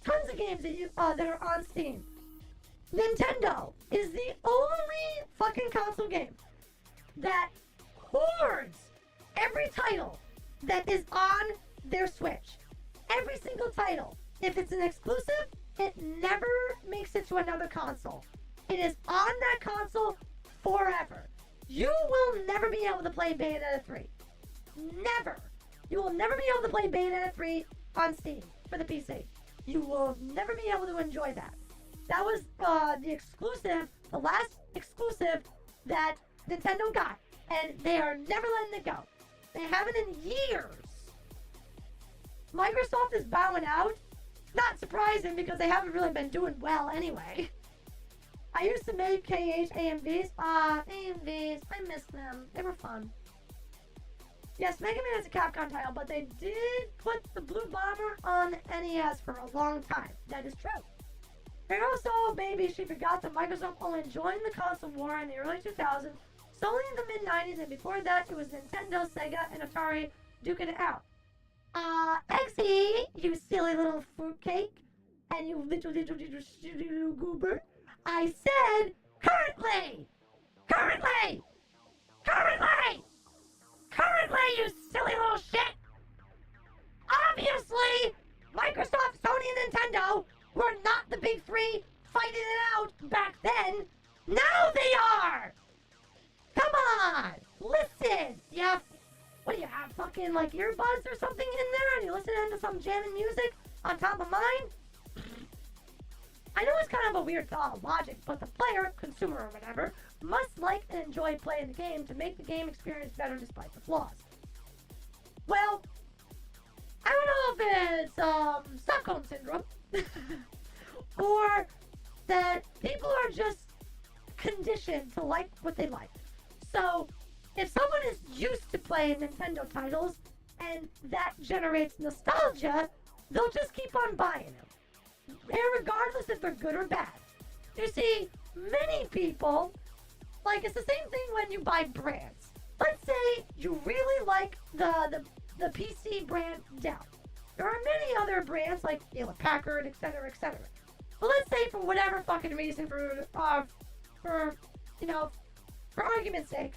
Tons of games that are on Steam. Nintendo is the only fucking console game that hoards every title that is on their Switch. Every single title. If it's an exclusive, it never makes it to another console. It is on that console forever. You will never be able to play Bayonetta 3. Never. You will never be able to play Bayonetta 3 on Steam for the PC. You will never be able to enjoy that. That was the last exclusive that Nintendo got. And they are never letting it go. They haven't in years. Microsoft is bowing out. Not surprising because they haven't really been doing well anyway. I used to make KH AMVs. AMVs. I miss them. They were fun. Yes, Mega Man is a Capcom title, but they did put the Blue Bomber on the NES for a long time. That is true. And also, maybe she forgot that Microsoft only joined the console war in the early 2000s, solely in the mid-90s, and before that, it was Nintendo, Sega, and Atari duking it out. Exy, you silly little fruitcake, and you little goober, I said currently! Currently! Currently! Currently, you silly little shit! Obviously, Microsoft, Sony, and Nintendo were not the big three fighting it out back then. Now they are! Come on! Listen! What do you have, fucking, like, earbuds or something in there? And you listening to some jamming music on top of mine? I know it's kind of a weird logic, but the player, consumer or whatever, must like and enjoy playing the game to make the game experience better despite the flaws. Well, I don't know if it's Stockholm Syndrome, or that people are just conditioned to like what they like. So, if someone is used to playing Nintendo titles, and that generates nostalgia, they'll just keep on buying them, regardless if they're good or bad. You see, many people, like, it's the same thing when you buy brands. Let's say you really like the PC brand Dell. There are many other brands like Hewlett-Packard, etc., etc. But let's say for whatever fucking reason, for argument's sake,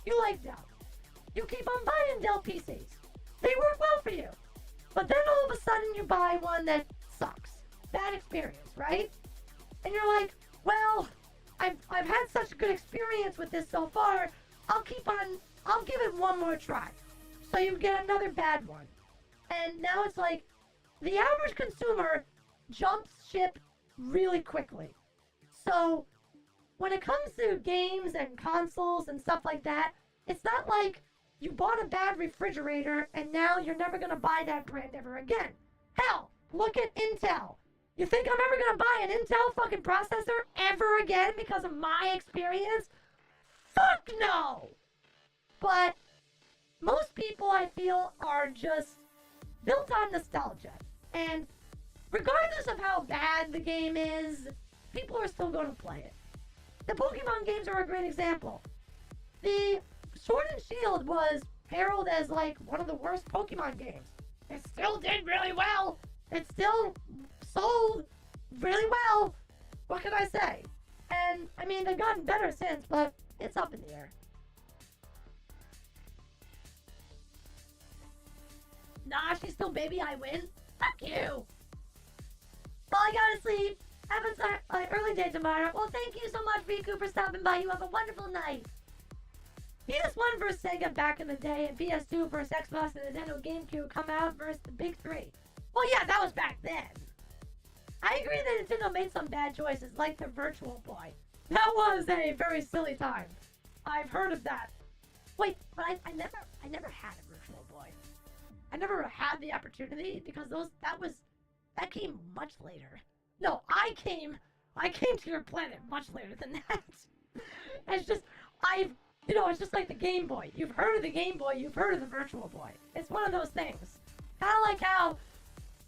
you like Dell. You keep on buying Dell PCs. They work well for you. But then all of a sudden you buy one that sucks. Bad experience, right? And you're like, well, I've had such a good experience with this so far, I'll give it one more try. So you get another bad one. And now it's like, the average consumer jumps ship really quickly. So, when it comes to games and consoles and stuff like that, it's not like you bought a bad refrigerator and now you're never gonna buy that brand ever again. Hell, look at Intel. You think I'm ever gonna buy an Intel fucking processor ever again because of my experience? Fuck no! But most people, I feel, are just built on nostalgia. And regardless of how bad the game is, people are still going to play it. The Pokemon games are a great example. The Sword and Shield was heralded as like one of the worst Pokemon games. It still did really well. It still sold really well. What can I say? And I mean, they've gotten better since, but it's up in the air. Nah, she's still baby, I win. Fuck you. Well, I gotta sleep. Have an early day tomorrow. Well, thank you so much, Riku, for stopping by. You have a wonderful night. PS1 versus Sega back in the day, and PS2 versus Xbox and Nintendo GameCube come out versus the big three. Well, yeah, that was back then. I agree that Nintendo made some bad choices, like the Virtual Boy. That was a very silly time. I've heard of that. Wait, but I never had a Virtual Boy. I never had the opportunity because that came much later. No, I came to your planet much later than that. It's just, it's just like the Game Boy. You've heard of the Game Boy, you've heard of the Virtual Boy. It's one of those things. Kind of like how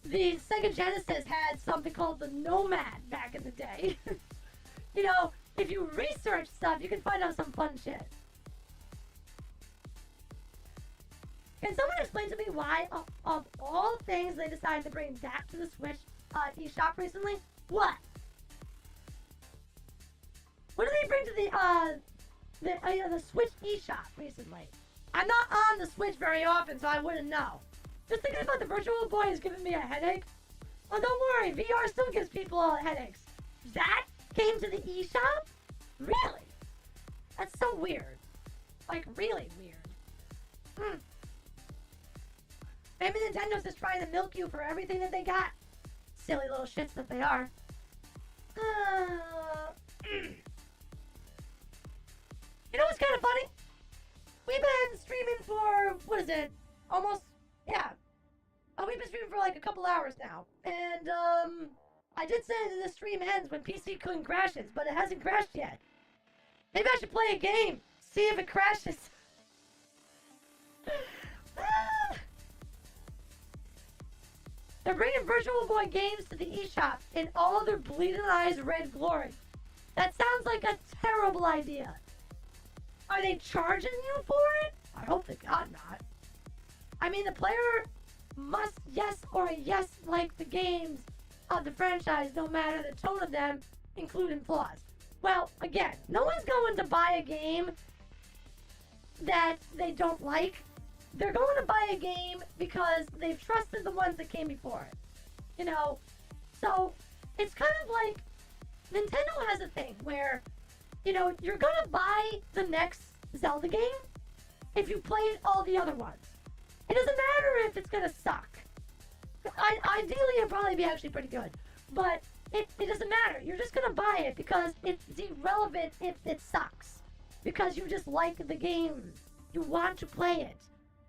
the Sega Genesis had something called the Nomad back in the day. If you research stuff, you can find out some fun shit. Can someone explain to me why, of all things, they decided to bring that to the Switch eShop recently? What? What did they bring to the Switch eShop recently? I'm not on the Switch very often, so I wouldn't know. Just thinking about the Virtual Boy is giving me a headache. Oh, don't worry, VR still gives people headaches. That came to the eShop? Really? That's so weird. Like, really weird. Maybe Nintendo's just trying to milk you for everything that they got. Silly little shits that they are. You know what's kind of funny? We've been streaming for, we've been streaming for like a couple hours now. And, I did say that the stream ends when PC-kun CRASHES, but it hasn't crashed yet. Maybe I should play a game. See if it crashes. They're bringing Virtual Boy games to the eShop in all their bleeding eyes red glory. That sounds like a terrible idea. Are they charging you for it? I hope to God not. I mean, the player must yes like the games of the franchise, no matter the tone of them, including flaws. Well, again, no one's going to buy a game that they don't like. They're going to buy a game because they've trusted the ones that came before it. You know? So, it's kind of like Nintendo has a thing where, you know, you're gonna buy the next Zelda game if you played all the other ones. It doesn't matter if it's gonna suck. Ideally, it'd probably be actually pretty good. But it doesn't matter. You're just gonna buy it because it's irrelevant if it sucks. Because you just like the game. You want to play it.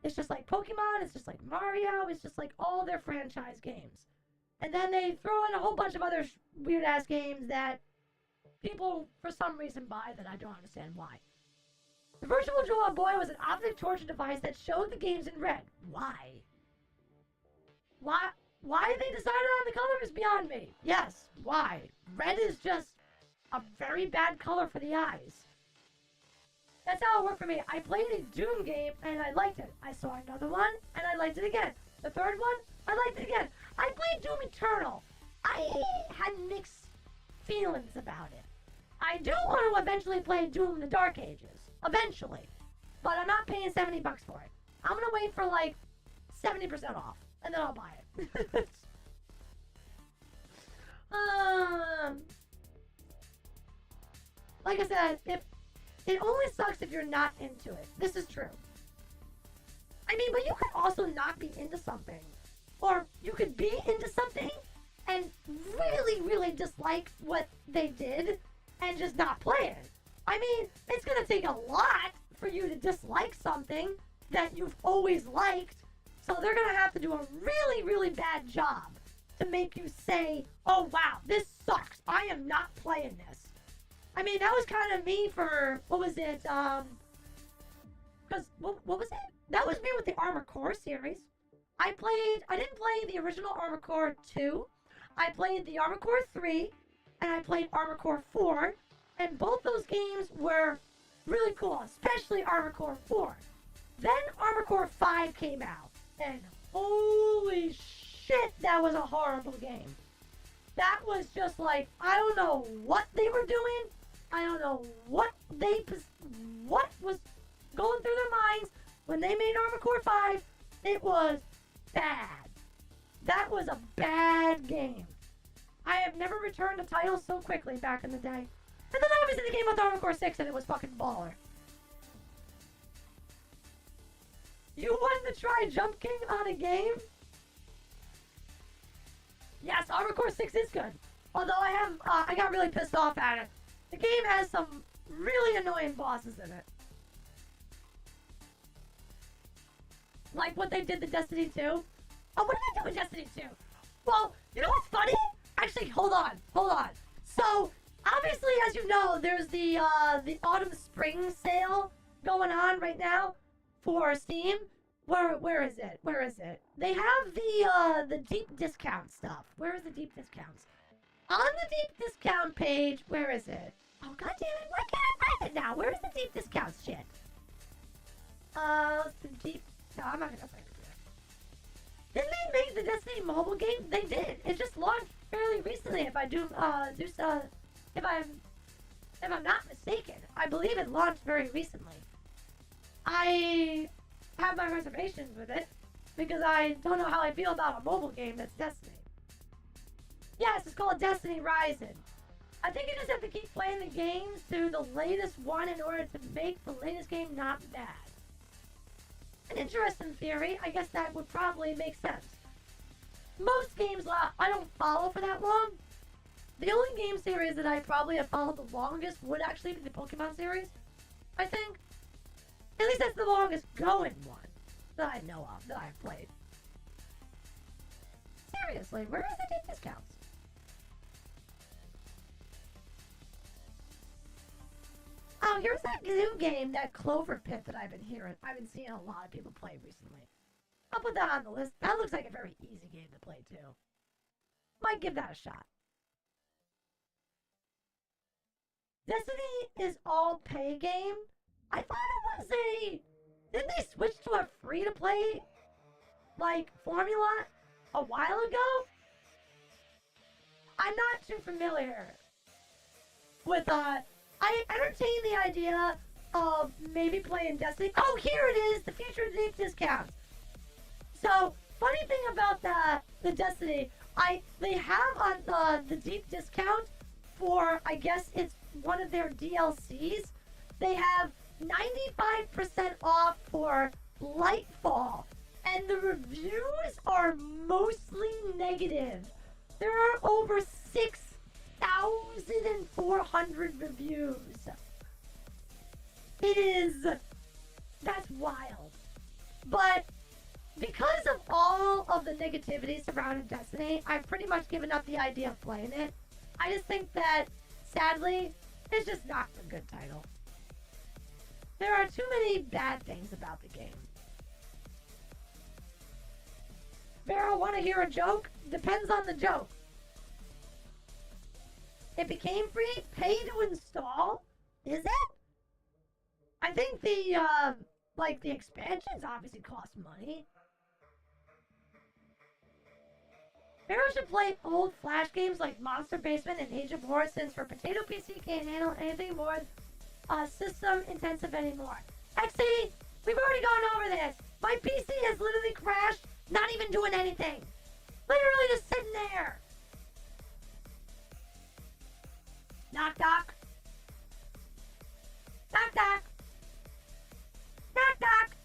It's just like Pokemon, it's just like Mario, it's just like all their franchise games. And then they throw in a whole bunch of other weird-ass games that people, for some reason, buy that I don't understand why. The Virtual Joy Boy was an optic torture device that showed the games in red. Why? Why they decided on the color is beyond me. Yes, why? Red is just a very bad color for the eyes. That's how it worked for me. I played a Doom game and I liked it. I saw another one and I liked it again. The third one, I liked it again. I played Doom Eternal. I had mixed feelings about it. I do want to eventually play Doom the Dark Ages. Eventually. But I'm not paying $70 for it. I'm going to wait for like 70% off. And then I'll buy it. Like I said, it only sucks if you're not into it. This is true. I mean, but you could also not be into something. Or you could be into something and really, really dislike what they did and just not play it. I mean, it's going to take a lot for you to dislike something that you've always liked. So they're going to have to do a really, really bad job to make you say, oh, wow, this sucks. I am not playing this. I mean, that was kind of me for, what was it? Because, what was it? That was me with the Armored Core series. I didn't play the original Armored Core 2. I played the Armored Core 3, and I played Armored Core 4, and both those games were really cool, especially Armored Core 4. Then Armored Core 5 came out, and holy shit, that was a horrible game. That was just like, I don't know what they were doing. I don't know what was going through their minds when they made Armored Core 5. It was bad. That was a bad game. I have never returned a title so quickly back in the day. And then obviously they came out with Armored Core 6 and it was fucking baller. You wanted to try Jump King on a game? Yes, Armored Core 6 is good. Although I got really pissed off at it. The game has some really annoying bosses in it. Like what they did to Destiny 2. Oh, what did they do with Destiny 2? Well, you know what's funny? Actually, hold on. So, obviously, as you know, there's the autumn-spring sale going on right now for Steam. Where is it? They have the deep discount stuff. Where is the deep discounts? On the deep discount page, where is it? Oh, god damn it, why can't I find it now? Where's the deep discounts shit? The deep... No, I'm not gonna find it here. Didn't they make the Destiny mobile game? They did. It just launched fairly recently, if I'm not mistaken. I believe it launched very recently. I have my reservations with it, because I don't know how I feel about a mobile game that's Destiny. Yes, it's called Destiny Rising. I think you just have to keep playing the games to the latest one in order to make the latest game not bad. An interesting theory. I guess that would probably make sense. Most games I don't follow for that long. The only game series that I probably have followed the longest would actually be the Pokemon series. I think. At least that's the longest going one that I know of, that I've played. Seriously, where are the deep discounts? Oh, here's that new game, that Clover Pit that I've been seeing a lot of people play recently. I'll put that on the list. That looks like a very easy game to play, too. Might give that a shot. Destiny is all pay game? I thought it was didn't they switch to a free-to-play, like, formula a while ago? I'm not too familiar. with, I entertain the idea of maybe playing Destiny. Oh, here it is! The future deep discount! So, funny thing about the Destiny, they have on the deep discount for, I guess it's one of their DLCs, they have 95% off for Lightfall, and the reviews are mostly negative. There are over 6,400 reviews. That's wild. But because of all of the negativity surrounding Destiny, I've pretty much given up the idea of playing it. I just think that, sadly, it's just not a good title. There are too many bad things about the game. Vero, want to hear a joke? Depends on the joke. It became free, pay to install? Is it? I think the expansions obviously cost money. Vero should play old Flash games like Monster Basement and Age of War, since her potato PC can't handle anything more system intensive anymore. XC, we've already gone over this. My PC has literally crashed, not even doing anything. Literally just sitting there. Knock knock. Knock knock. Knock knock.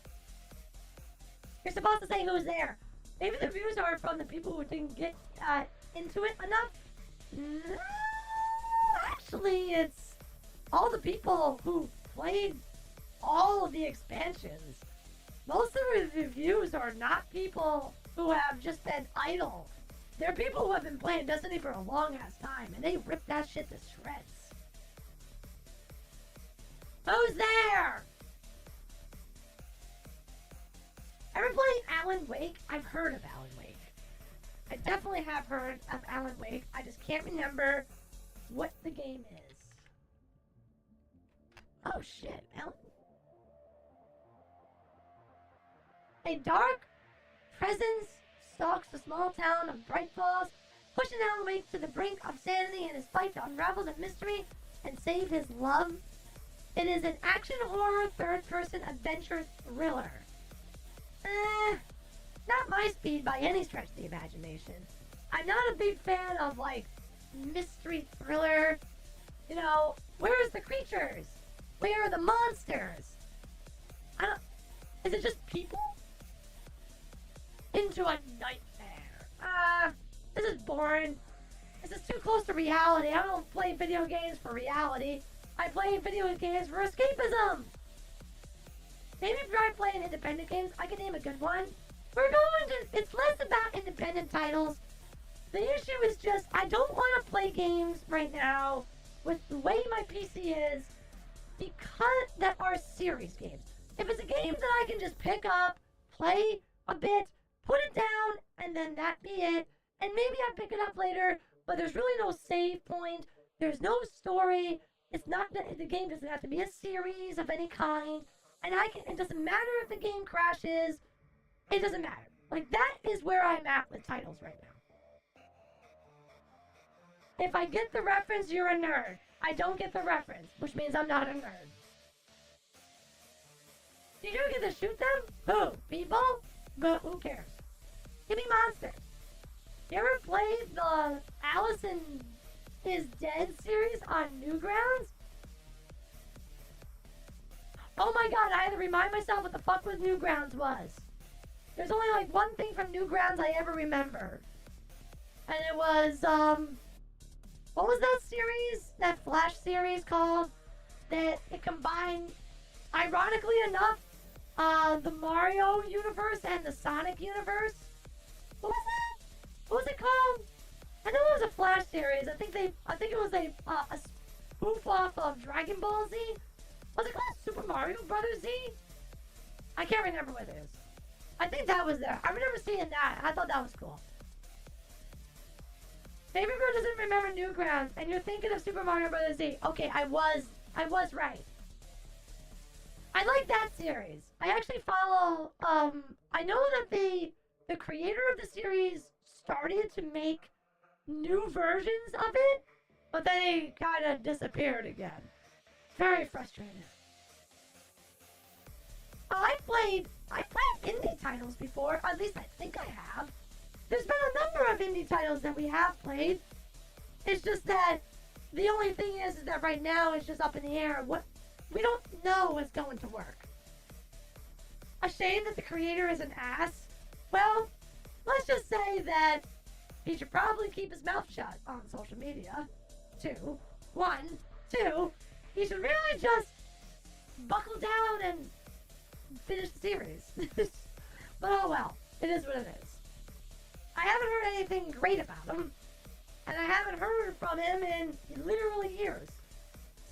You're supposed to say who's there. Maybe the views are from the people who didn't get into it enough. No, actually, it's all the people who played all of the expansions. Most of the reviews are not people who have just been idle. They're people who have been playing Destiny for a long ass time, and they rip that shit to shreds. Who's there? Ever played Alan Wake? I've heard of Alan Wake. I definitely have heard of Alan Wake. I just can't remember what the game is. Oh shit, Alan. A dark presence stalks the small town of Bright Falls, pushing Alan Wake to the brink of sanity in his fight to unravel the mystery and save his love. It is an action horror third-person adventure thriller. Not my speed by any stretch of the imagination. I'm not a big fan of, like, mystery thriller. You know, where's the creatures? Where are the monsters? Is it just people? Into a nightmare. This is boring. This is too close to reality. I don't play video games for reality. I play video games for escapism. Maybe try playing independent games. I can name a good one. It's less about independent titles. The issue is just, I don't want to play games right now with the way my PC is, because that are series games. If it's a game that I can just pick up, play a bit, put it down, and then that be it, and maybe I pick it up later, but there's really no save point, there's no story, the game doesn't have to be a series of any kind, and it doesn't matter if the game crashes, it doesn't matter. Like, that is where I'm at with titles right now. If I get the reference, you're a nerd. I don't get the reference, which means I'm not a nerd. Did you get to shoot them? Who? People? But who cares? Give me monsters. You ever played the Allison is Dead series on Newgrounds? Oh my god, I had to remind myself what the fuck was Newgrounds was. There's only like one thing from Newgrounds I ever remember. And it was, what was that series? That Flash series called? That it combined, ironically enough, the Mario universe and the Sonic universe. What was that? What was it called? I know it was a Flash series. I think it was a spoof off of Dragon Ball Z. Was it called Super Mario Brothers Z? I can't remember what it is. I think that was there. I remember seeing that. I thought that was cool. Maybe Bro doesn't remember Newgrounds, and you're thinking of Super Mario Brothers Z. Okay, I was right. I like that series. I actually follow, I know that the creator of the series started to make new versions of it, But then he kind of disappeared again. Very frustrating. Oh, I played indie titles before. At least I think I have. There's been a number of indie titles that we have played. It's just that the only thing is that right now it's just up in the air. What we don't know what's going to work. A shame that the creator is an ass. Well, let's just say that he should probably keep his mouth shut on social media. 2. 1. 2. He should really just buckle down and finish the series. But oh well, it is what it is. I haven't heard anything great about him, and I haven't heard from him in literally years.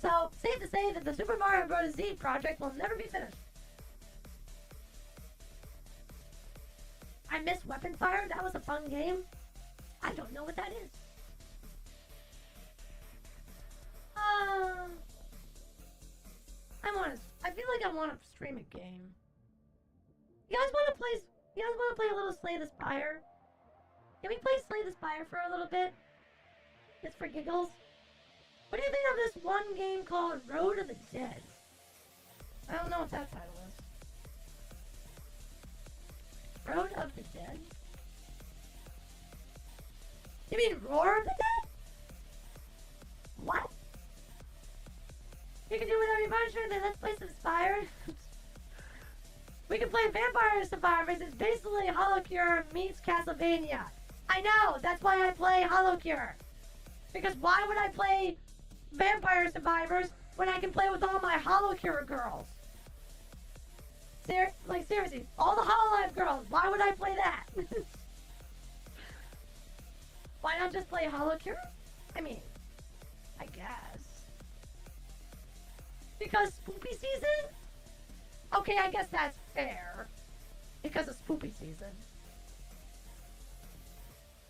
So, safe to say that the Super Mario Bros. Z project will never be finished. I miss Weapon Fire. That was a fun game. I don't know what that is. I feel like I want to stream a game. You guys want to play a little Slay the Spire? Can we play Slay the Spire for a little bit? Just for giggles? What do you think of this one game called Road of the Dead? I don't know what that title is. Road of the Dead? You mean Roar of the Dead? What? You can do whatever you want, sure, then let's play some Spire. We can play Vampire Survivors. It's basically Holocure meets Castlevania. I know, that's why I play Holocure. Because why would I play Vampire Survivors when I can play with all my Holocure girls? Seriously, all the Hololive girls, why would I play that? Why not just play Holocure? I mean, I guess. Because Spoopy Season? Okay, I guess that's fair. Because of Spoopy Season.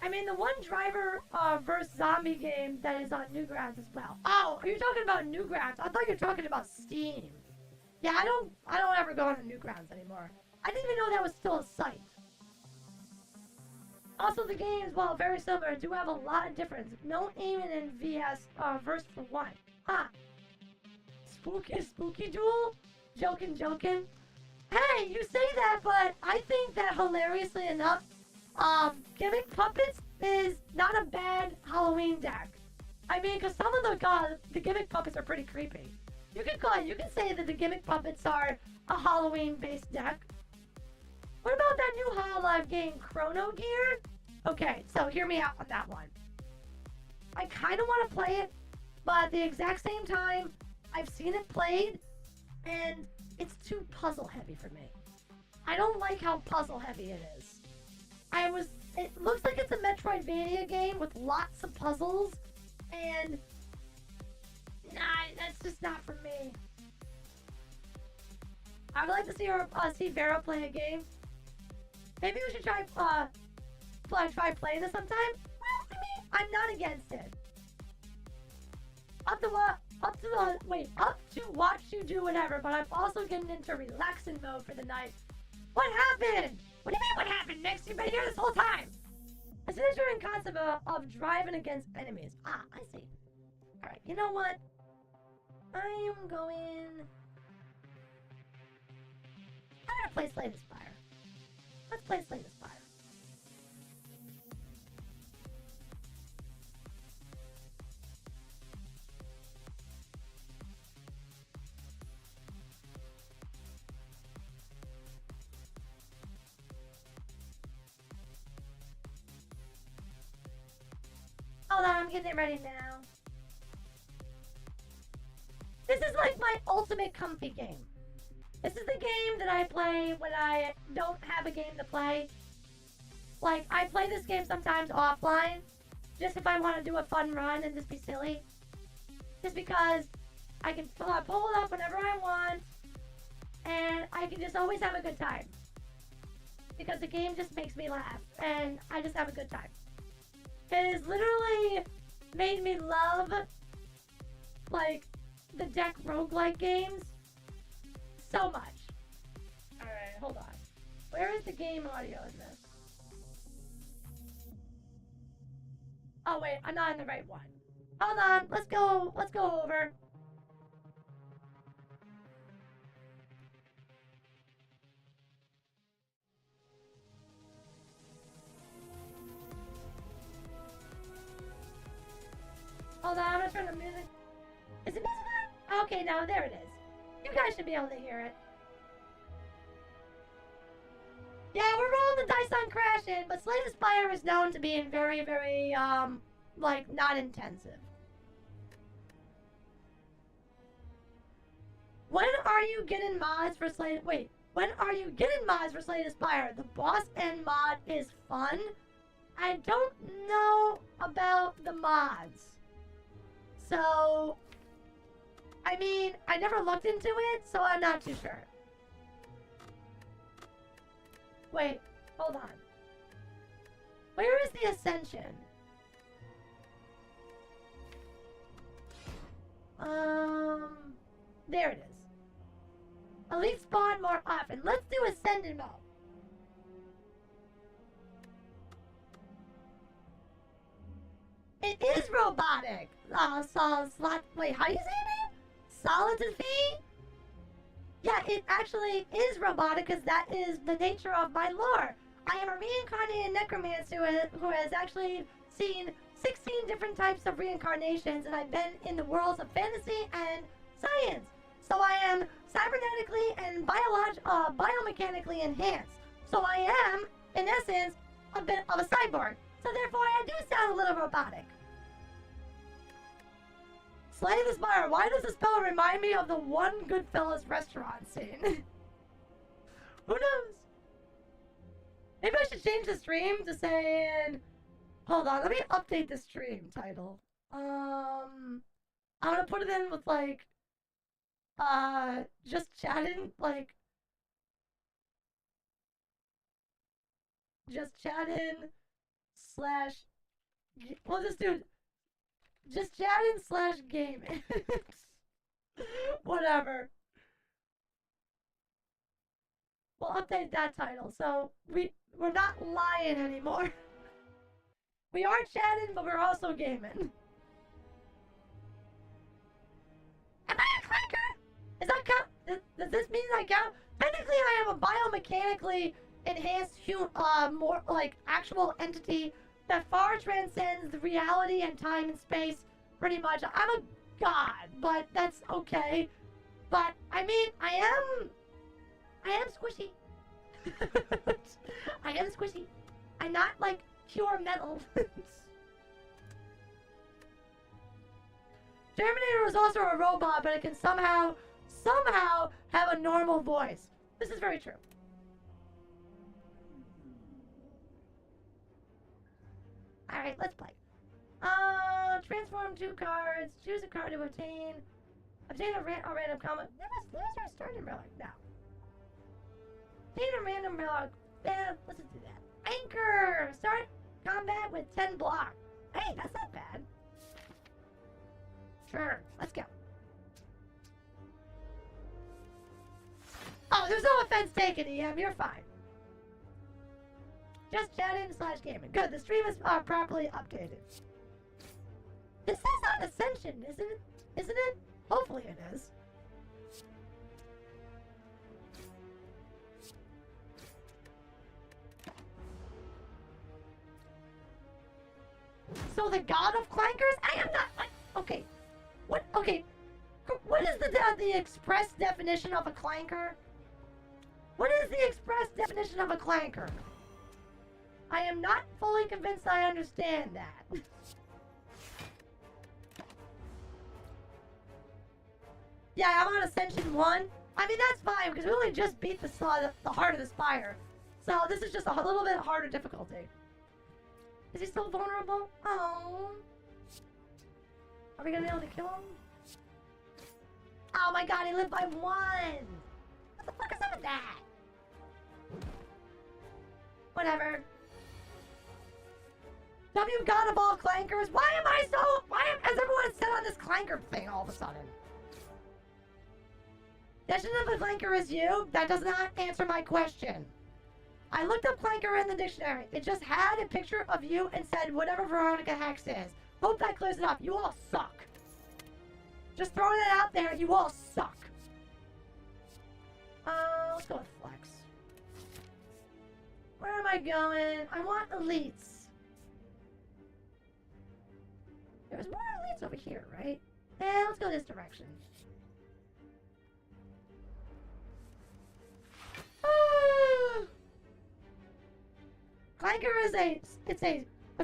I mean, the one driver versus zombie game that is on Newgrounds as well. Oh, are you talking about Newgrounds? I thought you were talking about Steam. Yeah, I don't ever go on Newgrounds anymore. I didn't even know that was still a site. Also, the games, while very similar, do have a lot of difference. No aiming in VS verse for 1. Huh. Spooky duel? Joking. Hey, you say that, but I think that hilariously enough, Gimmick Puppets is not a bad Halloween deck. I mean, because some of the Gimmick Puppets are pretty creepy. You can say that the Gimmick Puppets are a Halloween-based deck. What about that new Hololive game, Chrono Gear? Okay, so hear me out on that one. I kind of want to play it, but at the exact same time, I've seen it played, and it's too puzzle-heavy for me. I don't like how puzzle-heavy it is. It looks like it's a Metroidvania game with lots of puzzles, and nah, that's just not for me. I would like to see Vera play a game. Maybe we should try playing this sometime. Well, I mean, I'm not against it. Up to watch you do whatever, but I'm also getting into relaxing mode for the night. What happened? What do you mean what happened, Nix? You've been here this whole time. It's an interesting concept of driving against enemies. Ah, I see. Alright, you know what? I'm gonna play Slay the Spire. Let's play Slay the Spire. Hold on, I'm getting it ready now. This is like my ultimate comfy game. This is the game that I play when I don't have a game to play. Like, I play this game sometimes offline, just if I want to do a fun run and just be silly. Just because I can pull it up whenever I want, and I can just always have a good time. Because the game just makes me laugh, and I just have a good time. It has literally made me love, like, the deck roguelike games so much. Alright, hold on. Where is the game audio in this? Oh wait, I'm not in the right one. Hold on, let's go over. Hold on, I'm gonna turn the music. Is it music on? Okay, now there it is. You guys should be able to hear it. Yeah, we're rolling the dice on Crashing, but Slay the Spire is known to be very, very, like, not intensive. When are you getting mods for Slay? Wait, when are you getting mods for Slay the Spire? The boss end mod is fun. I don't know about the mods. So, I mean, I never looked into it, so I'm not too sure. Wait, hold on. Where is the Ascension? There it is. Elite spawn more often. Let's do Ascended mode. It is robotic. Wait, how do you say it? Solidity? Yeah, it actually is robotic because that is the nature of my lore. I am a reincarnated necromancer who has actually seen 16 different types of reincarnations, and I've been in the worlds of fantasy and science. So I am cybernetically and biomechanically enhanced. So I am, in essence, a bit of a cyborg. So therefore I do sound a little robotic. Slay the Spire. Why does the spell remind me of the one Goodfellas restaurant scene? Who knows? Maybe I should change the stream to saying... Hold on, let me update the stream title. I'm gonna put it in with like... just chatting, like... Just chatting slash... We'll just do... Just chatting slash gaming. Whatever. We'll update that title. So we're not lying anymore. We are chatting, but we're also gaming. Am I a clanker? Is that count? Does this mean I count? Technically, I am a biomechanically enhanced more like actual entity that far transcends the reality and time and space, pretty much. I'm a god, but that's okay. But, I mean, I am squishy. I am squishy. I'm not, like, pure metal. Terminator is also a robot, but it can somehow have a normal voice. This is very true. Alright, let's play. Transform 2 cards. Choose a card to obtain. Obtain a random comment. There's our starting relic now. Obtain a random relic. Let's just do that. Anchor! Start combat with 10 block. Hey, that's not bad. Sure, let's go. Oh, there's no offense taken, EM. You're fine. Just chatting slash gaming. Good, the stream is properly updated. This is on Ascension, isn't it? Isn't it? Hopefully it is. So the god of clankers? I am not. Okay. What? Okay. What is the express definition of a clanker? What is the express definition of a clanker? I am not fully convinced I understand that. Yeah, I'm on Ascension 1. I mean, that's fine, because we only just beat the heart of the Spire. So this is just a little bit harder difficulty. Is he still vulnerable? Oh. Are we gonna be able to kill him? Oh my god, he lived by 1! What the fuck is up with that? Whatever. W God of all clankers. Why has everyone set on this clanker thing all of a sudden? Definition of a clanker is you? That does not answer my question. I looked up clanker in the dictionary. It just had a picture of you and said whatever Veronica Hex is. Hope that clears it up. You all suck. Just throwing it out there, you all suck. Let's go with Flex. Where am I going? I want elites. There's more elites over here, right? Yeah, let's go this direction. Clanker is a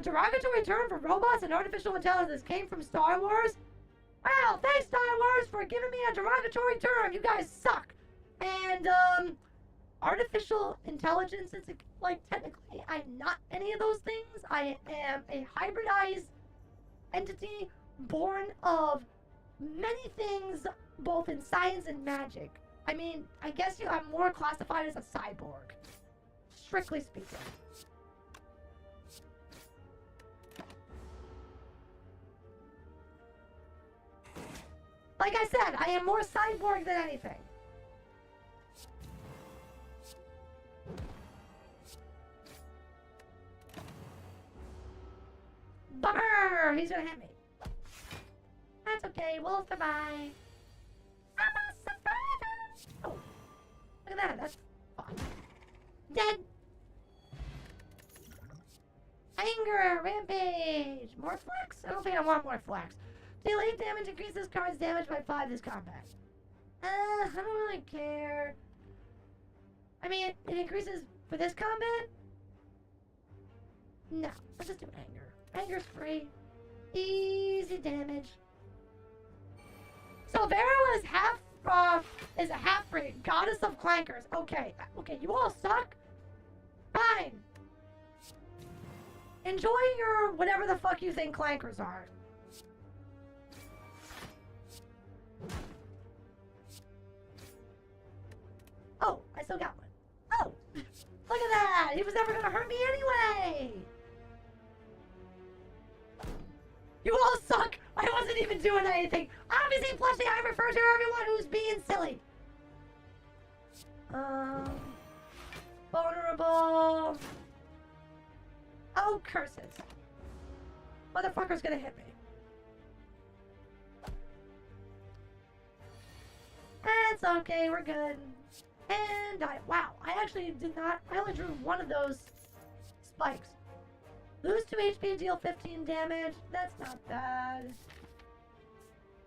derogatory term for robots and artificial intelligence. Came from Star Wars. Wow, thanks Star Wars for giving me a derogatory term. You guys suck. And artificial intelligence is like technically I'm not any of those things. I am a hybridized entity born of many things, both in science and magic. I mean, I guess I'm more classified as a cyborg, strictly speaking. Like I said, I am more cyborg than anything. Bummer! He's gonna hit me. That's okay, we'll survive. I'm a survivor! Oh, look at that, that's fun. Dead! Anger! Rampage! More flex? I don't think I want more flex. Deal 8 damage, increases card's damage by 5 this combat. I don't really care. I mean, it increases for this combat? No, let's just do anger. Anger's free. Easy damage. So Vero is a half-breed, goddess of clankers. Okay, you all suck. Fine. Enjoy your whatever the fuck you think clankers are. Oh, I still got one. Oh, look at that. He was never gonna hurt me anyway. You all suck! I wasn't even doing anything! Obviously, plushie, I refer to everyone who's being silly! Vulnerable... Oh, curses. Motherfucker's gonna hit me. It's okay, we're good. And wow, I actually did not... I only drew one of those spikes. Lose 2 HP, deal 15 damage. That's not bad.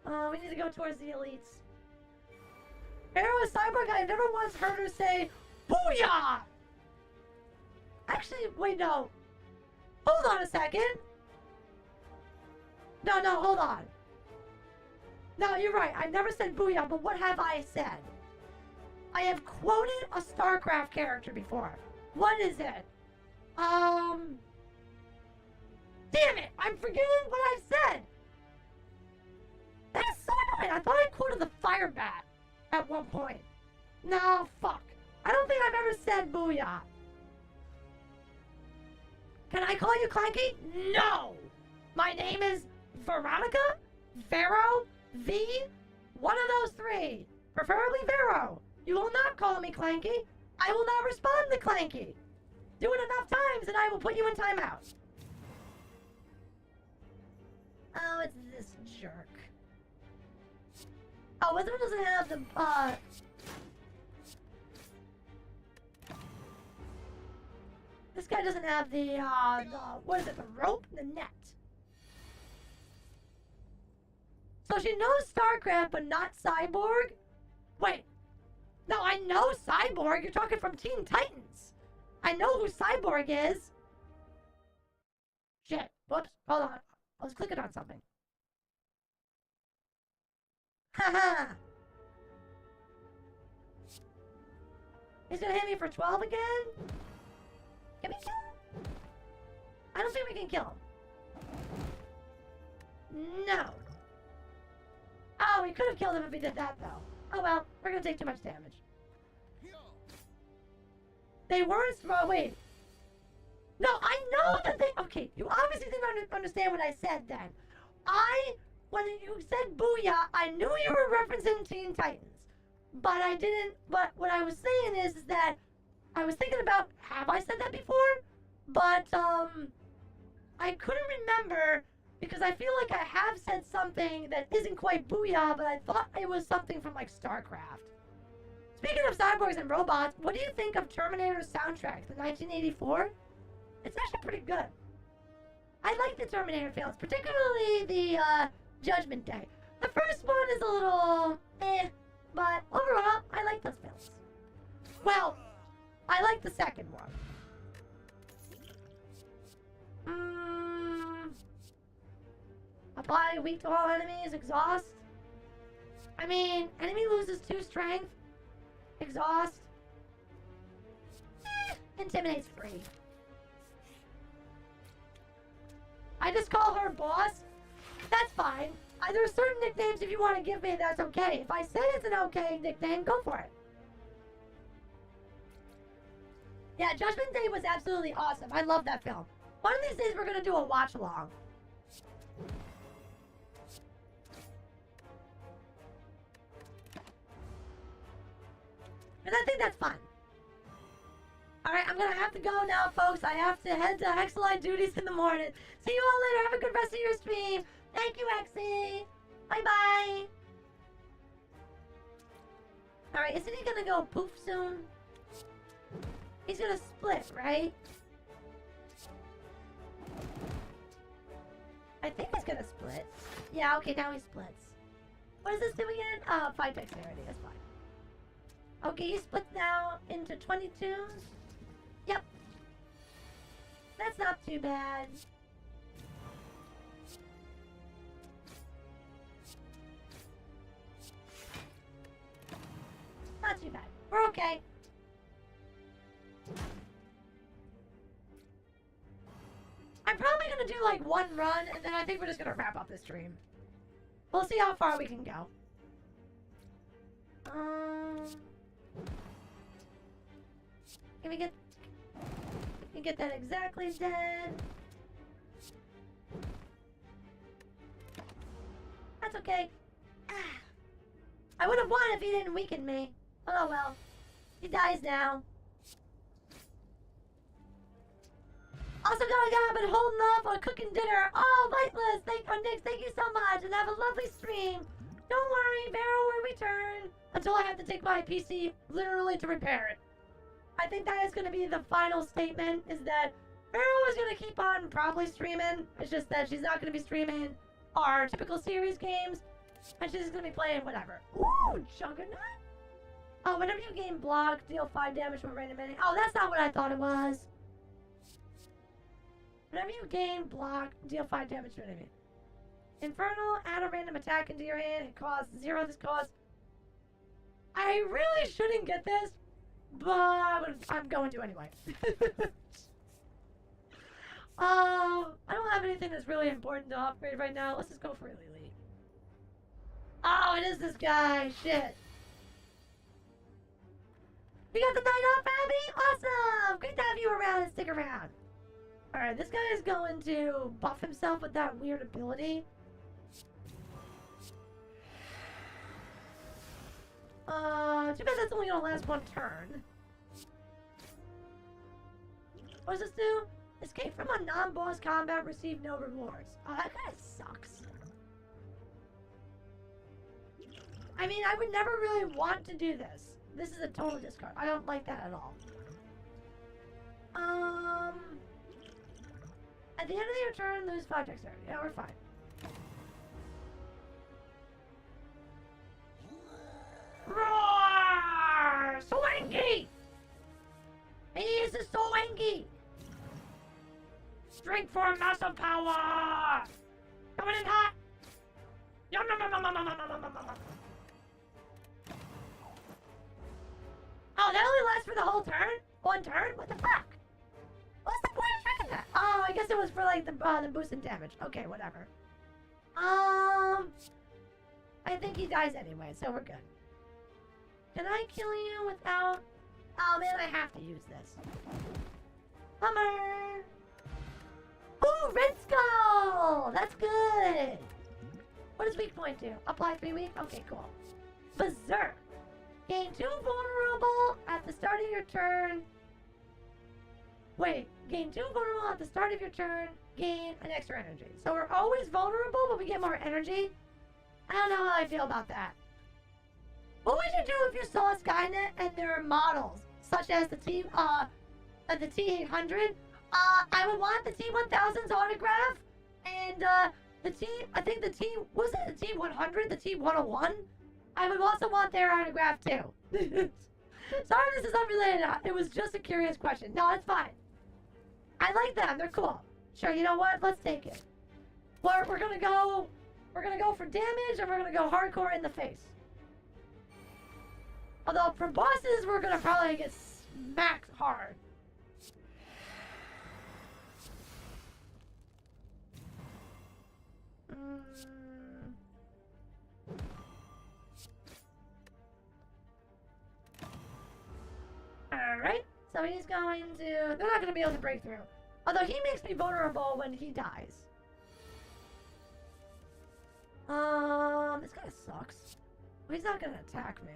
We need to go towards the elites. Arrow is cyborg. I've never once heard her say, "Booyah!" Actually, wait, no. Hold on a second. No, hold on. No, you're right. I've never said booyah, but what have I said? I have quoted a StarCraft character before. What is it? Damn it! I'm forgetting what I said! That's so annoying! I thought I quoted the fire bat at one point. No, fuck. I don't think I've ever said booyah. Can I call you Clanky? No! My name is Veronica? Vero? V? One of those three. Preferably Vero. You will not call me Clanky. I will not respond to Clanky. Do it enough times and I will put you in timeout. Oh, it's this jerk. Oh, Wizard doesn't have the, this guy doesn't have the, what is it, the rope? The net. So she knows StarCraft, but not Cyborg? Wait. No, I know Cyborg. You're talking from Teen Titans. I know who Cyborg is. Shit. Whoops. Hold on. I was clicking on something. Haha! He's gonna hit me for 12 again? Can we kill him? I don't think we can kill him. No. Oh, we could have killed him if we did that, though. Oh well, we're gonna take too much damage. They weren't smart. Wait. No, I know that they... Okay, you obviously didn't understand what I said then. When you said booyah, I knew you were referencing Teen Titans. But I didn't... But what I was saying is that I was thinking about, have I said that before? But, I couldn't remember Because I feel like I have said something that isn't quite Booyah, but I thought it was something from like StarCraft. Speaking of cyborgs and robots, what do you think of Terminator's soundtrack, the 1984? It's actually pretty good. I like the Terminator films, particularly the Judgment Day. The first one is a little but overall, I like those films. Well, I like the second one. Apply weak to all enemies, exhaust. I mean, enemy loses 2 strength. Exhaust. Intimidate's free. I just call her boss. That's fine. There are certain nicknames if you want to give me, that's okay. If I say it's an okay nickname, go for it. Yeah, Judgment Day was absolutely awesome. I love that film. One of these days we're going to do a watch along. And I think that's fun. Alright, I'm gonna have to go now, folks. I have to head to Hexolite duties in the morning. See you all later. Have a good rest of your stream. Thank you, Hexy. Bye-bye. Alright, isn't he gonna go poof soon? He's gonna split, right? I think he's gonna split. Yeah, okay, now he splits. What does this do again? 5 dexterity, that's fine. Okay, he splits now into 22s. Yep. That's not too bad. Not too bad. We're okay. I'm probably gonna do like 1 run, and then I think we're just gonna wrap up this stream. We'll see how far we can go. Can we get that exactly dead? That's okay. I would have won if he didn't weaken me. Oh well. He dies now. Also been holding off on cooking dinner. Oh, Lightless, Nick, thank you so much, and have a lovely stream. Don't worry, Vero will return until I have to take my PC literally to repair it. I think that is going to be the final statement, is that Vero is going to keep on probably streaming. It's just that she's not going to be streaming our typical series games, and she's just going to be playing whatever. Ooh, Juggernaut? Oh, whenever you gain block, deal 5 damage for a random enemy. Oh, that's not what I thought it was. Whenever you gain block, deal 5 damage to an enemy. Infernal, add a random attack into your hand. It costs 0 this cost. I really shouldn't get this, but I'm going to anyway. I don't have anything that's really important to upgrade right now. Let's just go for Elite. Oh, it is this guy. Shit. You got the night off, Abby? Awesome! Great to have you around and stick around. Alright, this guy is going to buff himself with that weird ability. Too bad that's only gonna last 1 turn. What does this do? Escape from a non-boss combat, receive no rewards. Oh, that kinda sucks. I mean, I would never really want to do this. This is a total discard. I don't like that at all. At the end of your turn, lose 5 dexterity. Yeah, we're fine. Roar! Swanky! He is a Swanky! Strength for massive power! Coming in hot! Yum, yum, yum, yum, yum, yum, yum, yum, yum, yum. Oh, that only lasts for the whole turn? 1 turn? What the fuck? What's the point of tracking that? Oh, I guess it was for like the boost in damage. Okay, whatever. I think he dies anyway, so we're good. Can I kill you without... Oh man, I have to use this. Bummer! Ooh, Red Skull! That's good! What does weak point do? Apply 3 weak? Okay, cool. Berserk! Gain 2 vulnerable at the start of your turn. Wait, gain 2 vulnerable at the start of your turn, gain an extra energy. So we're always vulnerable, but we get more energy? I don't know how I feel about that. What would you do if you saw Skynet and there are models, such as the T-800? I would want the T-1000's autograph, and I think the T-100, the T-101? I would also want their autograph too. Sorry, this is unrelated. It was just a curious question. No, it's fine. I like them. They're cool. Sure, you know what? Let's take it. We're gonna go for damage, and we're gonna go hardcore in the face. Although for bosses, we're gonna probably get smacked hard. Alright, so he's going to... They're not going to be able to break through. Although he makes me vulnerable when he dies. This guy sucks. Well, he's not going to attack me.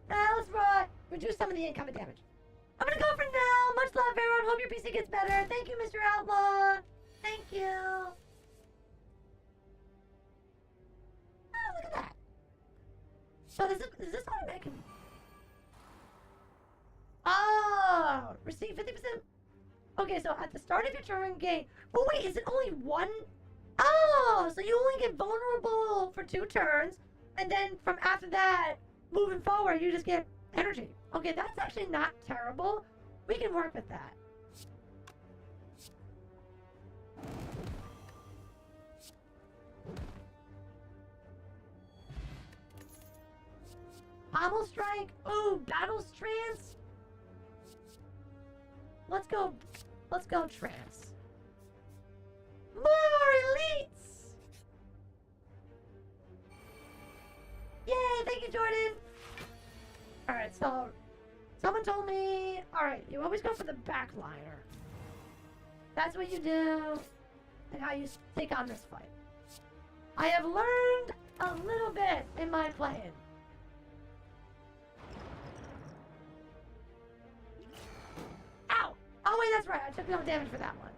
Let's reduce some of the incoming damage. I'm gonna go for now. Much love, everyone. Hope your PC gets better. Thank you, Mr. Outlaw. Thank you. Oh, look at that. So is this automatic? Oh, receive 50%. Okay, so at the start of your turn, gain. Oh wait, is it only one? Oh, so you only get vulnerable for 2 turns, and then from after that, moving forward, you just get energy. Okay, that's actually not terrible. We can work with that. Pommel strike. Ooh, battle trance. Let's go trance. More elites. Yay! Thank you, Jordan. All right, so someone told me. All right, you always go for the backliner. That's what you do, and how you take on this fight. I have learned a little bit in my playing. Ow! Oh wait, that's right. I took no damage for that one.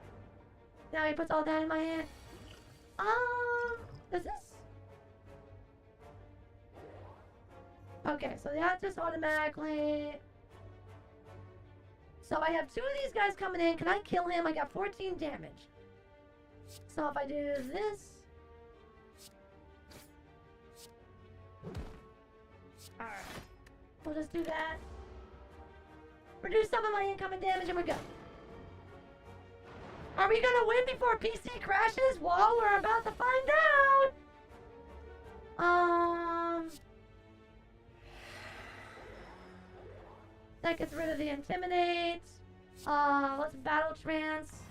Now he puts all that in my hand. Is this? Okay, so that just automatically. So I have 2 of these guys coming in. Can I kill him? I got 14 damage. So if I do this. Alright. We'll just do that. Reduce some of my incoming damage and we're good. Are we gonna win before PC crashes? Well, we're about to find out. That gets rid of the intimidate. Let's battle trance.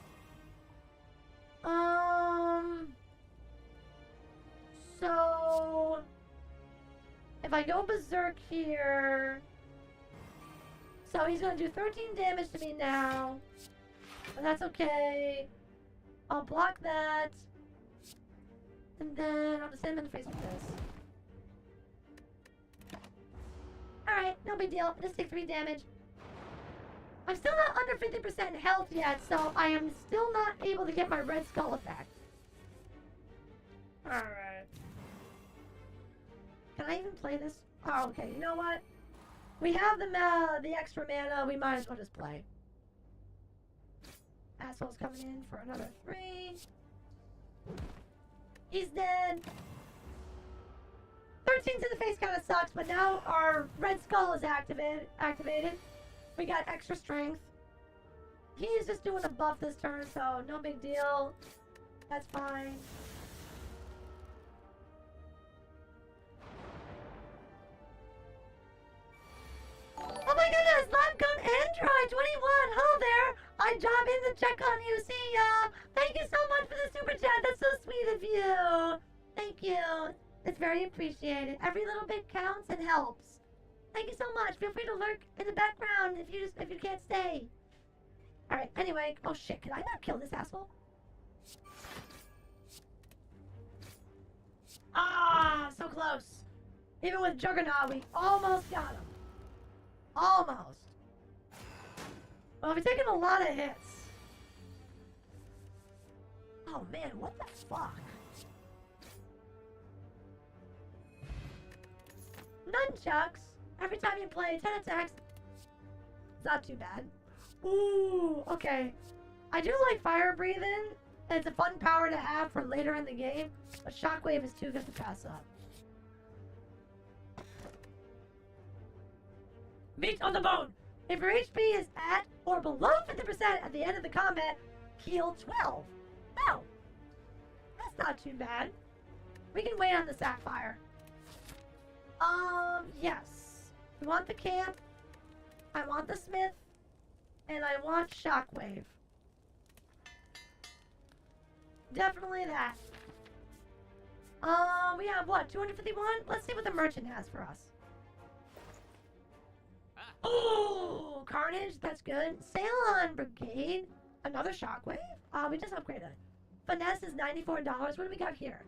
So if I go berserk here, so he's gonna do 13 damage to me now, and that's okay. I'll block that, and then I'll just hit him in the face with this. Alright, no big deal. Just take 3 damage. I'm still not under 50% health yet, so I am still not able to get my red skull effect. Alright. Can I even play this? Oh, okay. You know what? We have the extra mana. We might as well just play. Asshole's coming in for another 3. He's dead. 13 to the face kind of sucks, but now our red skull is activated. We got extra strength. He's just doing a buff this turn, so no big deal. That's fine. Oh my goodness, LabCone Android 21! Hello there! I dropped in to check on you. See ya! Thank you so much for the super chat. That's so sweet of you. Thank you. It's very appreciated. Every little bit counts and helps. Thank you so much. Feel free to lurk in the background if you can't stay. Alright, anyway. Oh shit, can I not kill this asshole? Ah, so close. Even with Juggernaut, we almost got him. Almost. Well, we've taken a lot of hits. Oh man, what the fuck? Nunchucks. Every time you play 10 attacks, it's not too bad. Ooh, okay. I do like fire breathing. It's a fun power to have for later in the game, but Shockwave is too good to pass up. Meat on the bone! If your HP is at or below 50% at the end of the combat, heal 12. Oh, that's not too bad. We can wait on the Sapphire. Yes. We want the camp, I want the Smith, and I want Shockwave. Definitely that. We have what, 251? Let's see what the merchant has for us. Oh, Carnage, that's good. Ceylon Brigade, another Shockwave. We just upgraded. Finesse is $94. What do we got here?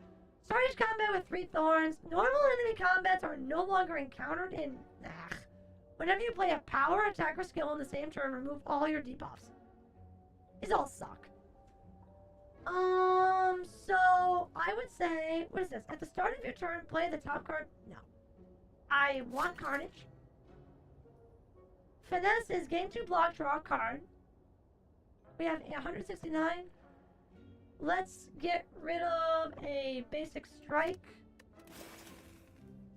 Starting combat with 3 thorns. Normal enemy combats are no longer encountered in... Whenever you play a power, attack, or skill in the same turn, remove all your debuffs. These all suck. So I would say, what is this? At the start of your turn, play the top card. No. I want Carnage. Finesse is gain 2 block, draw a card. We have 169. Let's get rid of a basic strike.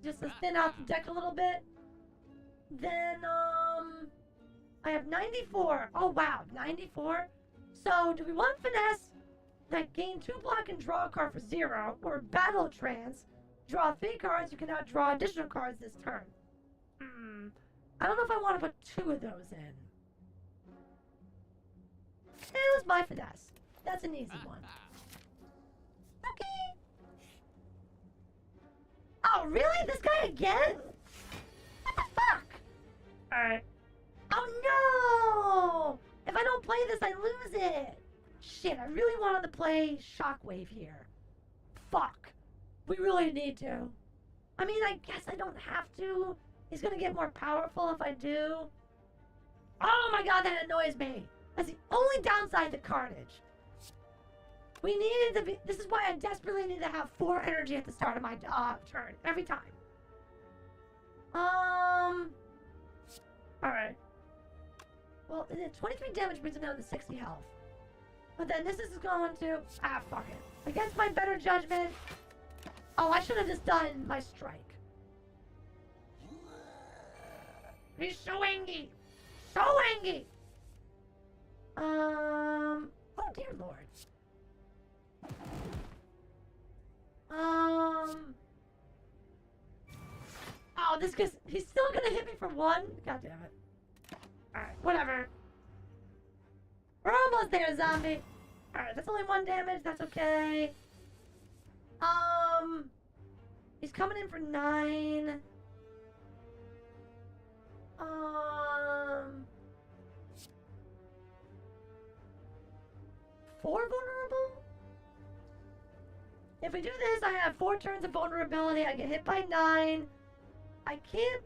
Just to thin out the deck a little bit. Then, I have 94. Oh, wow, 94. So, do we want Finesse that gain 2 block and draw a card for 0? Or Battle Trance, draw 3 cards, you cannot draw additional cards this turn. I don't know if I want to put 2 of those in. It was my Finesse. That's an easy one. Okay. Oh, really? This guy again? What the fuck? Alright. Oh no! If I don't play this, I lose it. Shit, I really wanted to play Shockwave here. Fuck. We really need to. I mean, I guess I don't have to. He's gonna get more powerful if I do. Oh my god, that annoys me. That's the only downside to Carnage. We needed to be... This is why I desperately need to have 4 energy at the start of my turn. Every time. Alright. Well, 23 damage brings him down to 60 health. But then this is going to... fuck it. Against my better judgment... Oh, I should have just done my strike. He's so angry. So angry. Oh, dear lord. Oh, this guy's... He's still gonna hit me for 1? God damn it. Alright, whatever. We're almost there, zombie. Alright, that's only 1 damage. That's okay. He's coming in for 9. 4 vulnerable? If we do this, I have 4 turns of vulnerability. I get hit by 9. I can't...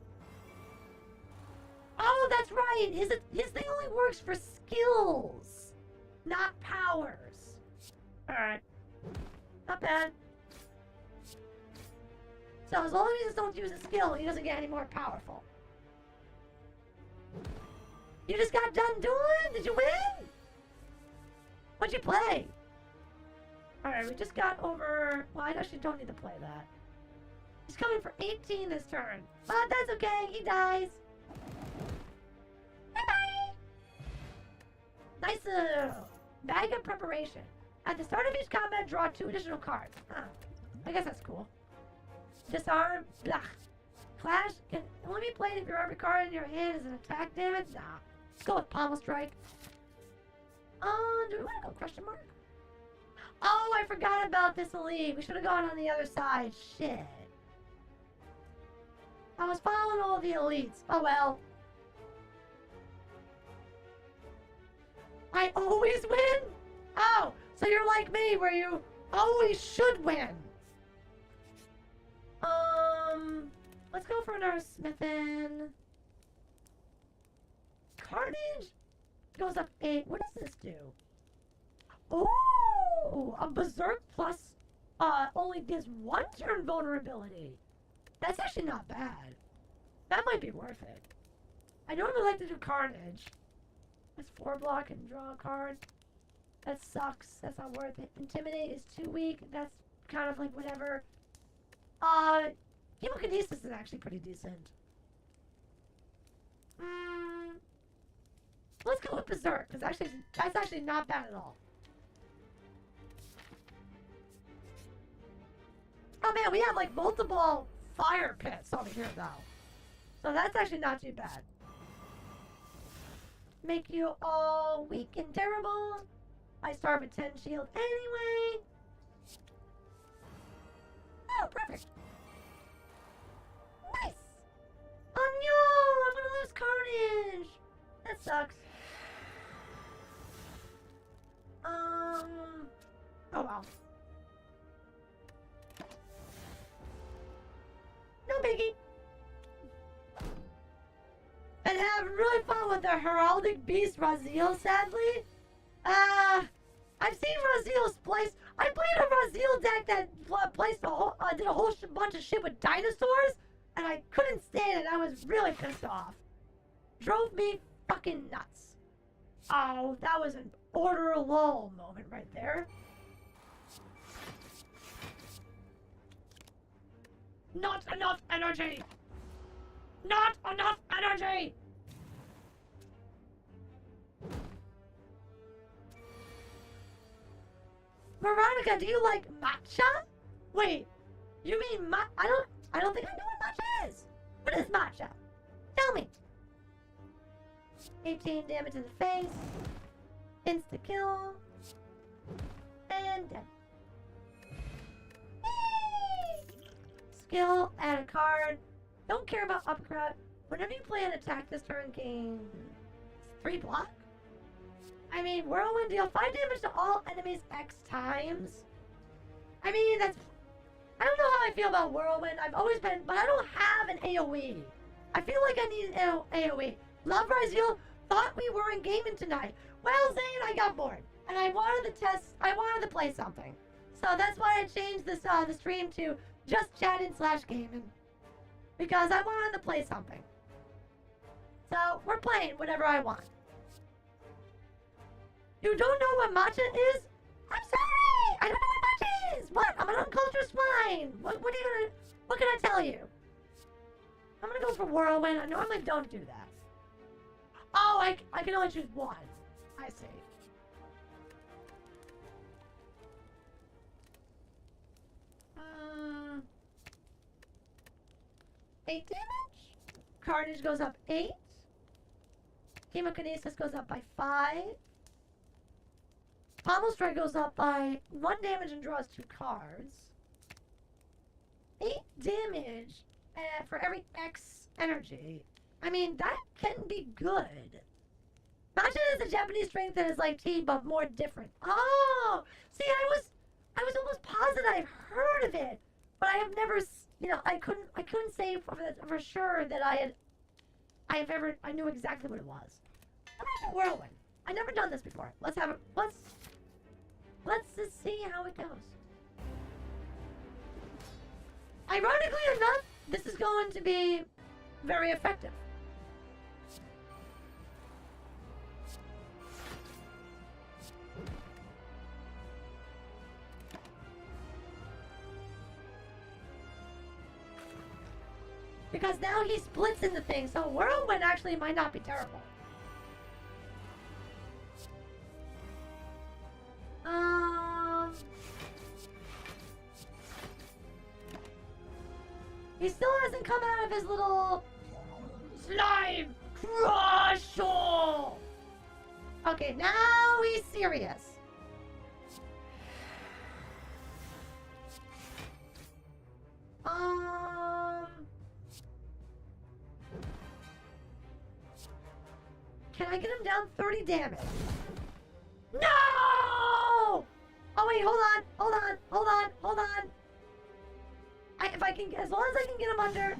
Oh, that's right! His thing only works for skills, not powers. Alright. Not bad. So as long as he just don't use a skill, he doesn't get any more powerful. You just got done doing? Did you win? What'd you play? Alright, we just got over... Well, I actually don't need to play that. He's coming for 18 this turn. But that's okay, he dies. Bye-bye! Nice bag of preparation. At the start of each combat, draw 2 additional cards. Huh. I guess that's cool. Disarm, blah. Clash can only be played if your every card in your hand is an attack damage. Nah. Let's go with Pommel Strike. Do we want to go question mark? Oh, I forgot about this elite. We should have gone on the other side. Shit. I was following all the elites. Oh well. I always win? Oh, so you're like me where you always should win. Let's go for another Smithin. Carnage goes up 8. What does this do? Oh, a Berserk plus only gives 1 turn vulnerability. That's actually not bad. That might be worth it. I normally like to do Carnage. That's 4 block and draw a card. That sucks. That's not worth it. Intimidate is too weak. That's kind of like whatever. Hemokinesis is actually pretty decent. Let's go with Berserk, because actually that's actually not bad at all. Oh man, we have like multiple fire pits over here though. So that's actually not too bad. Make you all weak and terrible. I start with 10 shield anyway. Oh, perfect. Nice. Oh no, I'm gonna lose Carnage. That sucks. Oh well. No biggie. And have really fun with the Heraldic Beast Raziel, sadly. I've seen Raziel's place. I played a Raziel deck that placed did a whole bunch of shit with dinosaurs, and I couldn't stand it. I was really pissed off. Drove me fucking nuts. Oh, that was an order lull moment right there. Not enough energy! Not enough energy! Veronica, do you like matcha? Wait, you mean I don't think I know what matcha is. What is matcha? Tell me. 18 damage in the face. Insta kill. And dead. Yay! Skill, add a card. Don't care about uppercut. Whenever you play an attack this turn, gain 3 block. I mean, Whirlwind deal 5 damage to all enemies X times. I mean, that's... I don't know how I feel about Whirlwind. I've always been... But I don't have an AoE. I feel like I need an AoE. Love Raziel. Thought we were in gaming tonight. Well, Zane, I got bored. And I wanted to test... I wanted to play something. So that's why I changed this, the stream to just chatting / gaming. Because I wanted to play something. So, we're playing whatever I want. You don't know what matcha is? I'm sorry! I don't know what matcha is! What? I'm an uncultured swine! What are you gonna... What can I tell you? I'm gonna go for Whirlwind. I normally don't do that. Oh, I can only choose one. I see. Uh... 8 damage? Carnage goes up 8. Hemokinesis goes up by 5. Pommel Strike goes up by 1 damage and draws 2 cards. 8 damage for every X energy. I mean, that can be good. Matcha is a Japanese strength that is like tea, but more different. Oh! See, I was almost positive I've heard of it, but I have never, you know, I couldn't say for sure that I knew exactly what it was. I'm gonna do Whirlwind. I've never done this before. Let's just see how it goes. Ironically enough, this is going to be very effective. Because now he splits into things, so Whirlwind actually might not be terrible. He still hasn't come out of his little slime crush. Okay, now he's serious. Can I get him down 30 damage? No! Oh wait, hold on. If I can, as long as I can get him under.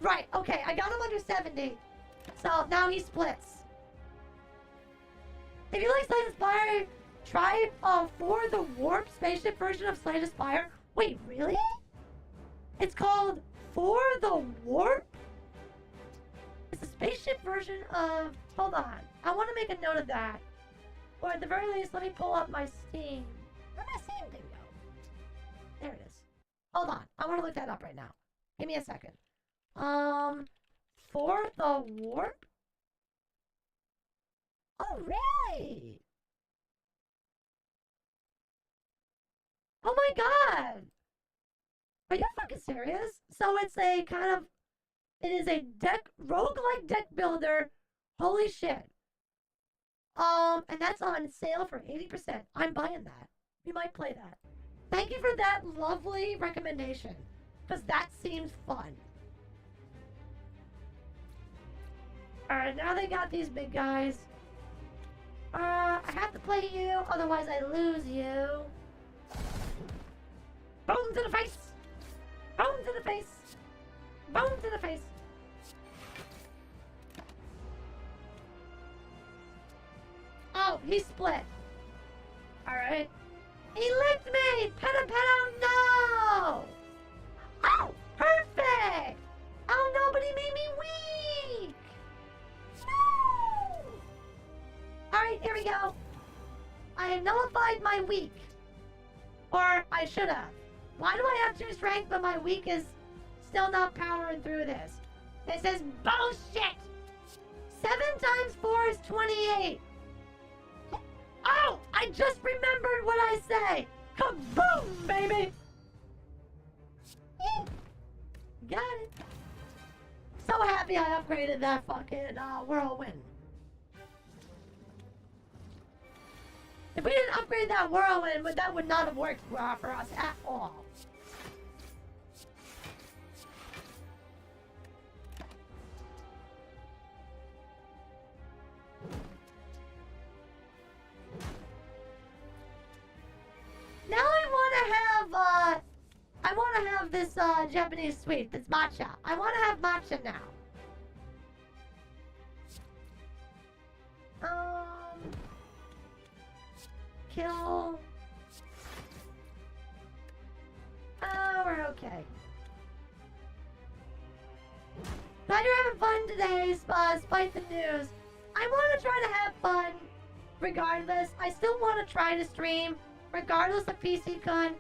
Right. Okay. I got him under 70. So now he splits. If you like Slay the Spire, try for the warp spaceship version of Slay the Spire. Wait, really? It's called For the Warp? It's a spaceship version of... Hold on. I want to make a note of that. Or at the very least, let me pull up my Steam. Where'd my Steam thing go? There it is. Hold on. I want to look that up right now. Give me a second. For the Warp? Oh, really? Oh my god! Are you fucking serious? So it's a kind of... It is a roguelike deck builder. Holy shit. And that's on sale for 80%. I'm buying that. We might play that. Thank you for that lovely recommendation. Because that seems fun. Alright, now they got these big guys. I have to play you, otherwise I lose you. Boom to the face! Boom to the face! Boom to the face! Oh, he split. Alright. He licked me! Pedo pedo, no! Oh, perfect! Oh no, but he made me weak! No! Alright, here we go. I have nullified my weak. Or I should have. Why do I have 2 strength but my weak is still not powering through this? This is bullshit! 7 times 4 is 28. Oh! I just remembered what I say! Kaboom, baby! Got it. So happy I upgraded that fucking whirlwind. If we didn't upgrade that whirlwind, that would not have worked for us at all. Now I want to have this Japanese sweet, this matcha. I want to have matcha now. Kill. Oh, we're okay. Glad you're having fun today, despite the news. I want to try to have fun regardless. I still want to try to stream regardless of PC-kun.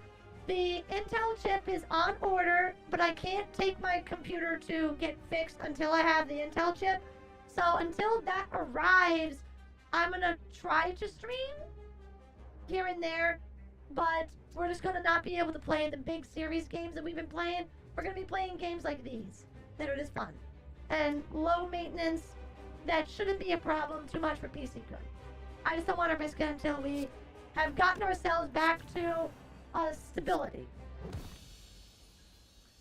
The Intel chip is on order, but I can't take my computer to get fixed until I have the Intel chip. So until that arrives, I'm gonna try to stream here and there, but we're just gonna not be able to play the big series games that we've been playing. We're gonna be playing games like these that are just fun and low maintenance. That shouldn't be a problem too much for PC-kun. I just don't want to risk it until we have gotten ourselves back to stability.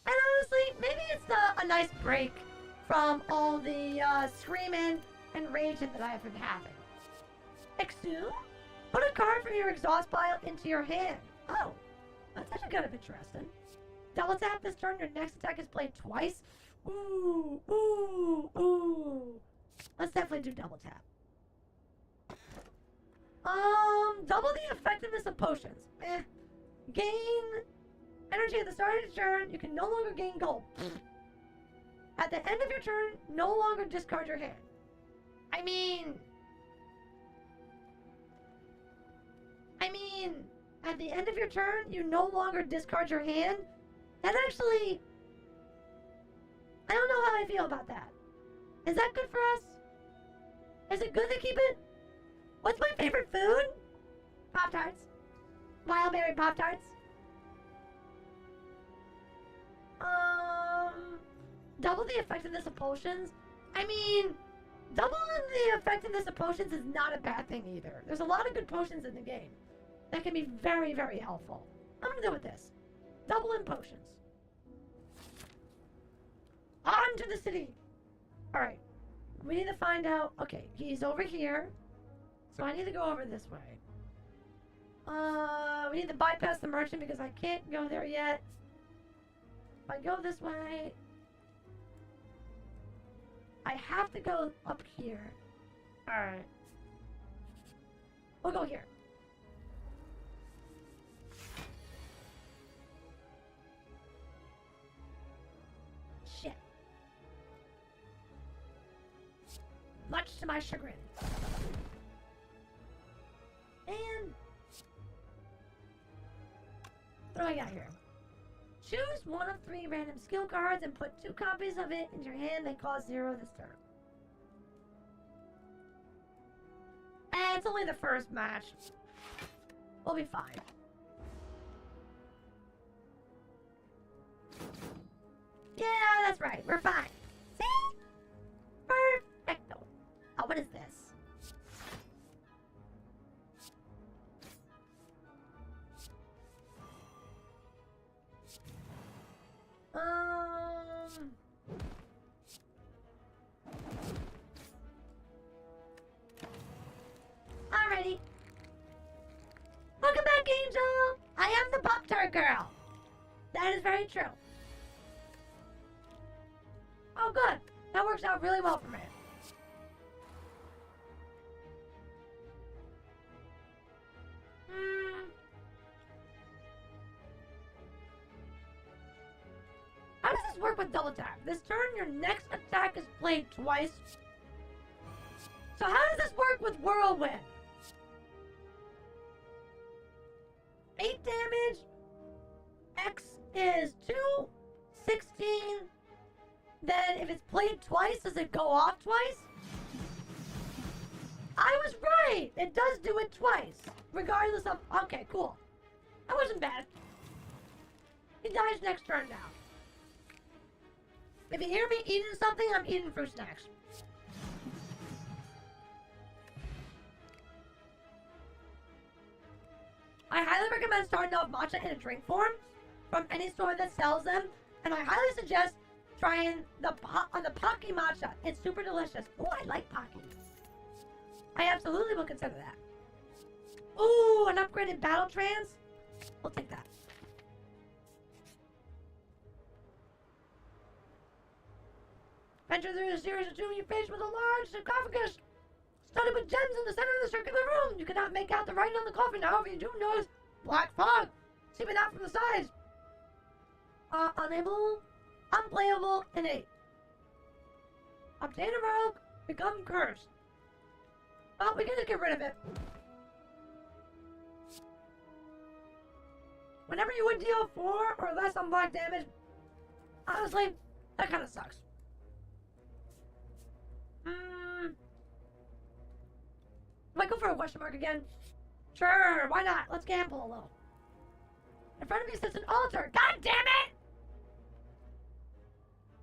And honestly, maybe it's a nice break from all the screaming and raging that I've been having. Exu? Put a card from your exhaust pile into your hand. Oh, that's actually kind of interesting. Double tap this turn, your next attack is played twice. Ooh, ooh, ooh. Let's definitely do double tap. Double the effectiveness of potions. Gain energy at the start of your turn. You can no longer gain gold. At the end of your turn, no longer discard your hand. I mean, at the end of your turn, you no longer discard your hand. That actually, I don't know how I feel about that. Is that good for us? Is it good to keep it? What's my favorite food? Pop-Tarts. Wild berry Pop-Tarts. Double the effectiveness of potions. I mean, doubling the effectiveness of potions is not a bad thing either. There's a lot of good potions in the game that can be very, very helpful. I'm gonna do with this. Double in potions. On to the city. Alright. We need to find out. Okay, he's over here. So I need to go over this way. We need to bypass the merchant because I can't go there yet. If I go this way, I have to go up here. Alright. We'll go here. Shit. Much to my chagrin. And what do I got here? Choose one of 3 random skill cards and put 2 copies of it in your hand that cost 0 this turn. And it's only the first match. We'll be fine. Yeah, that's right. We're fine. See? Perfecto. Oh, what is this? Alrighty. Welcome back, Angel! I am the Pop-Tart girl. That is very true. Oh, good. That works out really well for me. How does this work with double tap? This turn, your next attack is played twice. So how does this work with Whirlwind? 8 damage. X is 2. 16. Then if it's played twice, does it go off twice? I was right! It does do it twice. Regardless of... Okay, cool. That wasn't bad. He dies next turn now. If you hear me eating something, I'm eating fruit snacks. I highly recommend starting off matcha in a drink form from any store that sells them, and I highly suggest trying the Pocky matcha. It's super delicious. Oh, I like Pocky. I absolutely will consider that. Ooh, an upgraded battle trance? We'll take that. Enter through the series of tomb, you're faced with a large sarcophagus studded with gems in the center of the circular room. You cannot make out the writing on the coffin. However, you do notice black fog seeping out from the sides. Unable, unplayable, innate. Obtain a relic, become cursed. Oh, we can just get rid of it. Whenever you would deal 4 or less on black damage, honestly, that kind of sucks. Do I go for a question mark again? Sure, why not? Let's gamble a little. In front of you sits an altar. God damn it!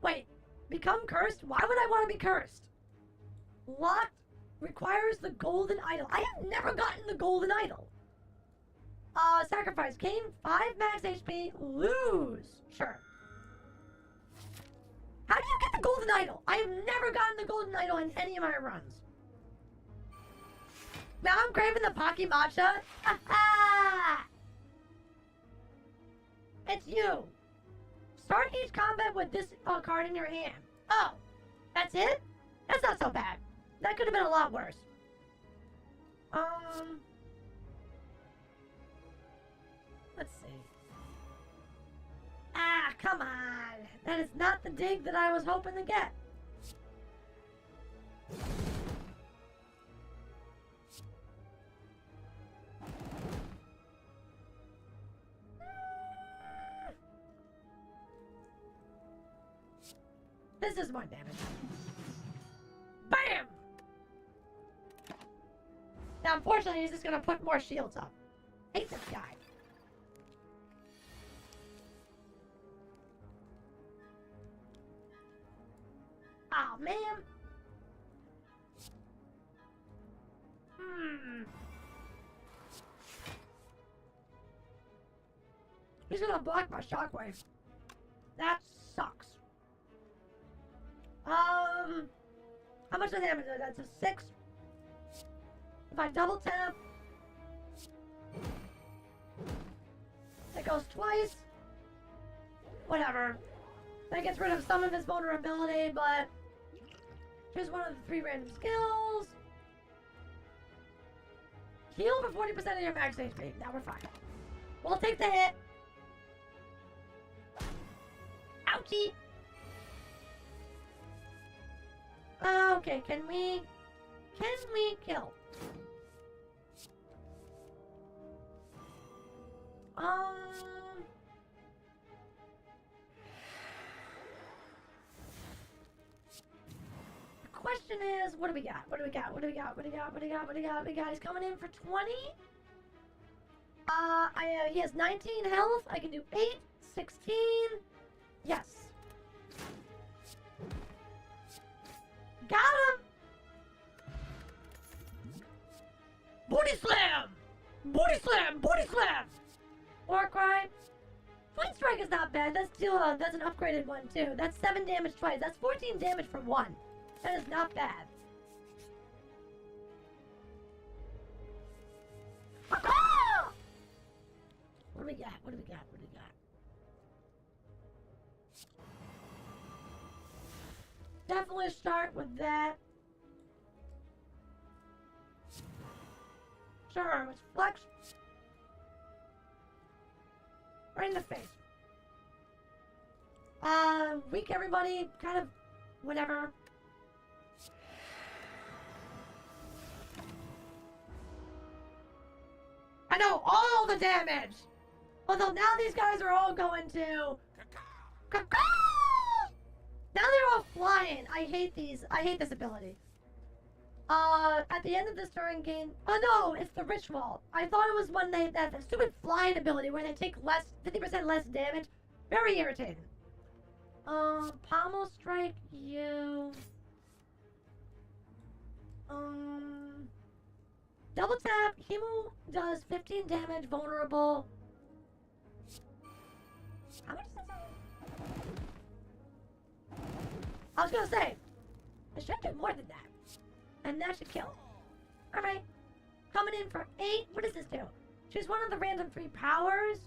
Wait, become cursed? Why would I want to be cursed? Locked requires the golden idol. I have never gotten the golden idol. Sacrifice. Gain 5 max HP. Lose. Sure. How do you get the golden idol? I have never gotten the golden idol in any of my runs. Now I'm craving the Pocky matcha. It's you. Start each combat with this card in your hand. Oh, that's it? That's not so bad. That could have been a lot worse. Let's see. Ah, come on. That is not the dig that I was hoping to get. This is more damage. Bam! Now, unfortunately, he's just gonna put more shields up. Hate this guy. Oh, man. He's gonna block my shockwave. That sucks. How much damage is that? That's a 6. If I double tap, it goes twice. Whatever. That gets rid of some of his vulnerability, but here's one of the 3 random skills. Heal for 40% of your max HP. Now we're fine. We'll take the hit. Ouchie. Okay, can we kill? The question is, what do we got? What do we got? What do we got? What do we got? What do we got? What do we got? What do we got? He's coming in for 20. He has 19 health. I can do 8, 16. Yes. Got him! Booty slam! Booty slam! Booty slam! Warcry. Flint strike is not bad. That's still that's an upgraded one too. That's 7 damage twice. That's 14 damage for 1. That is not bad. Ah! What do we got? What do we got? What do we got? Definitely start with that. Sure, let's flex. Right in the face. Weak everybody, kind of, whatever. I know all the damage! Although now these guys are all going to... Now they're all flying. I hate these. I hate this ability. At the end of this turn gain... Oh no, it's the ritual. I thought it was when they... That stupid flying ability where they take 50% less damage. Very irritating. Pommel strike you. Double tap. Hemo does 15 damage, vulnerable. How much does that say? I was gonna say, it should do more than that. And that should kill. Alright. Coming in for 8. What does this do? Choose one of the random 3 powers.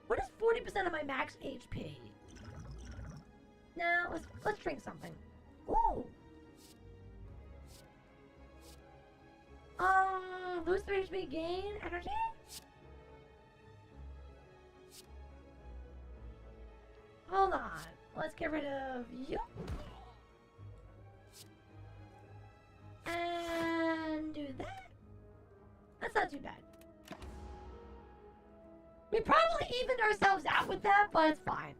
What is 40% of my max HP? Now, let's drink something. Ooh. Lose 3 HP, gain energy? Hold on. Let's get rid of you. And do that. That's not too bad. We probably evened ourselves out with that, but it's fine.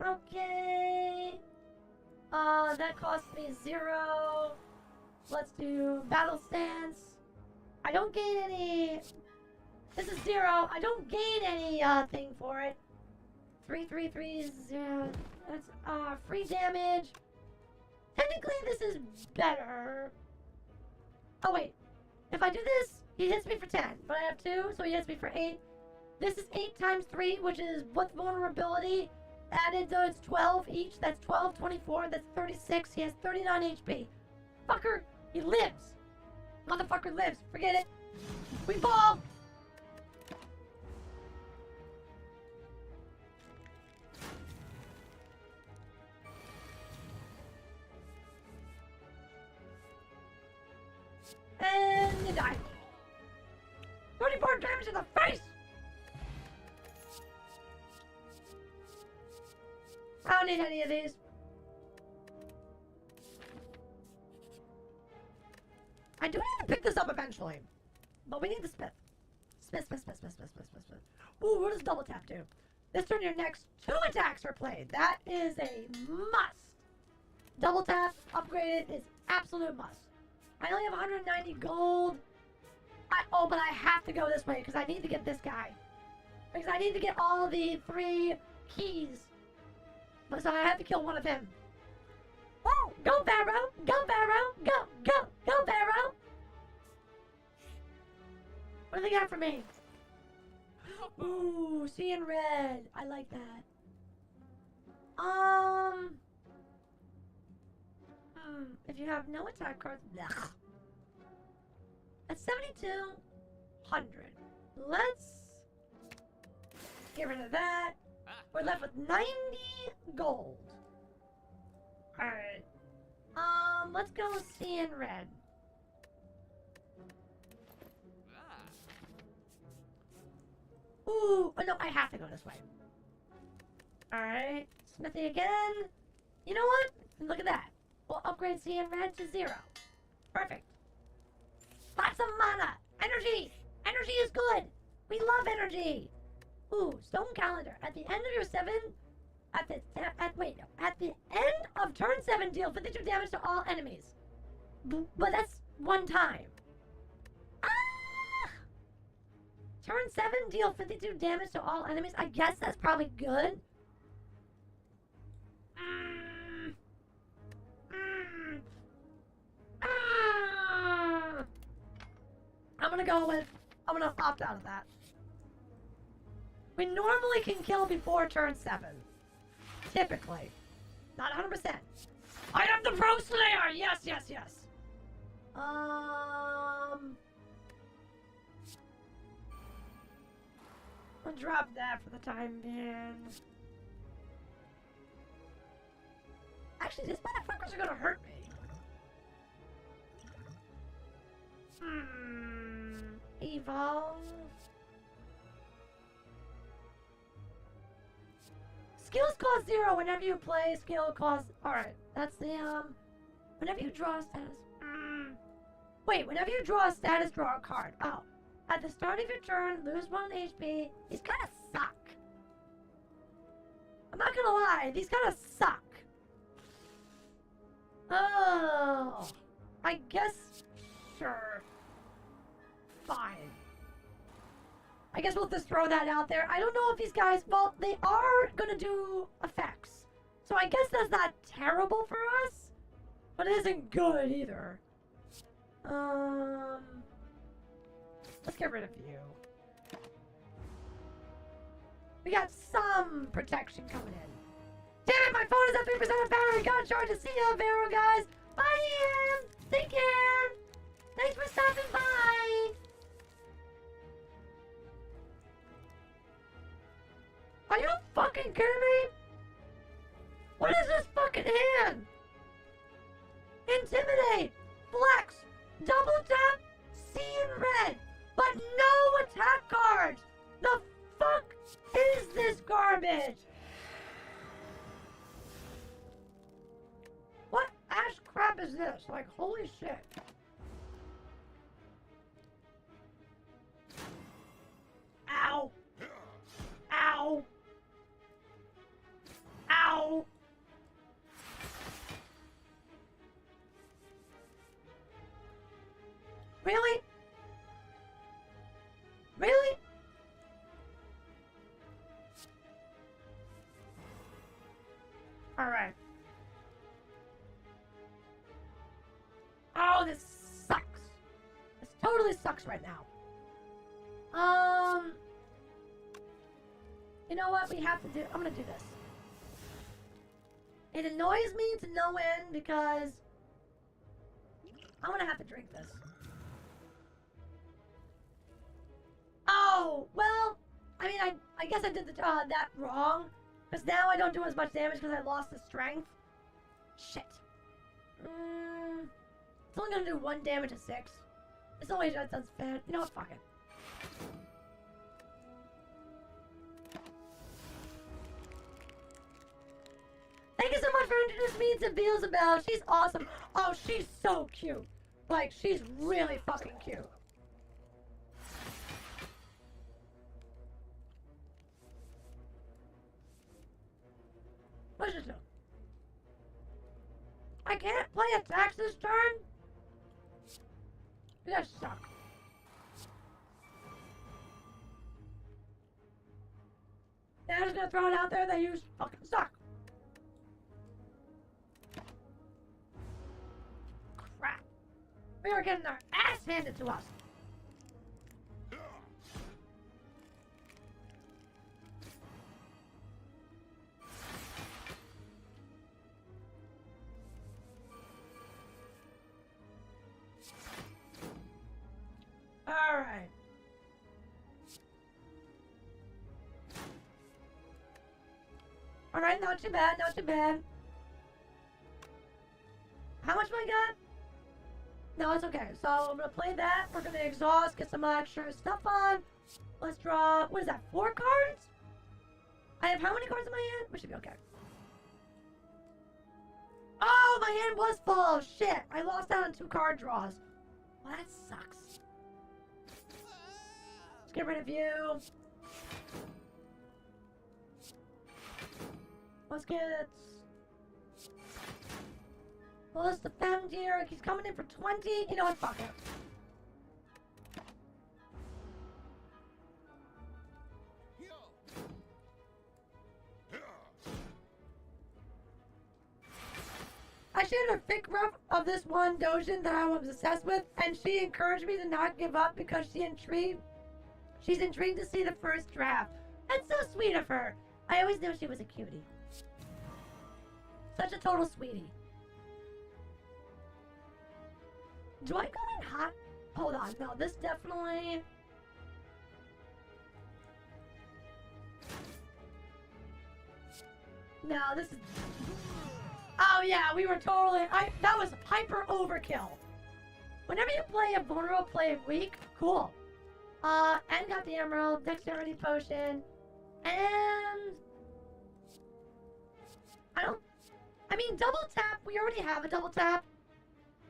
Okay. That cost me 0. Let's do battle stance. I don't gain any. This is 0. I don't gain any thing for it. 3, 3, 3, 0. That's free damage. Technically, this is better. Oh wait, if I do this, he hits me for 10, but I have 2, so he hits me for 8. This is 8 times 3, which is with vulnerability. Added, so it's 12 each. That's 12, 24, that's 36. He has 39 HP. Fucker, he lives. Motherfucker lives. Forget it. We fall. And you die. 34 damage in the face! I don't need any of these. I do need to pick this up eventually. But we need the smith. Smith. Ooh, what does double tap do? This turn your next 2 attacks are played. That is a must. Double tap, upgraded is absolute must. I only have 190 gold. But I have to go this way because I need to get this guy. Because I need to get all the 3 keys. So I have to kill one of them. Oh, go Barrow! Go Barrow! Go Barrow! What do they got for me? Ooh, seeing red. I like that. If you have no attack cards, blech. At 7,200. Let's Get rid of that. We're left with 90 gold. Alright. Let's go see in red. Ooh, oh no, I have to go this way. Alright, smithy again. You know what? Look at that. We'll upgrade C in red to 0. Perfect. Lots of mana! Energy! Energy is good! We love energy! Ooh, stone calendar. At the end of your 7... At the end of turn 7, deal 52 damage to all enemies. But that's one time. Ah! Turn 7, deal 52 damage to all enemies. I guess that's probably good. I'm gonna opt out of that. We normally can kill before turn 7. Typically. Not 100%. I am the Pro Slayer! Yes, yes, yes! I'll drop that for the time being. Actually, these motherfuckers are gonna hurt me. Evolve. Skills cost 0 whenever you play. Skill cost. Alright, that's the, whenever you draw a status. Wait, whenever you draw a status, draw a card. Oh. At the start of your turn, lose 1 HP. These kinda suck. I'm not gonna lie, these kinda suck. Oh. I guess. Sure. Fine. I guess we'll just throw that out there. I don't know if these guys, well, they are gonna do effects. So I guess that's not terrible for us. But it isn't good either. Let's get rid of you. We got some protection coming in. Damn it, my phone is at 3% of battery. Gotta charge it. See ya, Vero, guys. Bye, Ian. Take care. Thanks for stopping by. Are you fucking kidding me? What is this fucking hand? Intimidate, flex, double tap, C in red, but no attack cards. The fuck is this garbage? What ass crap is this? Like, holy shit. Ow. Ow. Ow. Really? Really? Alright. Oh, this sucks. This totally sucks right now. You know what we have to do? I'm gonna do this. It annoys me to no end because I'm gonna have to drink this. Oh, well, I mean, I guess I did that wrong. Because now I don't do as much damage because I lost the strength. Shit. It's only gonna do 1 damage to 6. It's only just bad. You know what? Fuck it. Thank you so much for introducing me to Beelzebub. She's awesome. Oh, she's so cute. Like, she's really fucking cute. What's this do? I can't play attacks this turn? You guys suck. Yeah, I'm just gonna throw it out there that you fucking suck. Crap. We are getting our ass handed to us. Alright. Alright, not too bad, not too bad. How much do I got? No, it's okay. So I'm gonna play that. We're gonna exhaust, get some extra stuff on. Let's draw, what is that, 4 cards? I have how many cards in my hand? We should be okay. Oh, my hand was full. Shit, I lost out on 2 card draws. Well, that sucks. Let's get rid of you. Let's get... Well, let's defend here. He's coming in for 20. You know what? Fuck it. I shared a fic rep of this one dojin that I was obsessed with, and she encouraged me to not give up because she's intrigued to see the first draft. That's so sweet of her. I always knew she was a cutie. Such a total sweetie. Do I go in hot? Hold on, no, this definitely... No, this is... Oh yeah, we were totally... That was hyper overkill. Whenever you play a vulnerable play weak, cool. And got the emerald, dexterity potion, and... I mean, double tap, we already have a double tap.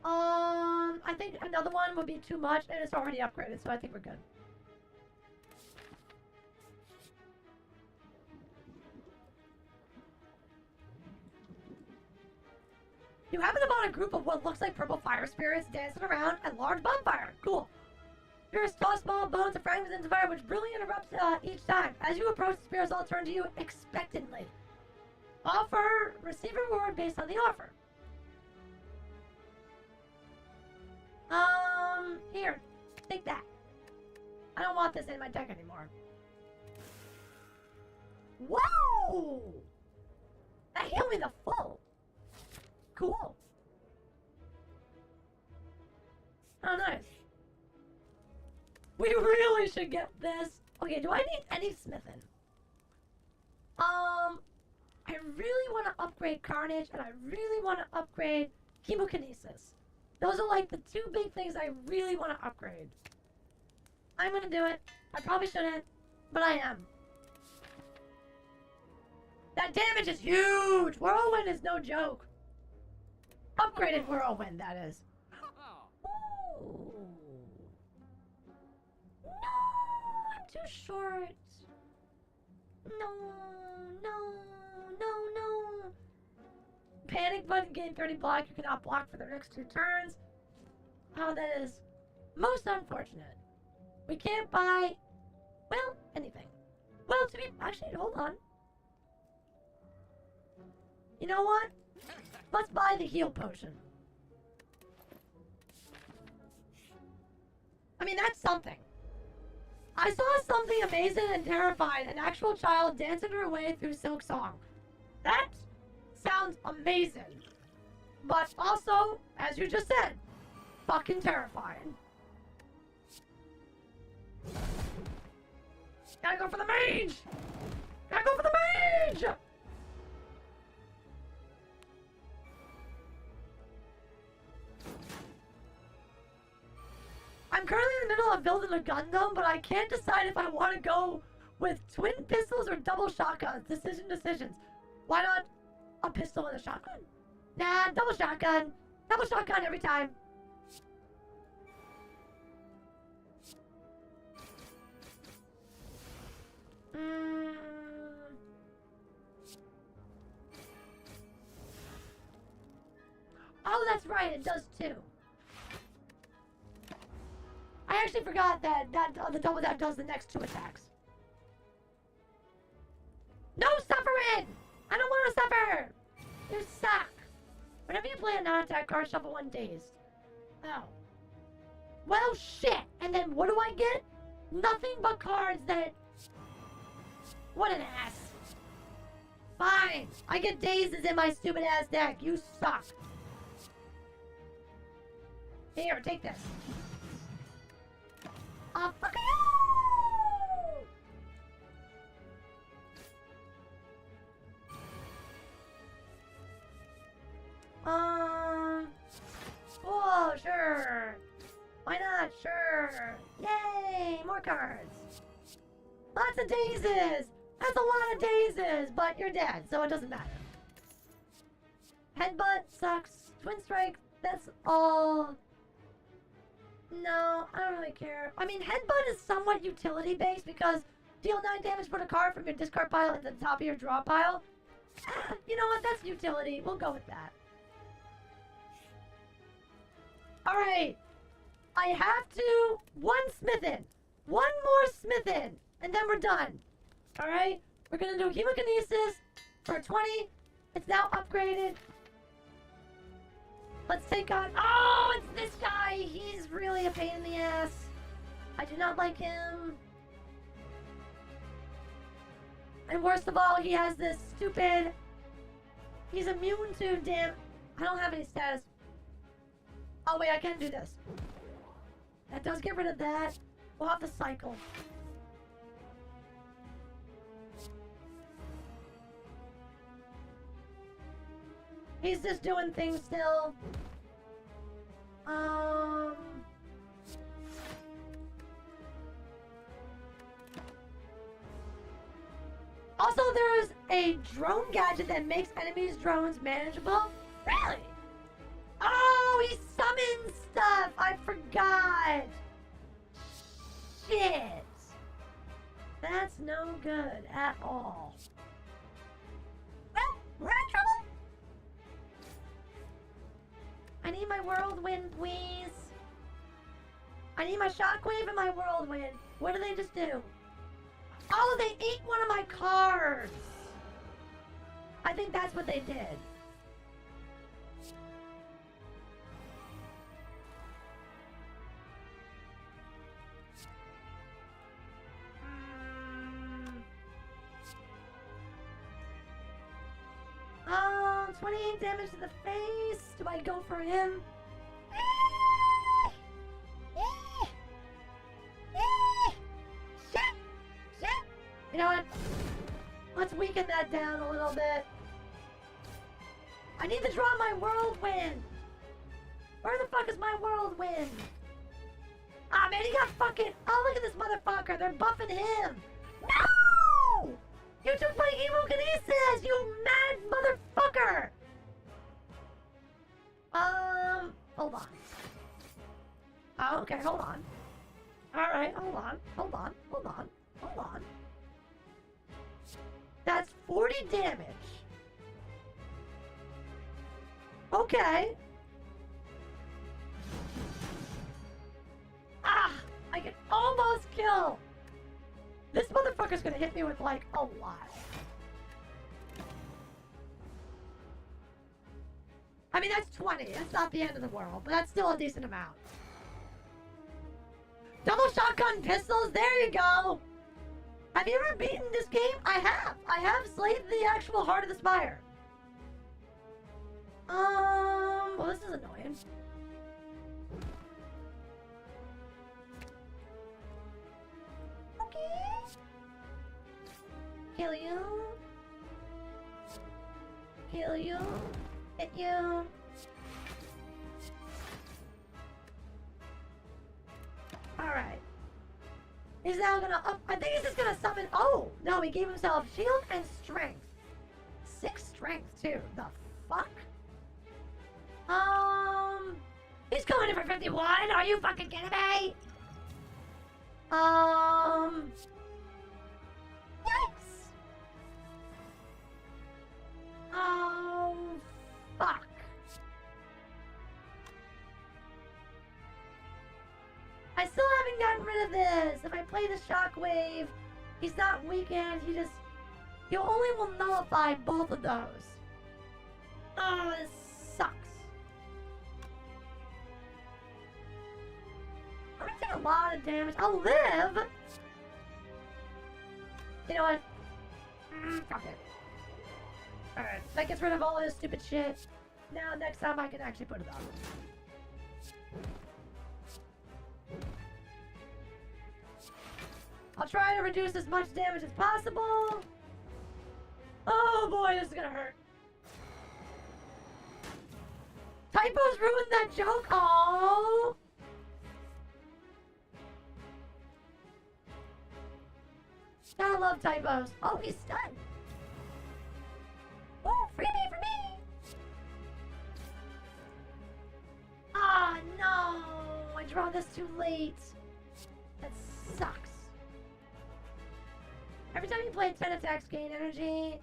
I think another one would be too much, and it's already upgraded, so I think we're good. You happen upon a group of what looks like purple fire spirits dancing around at large bonfire. Cool. Spirits toss small bones and fragments into fire, which brilliantly erupts each time. As you approach, the spirits all turn to you expectantly. Offer, receive reward based on the offer. Here, take that. I don't want this in my deck anymore. Whoa! That healed me the full. Cool. Oh, nice. We really should get this. Okay, do I need any smithing? I really want to upgrade Carnage, and I really want to upgrade Chemokinesis. Those are like the 2 big things I really want to upgrade. I'm gonna do it. I probably shouldn't, but I am. That damage is huge! Whirlwind is no joke. Upgraded Whirlwind, that is. Ooh. No, I'm too short. No. Panic button, gain 30 block. You cannot block for the next 2 turns. Oh, that is most unfortunate. We can't buy, well, anything. Well, to be, actually, hold on. You know what? Let's buy the heal potion. I mean, that's something. I saw something amazing and terrifying. An actual child dancing her way through Silk Song. That sounds amazing. But also, as you just said, fucking terrifying. Gotta go for the mage! Gotta go for the mage! I'm currently in the middle of building a Gundam, but I can't decide if I want to go with twin pistols or double shotguns. Decisions. Why not a pistol and a shotgun? Nah, double shotgun. Double shotgun every time. Oh, that's right, it does too. I actually forgot that the double that does the next 2 attacks. No suffering! I don't want to suffer! You suck! Whenever you play a non-attack card, shuffle 1 dazed. Oh. Well, shit! And then what do I get? Nothing but cards that... What an ass. Fine! I get dazes in my stupid ass deck. You suck. Here, take this. Fuck you! Why not? Sure. Yay! More cards. Lots of daisies. That's a lot of daisies, but you're dead, so it doesn't matter. Headbutt sucks. Twin strike. That's all. No, I don't really care. I mean, headbutt is somewhat utility based because deal 9 damage, put a card from your discard pile into the top of your draw pile. You know what? That's utility. We'll go with that. Alright. I have to... One Smithin. One more Smithin. And then we're done. Alright? We're gonna do Hemokinesis for 20. It's now upgraded. Let's take on... Oh, it's this guy! He's really a pain in the ass. I do not like him. And worst of all, he has this stupid... He's immune to damn... I don't have any status. Oh wait, I can do this. That does get rid of that. We'll have to cycle. He's just doing things still. Also, there's a drone gadget that makes enemies' drones manageable. Really? Oh, he summons stuff! I forgot! Shit! That's no good at all. Well, we're in trouble! I need my whirlwind, please. I need my shockwave and my whirlwind. What did they just do? Oh, they ate one of my cards! I think that's what they did. Oh, 28 damage to the face. Do I go for him? Shit! Shit! You know what? Let's weaken that down a little bit. I need to draw my whirlwind. Where the fuck is my whirlwind? Ah, man, he got fucking... Oh, look at this motherfucker. They're buffing him. No! You took my Hemokinesis, you mad motherfucker! Hold on. Oh, okay, hold on. Alright, hold on. That's 40 damage. Okay. Ah! I can almost kill! This motherfucker's gonna hit me with, like, a lot. I mean, that's 20. That's not the end of the world, but that's still a decent amount. Double shotgun pistols, there you go! Have you ever beaten this game? I have! I have slayed the actual Heart of the Spire. Well, this is annoying. Kill you. Kill you. Hit you. Alright. He's now gonna up. I think he's just gonna summon. Oh! No, he gave himself shield and strength. 6 strength, too. The fuck? He's going in for 51. Are you fucking kidding me? Yikes! Oh, fuck. I still haven't gotten rid of this. If I play the shockwave, he's not weakened. He only will nullify both of those. Oh, this sucks. I'm gonna take a lot of damage. I'll live. You know what? Fuck it. Alright, that gets rid of all this stupid shit. Now, next time I can actually put it on. I'll try to reduce as much damage as possible. Oh boy, this is gonna hurt. Typos ruined that joke. Oh. Gotta love typos. Oh, he's stunned. Oh, freebie for me. Ah, no. I draw this too late. That sucks. Every time you play 10 attacks, gain energy.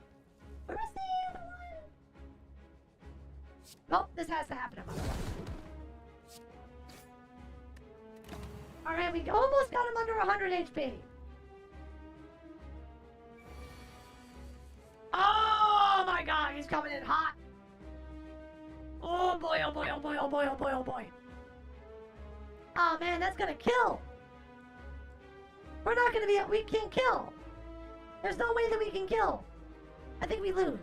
Where was the other one? Oh, this has to happen. Alright, we almost got him under 100 HP. Oh my god, he's coming in hot. Oh boy, oh boy, oh boy, oh boy, oh boy, oh boy. Oh man, that's gonna kill. We're not gonna be, we can't kill. There's no way that we can kill. I think we lose.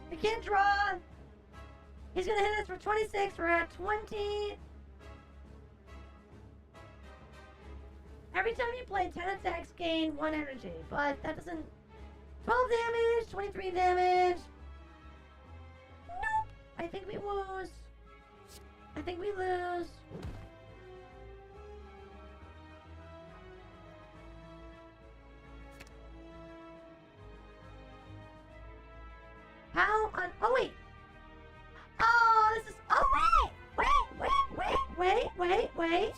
We can't draw. He's gonna hit us for 26, we're at 20. Every time you play 10 attacks, gain 1 energy, but that doesn't... 12 damage, 23 damage. Nope. I think we lose. I think we lose. How on... Oh, wait. Oh, this is... Oh, wait.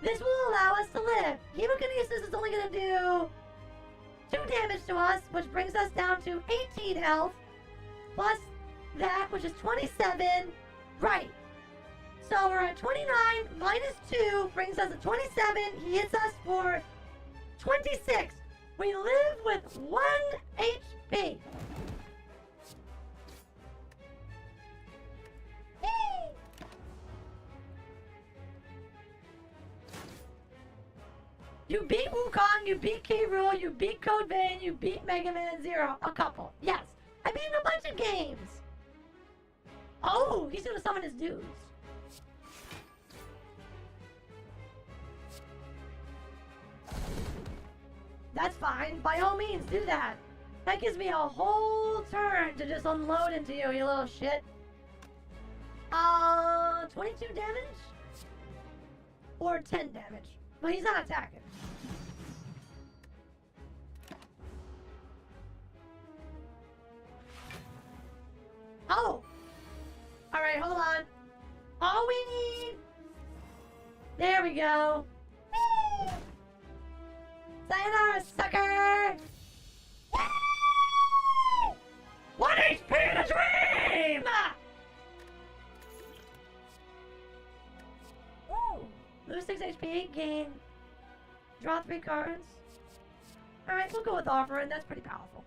This will allow us to live. Hemokinesis is only going to do 2 damage to us, which brings us down to 18 health. Plus that, which is 27. Right. So we're at 29 minus 2 brings us to 27. He hits us for 26. We live with 1 HP. Yay! You beat Wukong, you beat K. Rool, you beat Code Vein, you beat Mega Man Zero. A couple. Yes. I beat a bunch of games. Oh, he's gonna summon his dudes. That's fine. By all means, do that. That gives me a whole turn to just unload into you, you little shit. 22 damage? Or 10 damage. But he's not attacking. Oh! Alright, hold on. All we need... There we go. Whee! Sayonara, sucker! Yay! 1 HP in a dream! Ooh. Lose 6 HP, gain... Draw 3 cards. Alright, we'll go with Offering. That's pretty powerful.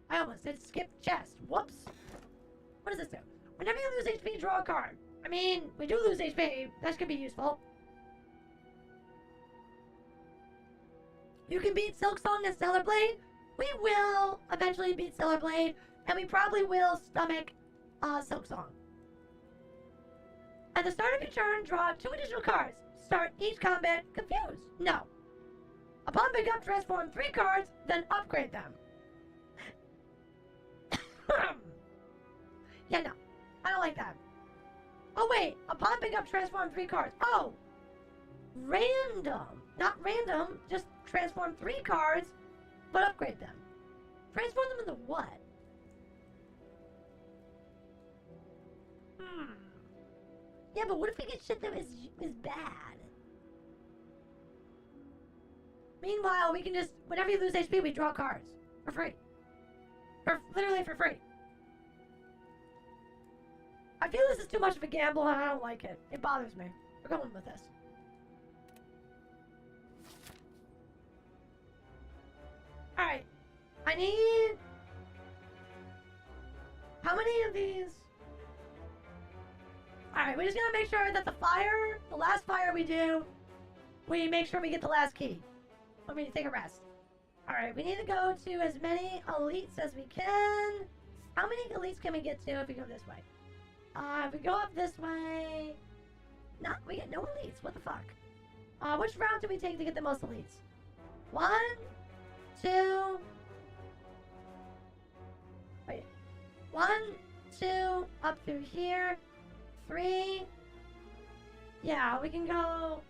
I almost did skip chest. Whoops. What does this do? Whenever you lose HP, draw a card. I mean, we do lose HP. That could be useful. You can beat Silk Song and Stellar Blade. We will eventually beat Stellar Blade. And we probably will stomach Silk Song. At the start of your turn, draw 2 additional cards. Start each combat confused. No. Upon pickup, transform 3 cards, then upgrade them. Yeah, no. I don't like that. Oh, wait. Upon pickup, transform 3 cards. Oh! Random. Not random. Just transform 3 cards, but upgrade them. Transform them into what? Yeah, but what if we get shit that is bad? Meanwhile, we can just... Whenever you lose HP, we draw cards. For free. Literally for free. I feel this is too much of a gamble and I don't like it. It bothers me. We're going with this. Alright. I need... How many of these? Alright, we just gotta make sure that the last fire we do, we make sure we get the last key. Let me take a rest. Alright, we need to go to as many elites as we can. How many elites can we get to if we go this way? If we go up this way... No, we get no elites. What the fuck? Which route do we take to get the most elites? 1, 2... Wait. 1, 2, up through here. 3... Yeah, we can go...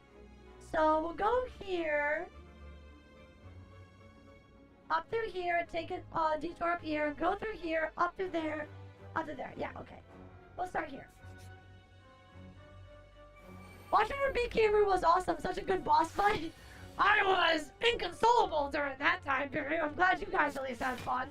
So we'll go here. Up through here, take a detour up here, go through here, up through there, up to there. Yeah, okay. We'll start here. Watching your Beekeeper was awesome. Such a good boss fight. I was inconsolable during that time period. I'm glad you guys at least had fun.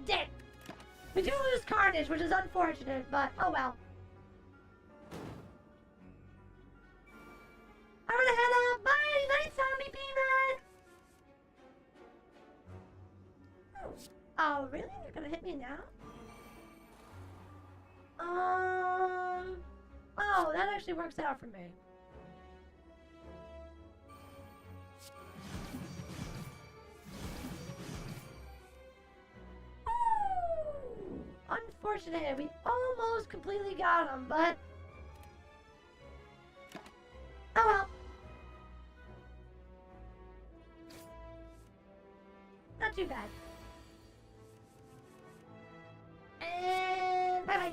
Dead. We do lose Carnage, which is unfortunate, but oh well. I'm gonna head out. Bye! Night, zombie peanut! Oh, really? You're gonna hit me now? Oh, that actually works out for me. Unfortunate, we almost completely got him, but oh well. Not too bad. And bye-bye.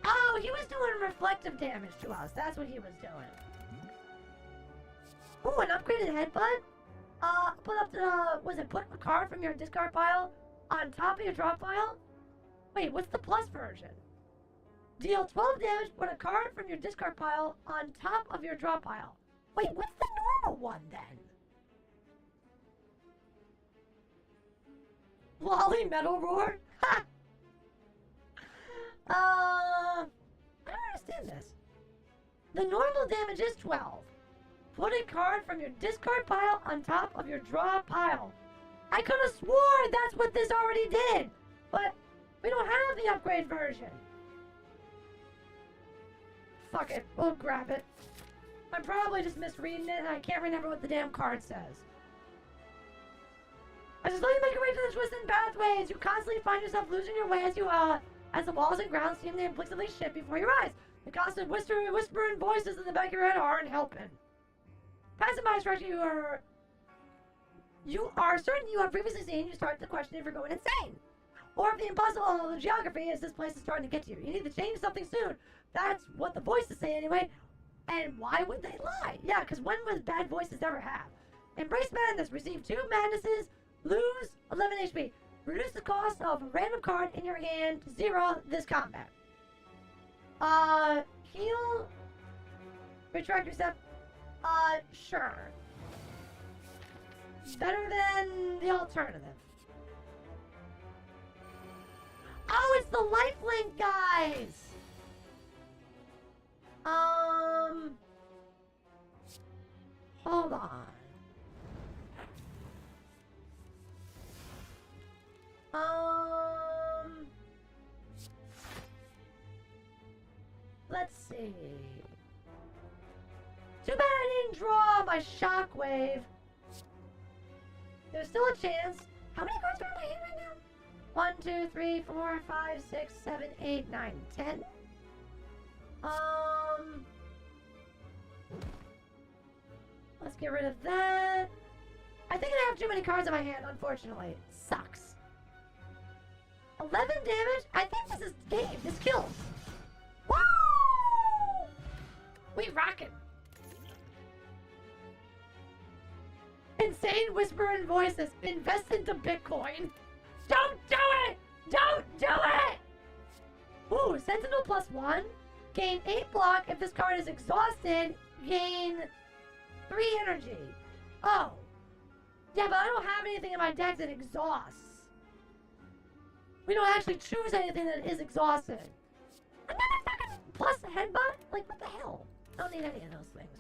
Oh, he was doing reflective damage to us. That's what he was doing. Ooh, an upgraded headbutt? Put up the, put a card from your discard pile on top of your draw pile? Wait, what's the plus version? Deal 12 damage, put a card from your discard pile on top of your draw pile. Wait, what's the normal one then? Lolly Metal Roar? Ha! I don't understand this. The normal damage is 12. Put a card from your discard pile on top of your draw pile. I could have sworn that's what this already did, but we don't have the upgrade version. Fuck it, we'll grab it. I'm probably just misreading it and I can't remember what the damn card says. As you slowly make your way to the twisted pathways, you constantly find yourself losing your way as the walls and ground seem to implicitly shift before your eyes. The constant whispering voices in the back of your head aren't helping. Passing by structure you are certain you have previously seen, you start to question if you're going insane. Or if the impossible geography is this place is starting to get to you. You need to change something soon. That's what the voices say anyway. And why would they lie? Yeah, because when would bad voices ever have? Embrace madness. Receive 2 madnesses. Lose 11 HP. Reduce the cost of a random card in your hand to 0 this combat. Heal. Retract your step. Sure. Better than the alternative. Oh, it's the lifelink guys! Hold on. Let's see. Too bad I didn't draw my shockwave. There's still a chance. How many cards are in my hand right now? 1, 2, 3, 4, 5, 6, 7, 8, 9, 10. Let's get rid of that. I think I have too many cards in my hand, unfortunately. It sucks. 11 damage? I think this is game. This kills. Woo! We rockin'. Insane whispering voices. Invest into Bitcoin. Don't do it! Don't do it! Ooh, Sentinel +1. Gain 8 block. If this card is exhausted, gain 3 energy. Oh. Yeah, but I don't have anything in my deck that exhausts. We don't actually choose anything that is exhausted. Another fucking plus a headbutt? Like, what the hell? I don't need any of those things.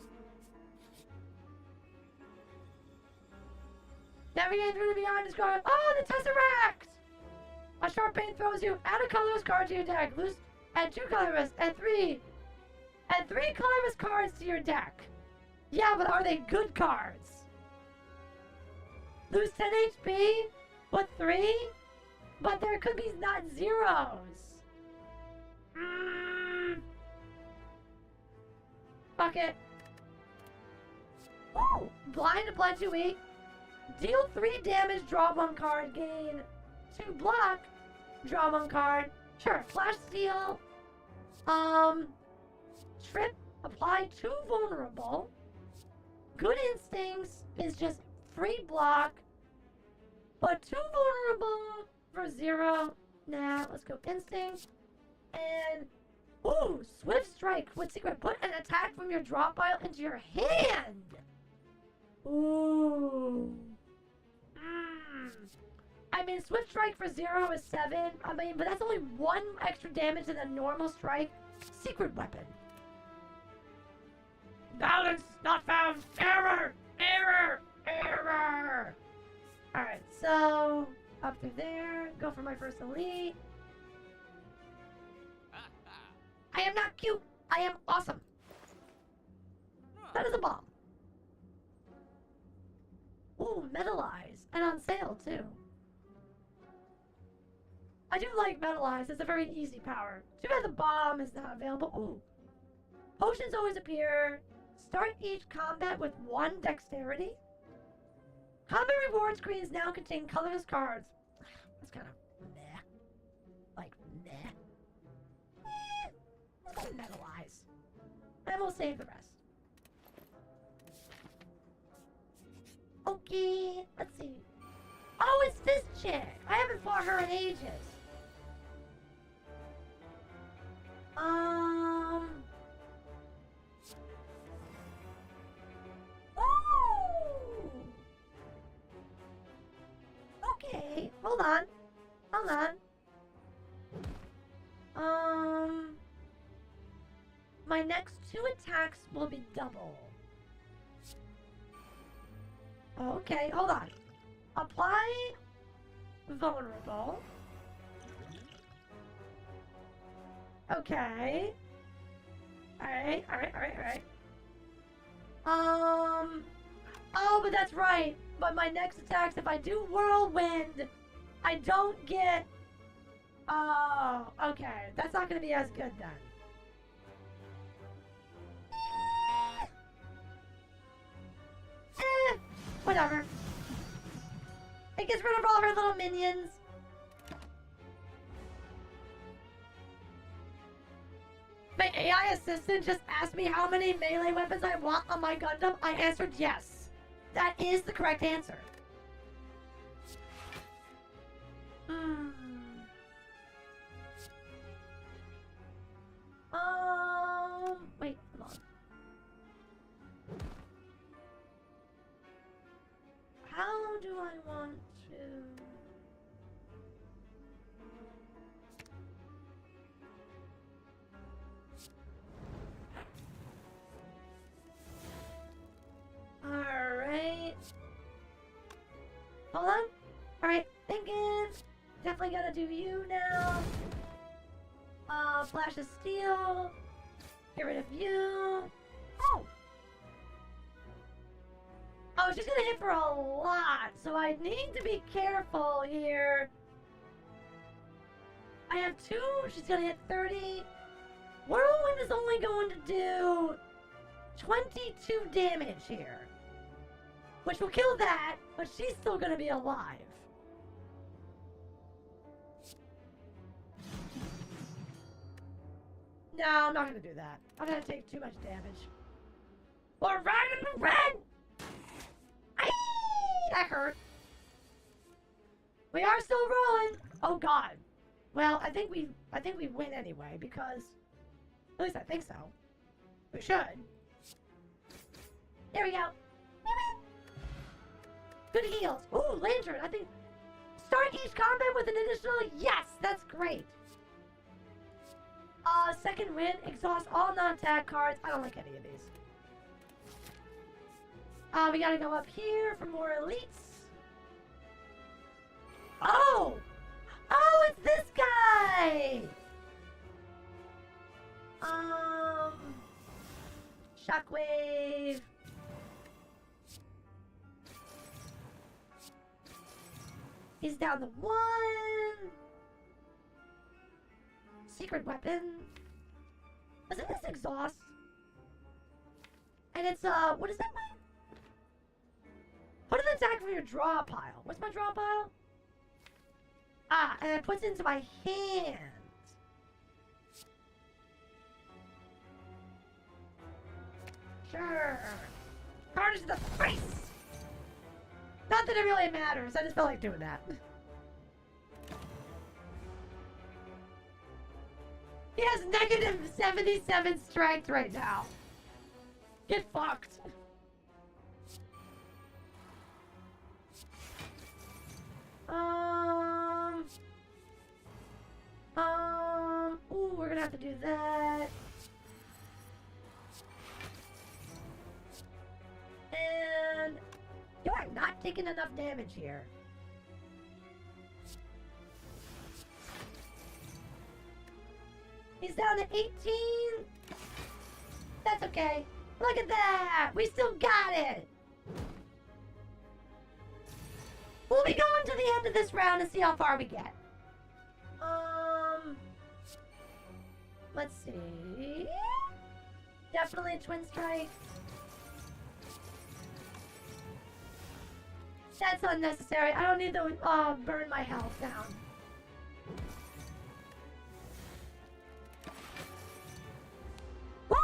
Navigate through the beyond discard. Oh, the Tesseract! A sharp pain throws you. Add a colorless card to your deck. Add 2 colorless. Add 3 colorless cards to your deck. Yeah, but are they good cards? Lose 10 HP, but 3? But there could be not zeros. Fuck it. Ooh, blind to blind 2 weak. Deal 3 damage, draw 1 card, gain 2 block, draw 1 card. Sure, Flash Steal. Trip, apply 2 vulnerable. Good Instincts is just free block, but 2 vulnerable for 0. Nah, let's go Instinct. And, ooh, Swift Strike with Secret. Put an attack from your draw pile into your hand. Ooh. I mean, Swift Strike for 0 is 7. I mean, but that's only 1 extra damage than a normal strike. Secret weapon. Balance not found. Error! Error! Error! Alright, so up through there. Go for my first elite. I am not cute. I am awesome. That is a bomb. Ooh, Metalize. And on sale, too. I do like Metalize. It's a very easy power. Too bad the bomb is not available. Ooh. Potions always appear. Start each combat with 1 dexterity. Combat reward screens now contain colorless cards. That's kind of meh. Like, meh. Let's Metalize. And we'll save the rest. Okay, let's see. Oh, it's this chick. I haven't fought her in ages. Ooh. Okay, hold on. Hold on. My next 2 attacks will be double. Okay, hold on. Apply vulnerable. Okay. Alright. Oh, but that's right. But my next attacks, if I do whirlwind, I don't get... Oh, okay. That's not gonna be as good then. Whatever. It gets rid of all her little minions. My AI assistant just asked me how many melee weapons I want on my Gundam. I answered yes. That is the correct answer. Wait, hold on. How do I want to... Alright. Hold on. Alright, thinking. Definitely gotta do you now. Flash of Steel. Get rid of you. Oh! Oh, she's gonna hit for a lot, so I need to be careful here. I have 2, she's gonna hit 30. Whirlwind is only going to do 22 damage here. Which will kill that, but she's still gonna be alive. No, I'm not gonna do that. I'm gonna take too much damage. Or run! Aye, that hurt. We are still rolling. Oh God. Well, I think we win anyway because, at least I think so. We should. There we go. Good heals. Ooh, lantern. I think start each combat with an additional. Yes, that's great. Second win. Exhaust all non-attack cards. I don't like any of these. We gotta go up here for more elites. Oh! Oh, it's this guy! Shockwave. He's down to 1. Secret weapon. Isn't this exhaust? And it's, what is that? What are attack from your draw pile. What's my draw pile? Ah, and it puts it into my hand. Sure. Carnage to the face! Not that it really matters, I just felt like doing that. He has negative 77 strength right now. Get fucked. Ooh, we're gonna have to do that. And you are not taking enough damage here. He's down to 18. That's okay. Look at that. We still got it. We'll be going to the end of this round and see how far we get. Let's see. Definitely a twin strike. That's unnecessary. I don't need to burn my health down. Woo!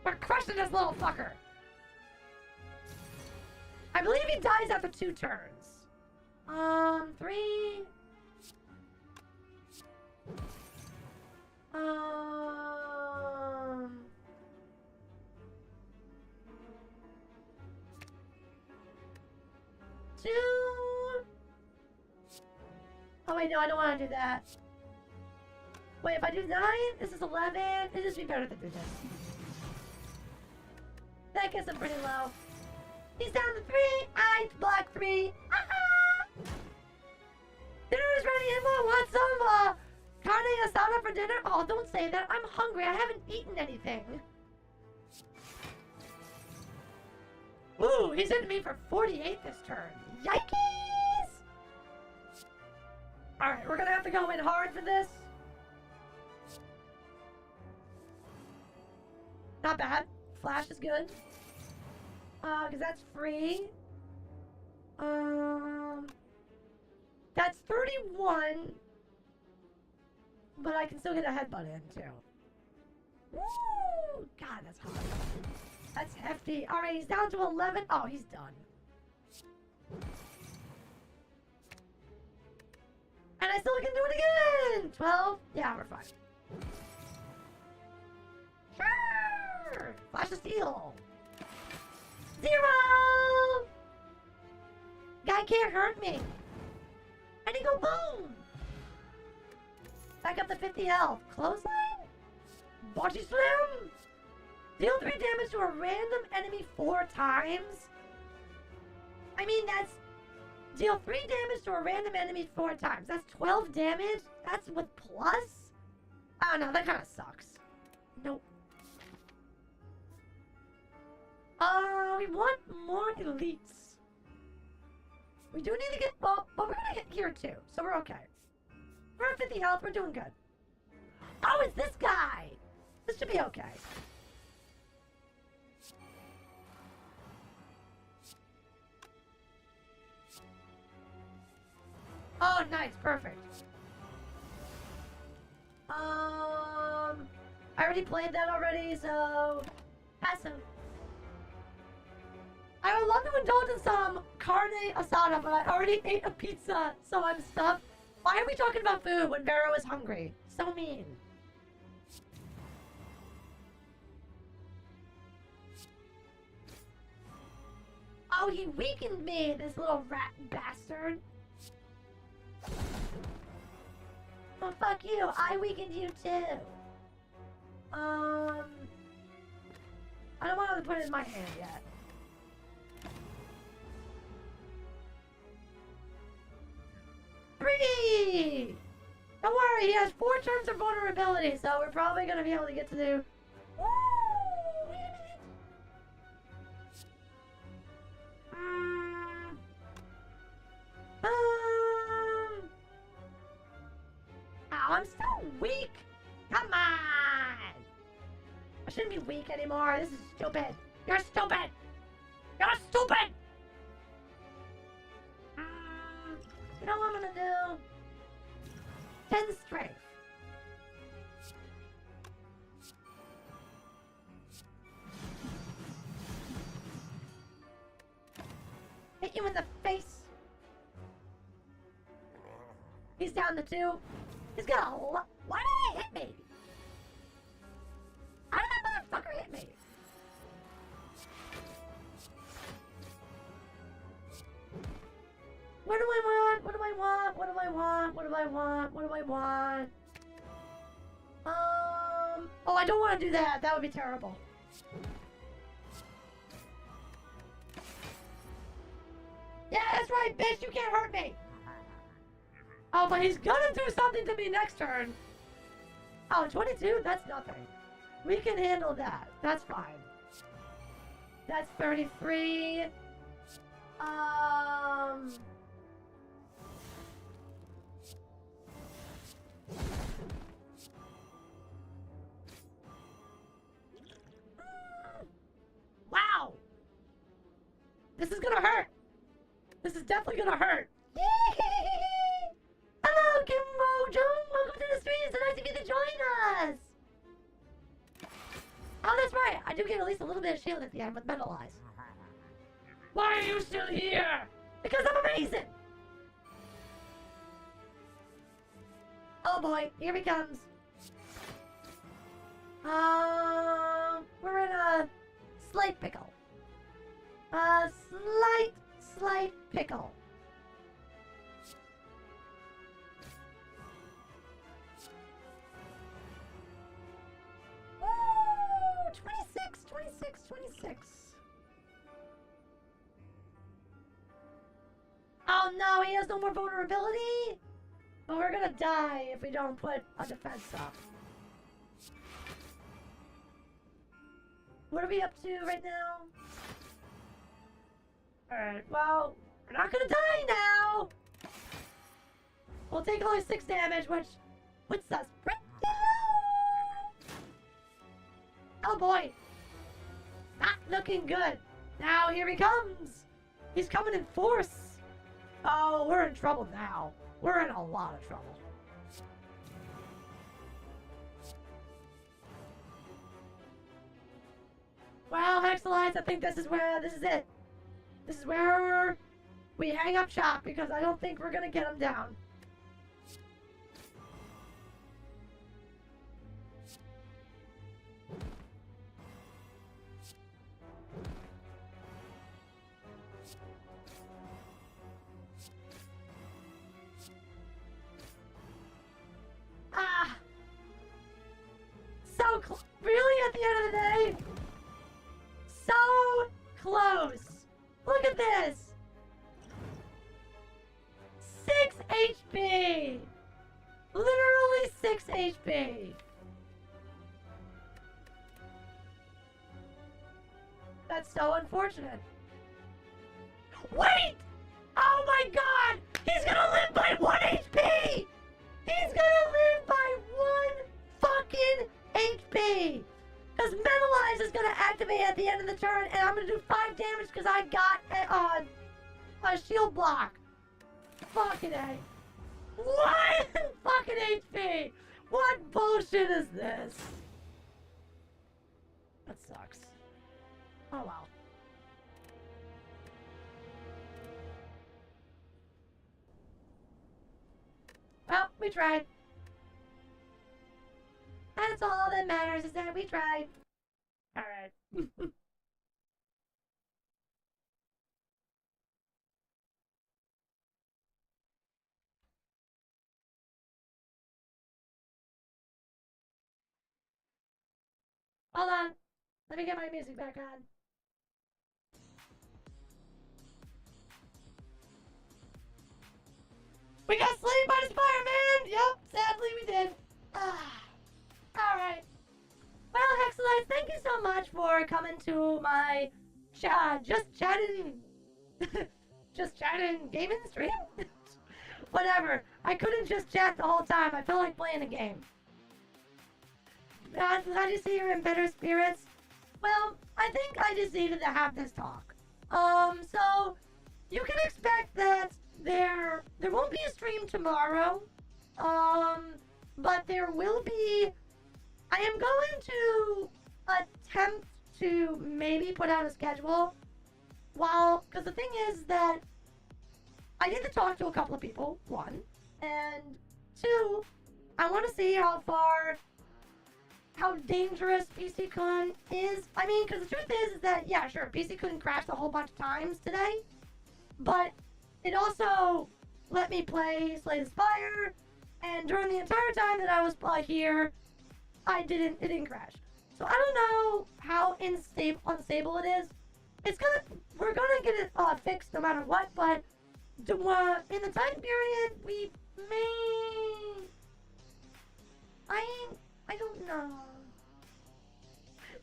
We're crushing this little fucker. I believe he dies after 2 turns. 3. 2. Oh wait, no, I don't want to do that. Wait, if I do 9, this is 11. It'd just be better to do this. That gets him pretty low. He's down to 3. I block 3. Dinner is ready. Emma wants some carne asada for dinner. Oh, don't say that. I'm hungry. I haven't eaten anything. Ooh, he's hitting me for 48 this turn. Yikes! Alright, we're gonna have to go in hard for this. Not bad. Flash is good. Cause that's free. That's 31. But I can still get a headbutt in too. Woo! God, that's hot. That's hefty. Alright, he's down to 11. Oh, he's done. And I still can do it again! 12? Yeah, we're fine. Sure! Flash of Steel! 0! Guy can't hurt me. And he go boom! Back up to 50 health. Clothesline? Body slam? Deal 3 damage to a random enemy 4 times? I mean, that's... Deal 3 damage to a random enemy 4 times. That's 12 damage? That's with plus? I don't know, that kind of sucks. Nope. We want more elites. We do need to get... Well, but we're gonna get here too, so we're okay. We're at 50 health, we're doing good. Oh, it's this guy! This should be okay. Oh, nice, perfect. I already played that already, so... Pass him. I would love to indulge in some carne asada, but I already ate a pizza, so I'm stuffed. Why are we talking about food when Vero is hungry? So mean. Oh, he weakened me, this little rat bastard. Oh, fuck you. I weakened you too. I don't want to put it in my hand yet. Three! Don't worry, he has 4 turns of vulnerability, so we're probably gonna be able to get to do. Woo! Wait a minute. Oh, I'm still weak. Come on! I shouldn't be weak anymore. This is stupid. You're stupid. You're stupid. You know what I'm gonna do? 10 strength. Hit you in the face. He's down to 2. He's got a lot. Why did he hit me? How did that motherfucker hit me? What do I want? What do I want? What do I want? What do I want? What do I want? Oh, I don't want to do that. That would be terrible. Yeah, that's right, bitch. You can't hurt me. Oh, but he's gonna do something to me next turn. Oh, 22? That's nothing. We can handle that. That's fine. That's 33. Wow. This is gonna hurt. This is definitely gonna hurt. Hello, Kim Mojo. Welcome to the stream. It's so nice of you to join us. Oh, that's right. I do get at least a little bit of shield at the end with Mentalize. Why are you still here? Because I'm amazing. Oh boy, here he comes. We're in a slight pickle. A slight pickle. Ooh, 26. Oh no, he has no more vulnerability? But we're gonna die if we don't put a defense up. What are we up to right now? Alright, well, we're not gonna die now! We'll take only 6 damage, which puts us pretty low! Oh boy! Not looking good! Now here he comes! He's coming in force! Oh, we're in trouble now. We're in a lot of trouble. Well, Hexolytes, I think this is it. This is where we hang up shop because I don't think we're gonna get him down. Ah! So really at the end of the day? So close! Look at this! 6 HP! Literally 6 HP! That's so unfortunate. Wait! Oh my god! He's gonna live by 1 HP! He's gonna live by 1 fucking HP! Because Mentalize is gonna activate at the end of the turn, and I'm gonna do 5 damage because I got a shield block. Fucking A. 1 fucking HP! What bullshit is this? That sucks. Oh well. Well, we tried. That's all that matters is that we tried. Alright. Hold on. Let me get my music back on. We got slain by the Spider-Man! Yep, sadly we did. Alright. Well, Hexolytes, thank you so much for coming to my just chatting gaming stream? Whatever. I couldn't just chat the whole time. I felt like playing a game. Glad you see you're in better spirits. Well, I think I just needed to have this talk. So you can expect that There won't be a stream tomorrow, but there will be. I am going to attempt to maybe put out a schedule. Because the thing is that I need to talk to a couple of people, one, and two, I want to see how dangerous PC-kun is. I mean, because the truth is that, yeah, sure, PC-kun crashed a whole bunch of times today, but it also let me play Slay the Spire, and during the entire time that I was here, it didn't crash. So I don't know how unstable it is. We're gonna get it fixed no matter what, but in the time period, we may... I don't know.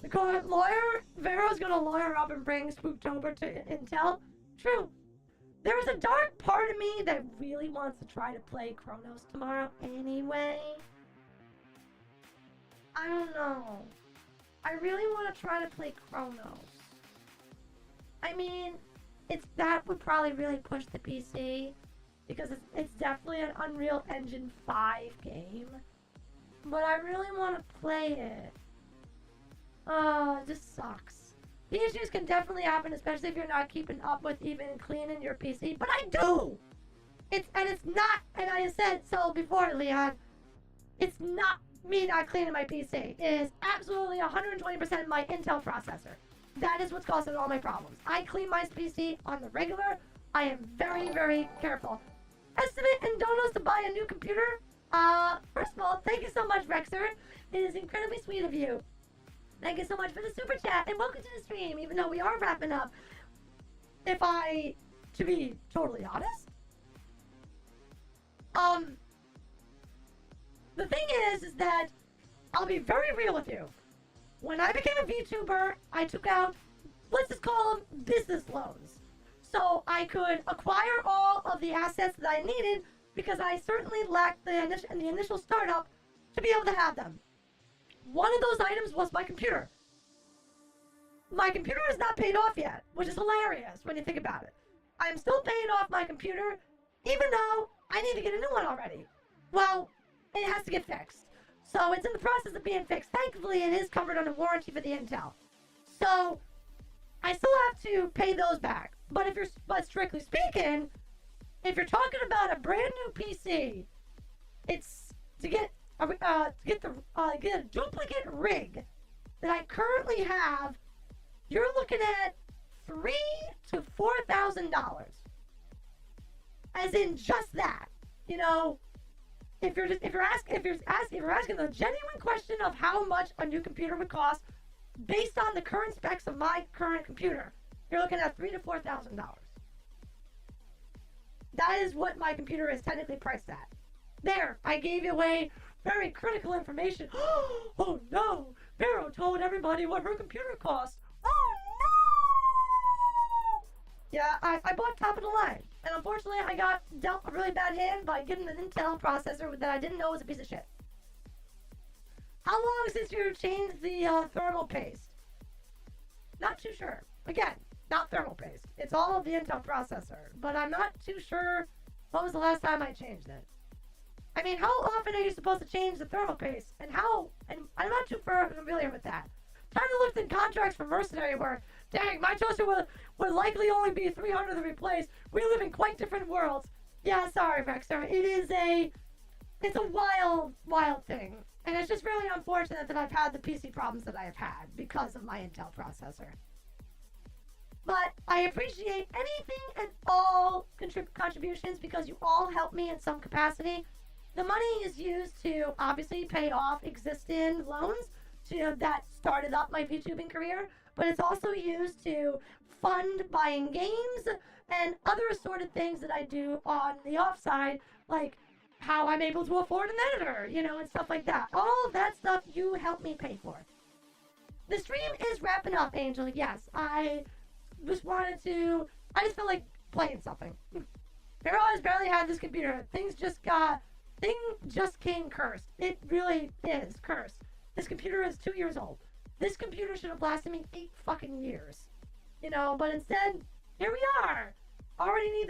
The lawyer, Vero's gonna lawyer up and bring Spooktober to Intel. True. There's a dark part of me that really wants to try to play Chronos tomorrow anyway. I don't know. I really want to try to play Chronos. I mean, that would probably really push the PC, because it's definitely an Unreal Engine 5 game. But I really want to play it. Oh, it just sucks. The issues can definitely happen, especially if you're not keeping up with even cleaning your PC. But I do! It's not, and I said so before, Leon, it's not me not cleaning my PC. It is absolutely 120% my Intel processor. That is what's causing all my problems. I clean my PC on the regular. I am very, very careful. Estimate and donuts to buy a new computer. First of all, thank you so much, Rexer. It is incredibly sweet of you. Thank you so much for the super chat, and welcome to the stream, even though we are wrapping up. To be totally honest, the thing is that I'll be very real with you. When I became a VTuber, I took out, let's just call them business loans. So I could acquire all of the assets that I needed, because I certainly lacked the initial startup to be able to have them. One of those items was my computer. My computer is not paid off yet, which is hilarious when you think about it. I'm still paying off my computer, even though I need to get a new one already. Well, it has to get fixed. So it's in the process of being fixed. Thankfully, it is covered under warranty for the Intel. So I still have to pay those back. But strictly speaking, if you're talking about a brand new PC, it's to get a duplicate rig that I currently have. You're looking at $3,000 to $4,000, as in just that. You know, if you're asking the genuine question of how much a new computer would cost based on the current specs of my current computer, you're looking at $3,000 to $4,000. That is what my computer is technically priced at. There, I gave you away very critical information. Oh no! Vero told everybody what her computer costs. Oh no! Yeah, I bought top of the line. And unfortunately, I got dealt a really bad hand by getting an Intel processor that I didn't know was a piece of shit. How long since you changed the thermal paste? Not too sure. Again, not thermal paste. It's all of the Intel processor. But I'm not too sure when was the last time I changed it. I mean, how often are you supposed to change the thermal paste? And I'm not too familiar with that. Trying to look in contracts for mercenary work. Dang, my toaster would likely only be 300 to replace. We live in quite different worlds. Yeah, sorry, Rexer. It's a wild thing. And it's just really unfortunate that I've had the PC problems that I have had because of my Intel processor. But I appreciate anything and all contributions, because you all help me in some capacity. The money is used to obviously pay off existing loans that started up my VTubing career, but it's also used to fund buying games and other assorted things that I do on the offside, like how I'm able to afford an editor, and stuff like that. All of that stuff you help me pay for. The stream is wrapping up, Angel. Yes, I just felt like playing something. Vero has barely had this computer. Thing just came cursed. It really is cursed. This computer is 2 years old. This computer should have lasted me 8 fucking years. But instead, here we are. already need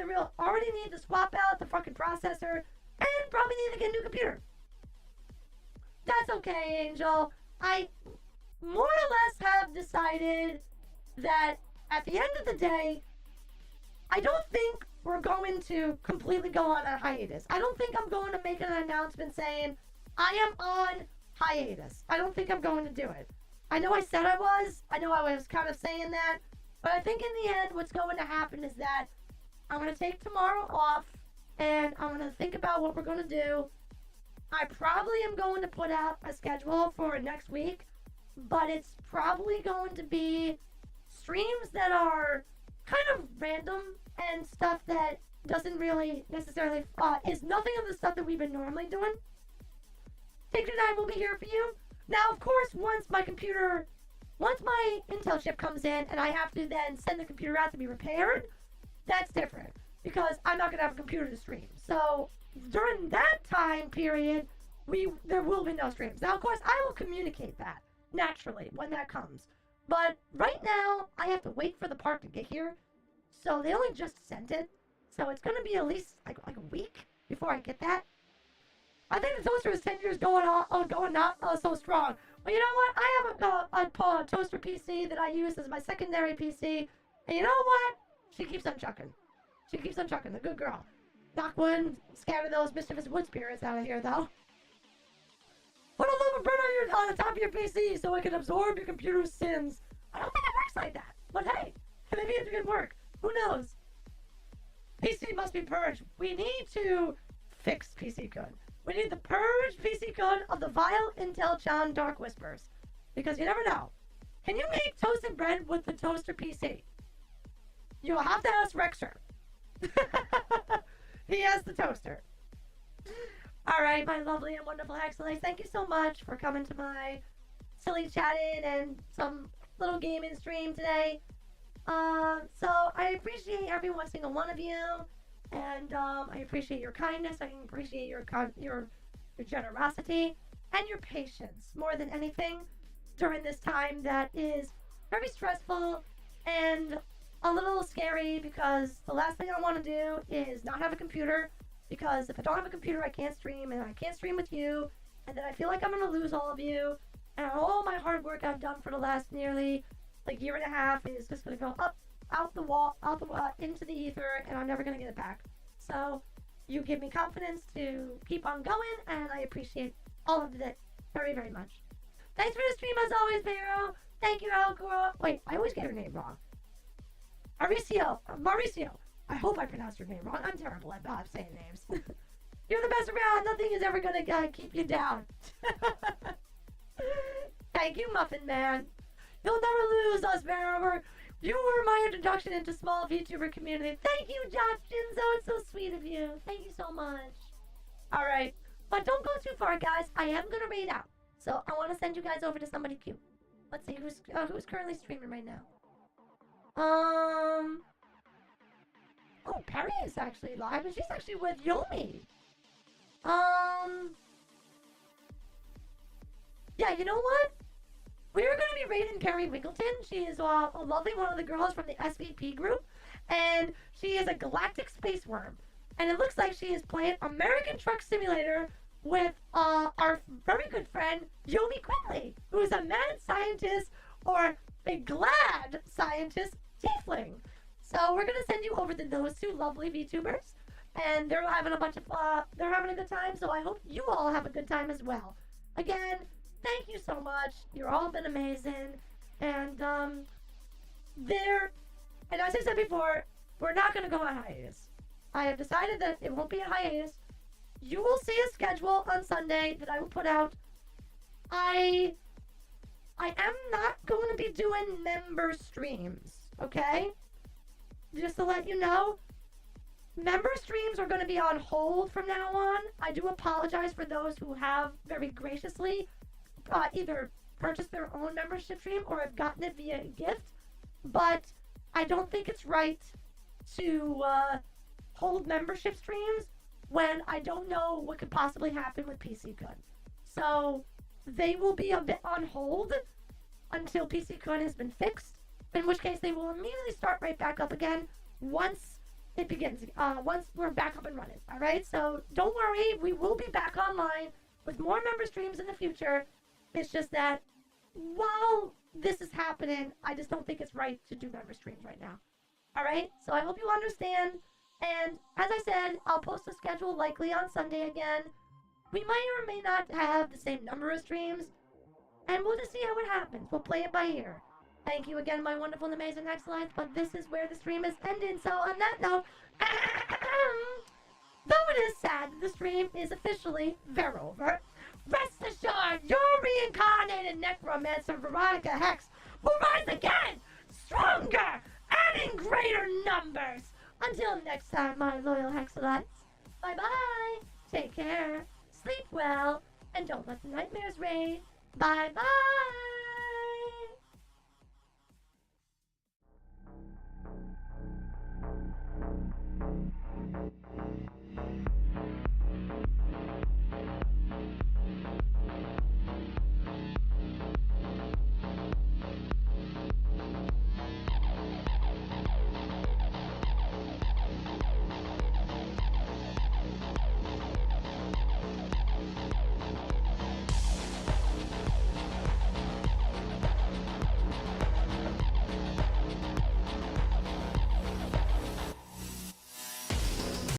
to swap out the fucking processor, and probably need to get a new computer. That's okay, Angel. I more or less have decided that at the end of the day, I don't think we're going to completely go on a hiatus. I don't think I'm going to make an announcement saying I am on hiatus. I don't think I'm going to do it. I know I said I was. I know I was kind of saying that. But I think in the end, what's going to happen is that I'm going to take tomorrow off, and I'm going to think about what we're going to do. I probably am going to put out a schedule for next week, but it's probably going to be streams that are kind of random and stuff that doesn't really necessarily, is nothing of the stuff that we've been normally doing. Take 9 will be here for you. Now, of course, once my Intel chip comes in and I have to then send the computer out to be repaired, that's different because I'm not going to have a computer to stream. So during that time period, there will be no streams. Now, of course, I will communicate that naturally when that comes. But right now, I have to wait for the part to get here. So they only just sent it. So it's going to be at least like a week before I get that. I think the toaster is 10 years going not so strong. Well, you know what? I have a toaster PC that I use as my secondary PC. And you know what? She keeps on chucking. She keeps on chucking. The good girl. Knock wood, scatter those mischievous wood spirits out of here, though. Put a little burner on the top of your PC so it can absorb your computer's sins. I don't think it works like that. But hey, maybe it can work. Who knows? PC must be purged. We need to fix PC-kun. We need to purge PC-kun of the vile Intel Chan Dark Whispers. Because you never know. Can you make toasted bread with the toaster PC? You'll have to ask Rexer. He has the toaster. Alright, my lovely and wonderful Hexolytes, thank you so much for coming to my silly chatting and some little gaming stream today. So I appreciate every single one of you, and I appreciate your kindness. I appreciate your generosity and your patience more than anything during this time that is very stressful and a little scary, because the last thing I want to do is not have a computer, because if I don't have a computer I can't stream, and I can't stream with you, and then I feel like I'm going to lose all of you, and all my hard work I've done for the last nearly year and a half is just going to go up, out the wall, into the ether, and I'm never going to get it back. So you give me confidence to keep on going, and I appreciate all of it very, very much. Thanks for the stream as always, Vero. Thank you, Alcora. Wait, I always get her name wrong. Mauricio. I hope I pronounced your name wrong. I'm terrible at saying names. You're the best around. Nothing is ever going to keep you down. Thank you, Muffin Man. You'll never lose us, Vero. You were my introduction into small VTuber community. Thank you, Josh Jinzo. It's so sweet of you. Thank you so much. All right. But don't go too far, guys. I am going to raid out. So I want to send you guys over to somebody cute. Let's see who's currently streaming right now. Oh, Perry is actually live, and she's actually with Yomi. Yeah, you know what? We're going to be raiding Perry Winkleton. She is a lovely one of the girls from the SVP group, and she is a galactic space worm. And it looks like she is playing American Truck Simulator with our very good friend, Yomi Quinley, who is a mad scientist, or a glad scientist tiefling. So we're going to send you over to those two lovely VTubers, and they're having they're having a good time, so I hope you all have a good time as well. Again, thank you so much. You've all been amazing. And, and as I said before, we're not going to go on hiatus. I have decided that it won't be a hiatus. You will see a schedule on Sunday that I will put out. I am not going to be doing member streams, okay? Just to let you know, member streams are going to be on hold from now on. I do apologize for those who have very graciously either purchased their own membership stream or have gotten it via gift, but I don't think it's right to hold membership streams when I don't know what could possibly happen with PC-kun. So they will be a bit on hold until PC-kun has been fixed, in which case they will immediately start right back up again once it begins. Once we're back up and running. All right. So don't worry, we will be back online with more member streams in the future. It's just that while this is happening, I just don't think it's right to do member streams right now. All right. So I hope you understand. And as I said, I'll post a schedule likely on Sunday again. We may or may not have the same number of streams, and we'll just see how it happens. We'll play it by ear. Thank you again, my wonderful and amazing Hexolytes, but this is where the stream is ending. So on that note, though it is sad that the stream is officially over, rest assured your reincarnated necromancer Veronica Hex will rise again, stronger, and in greater numbers. Until next time, my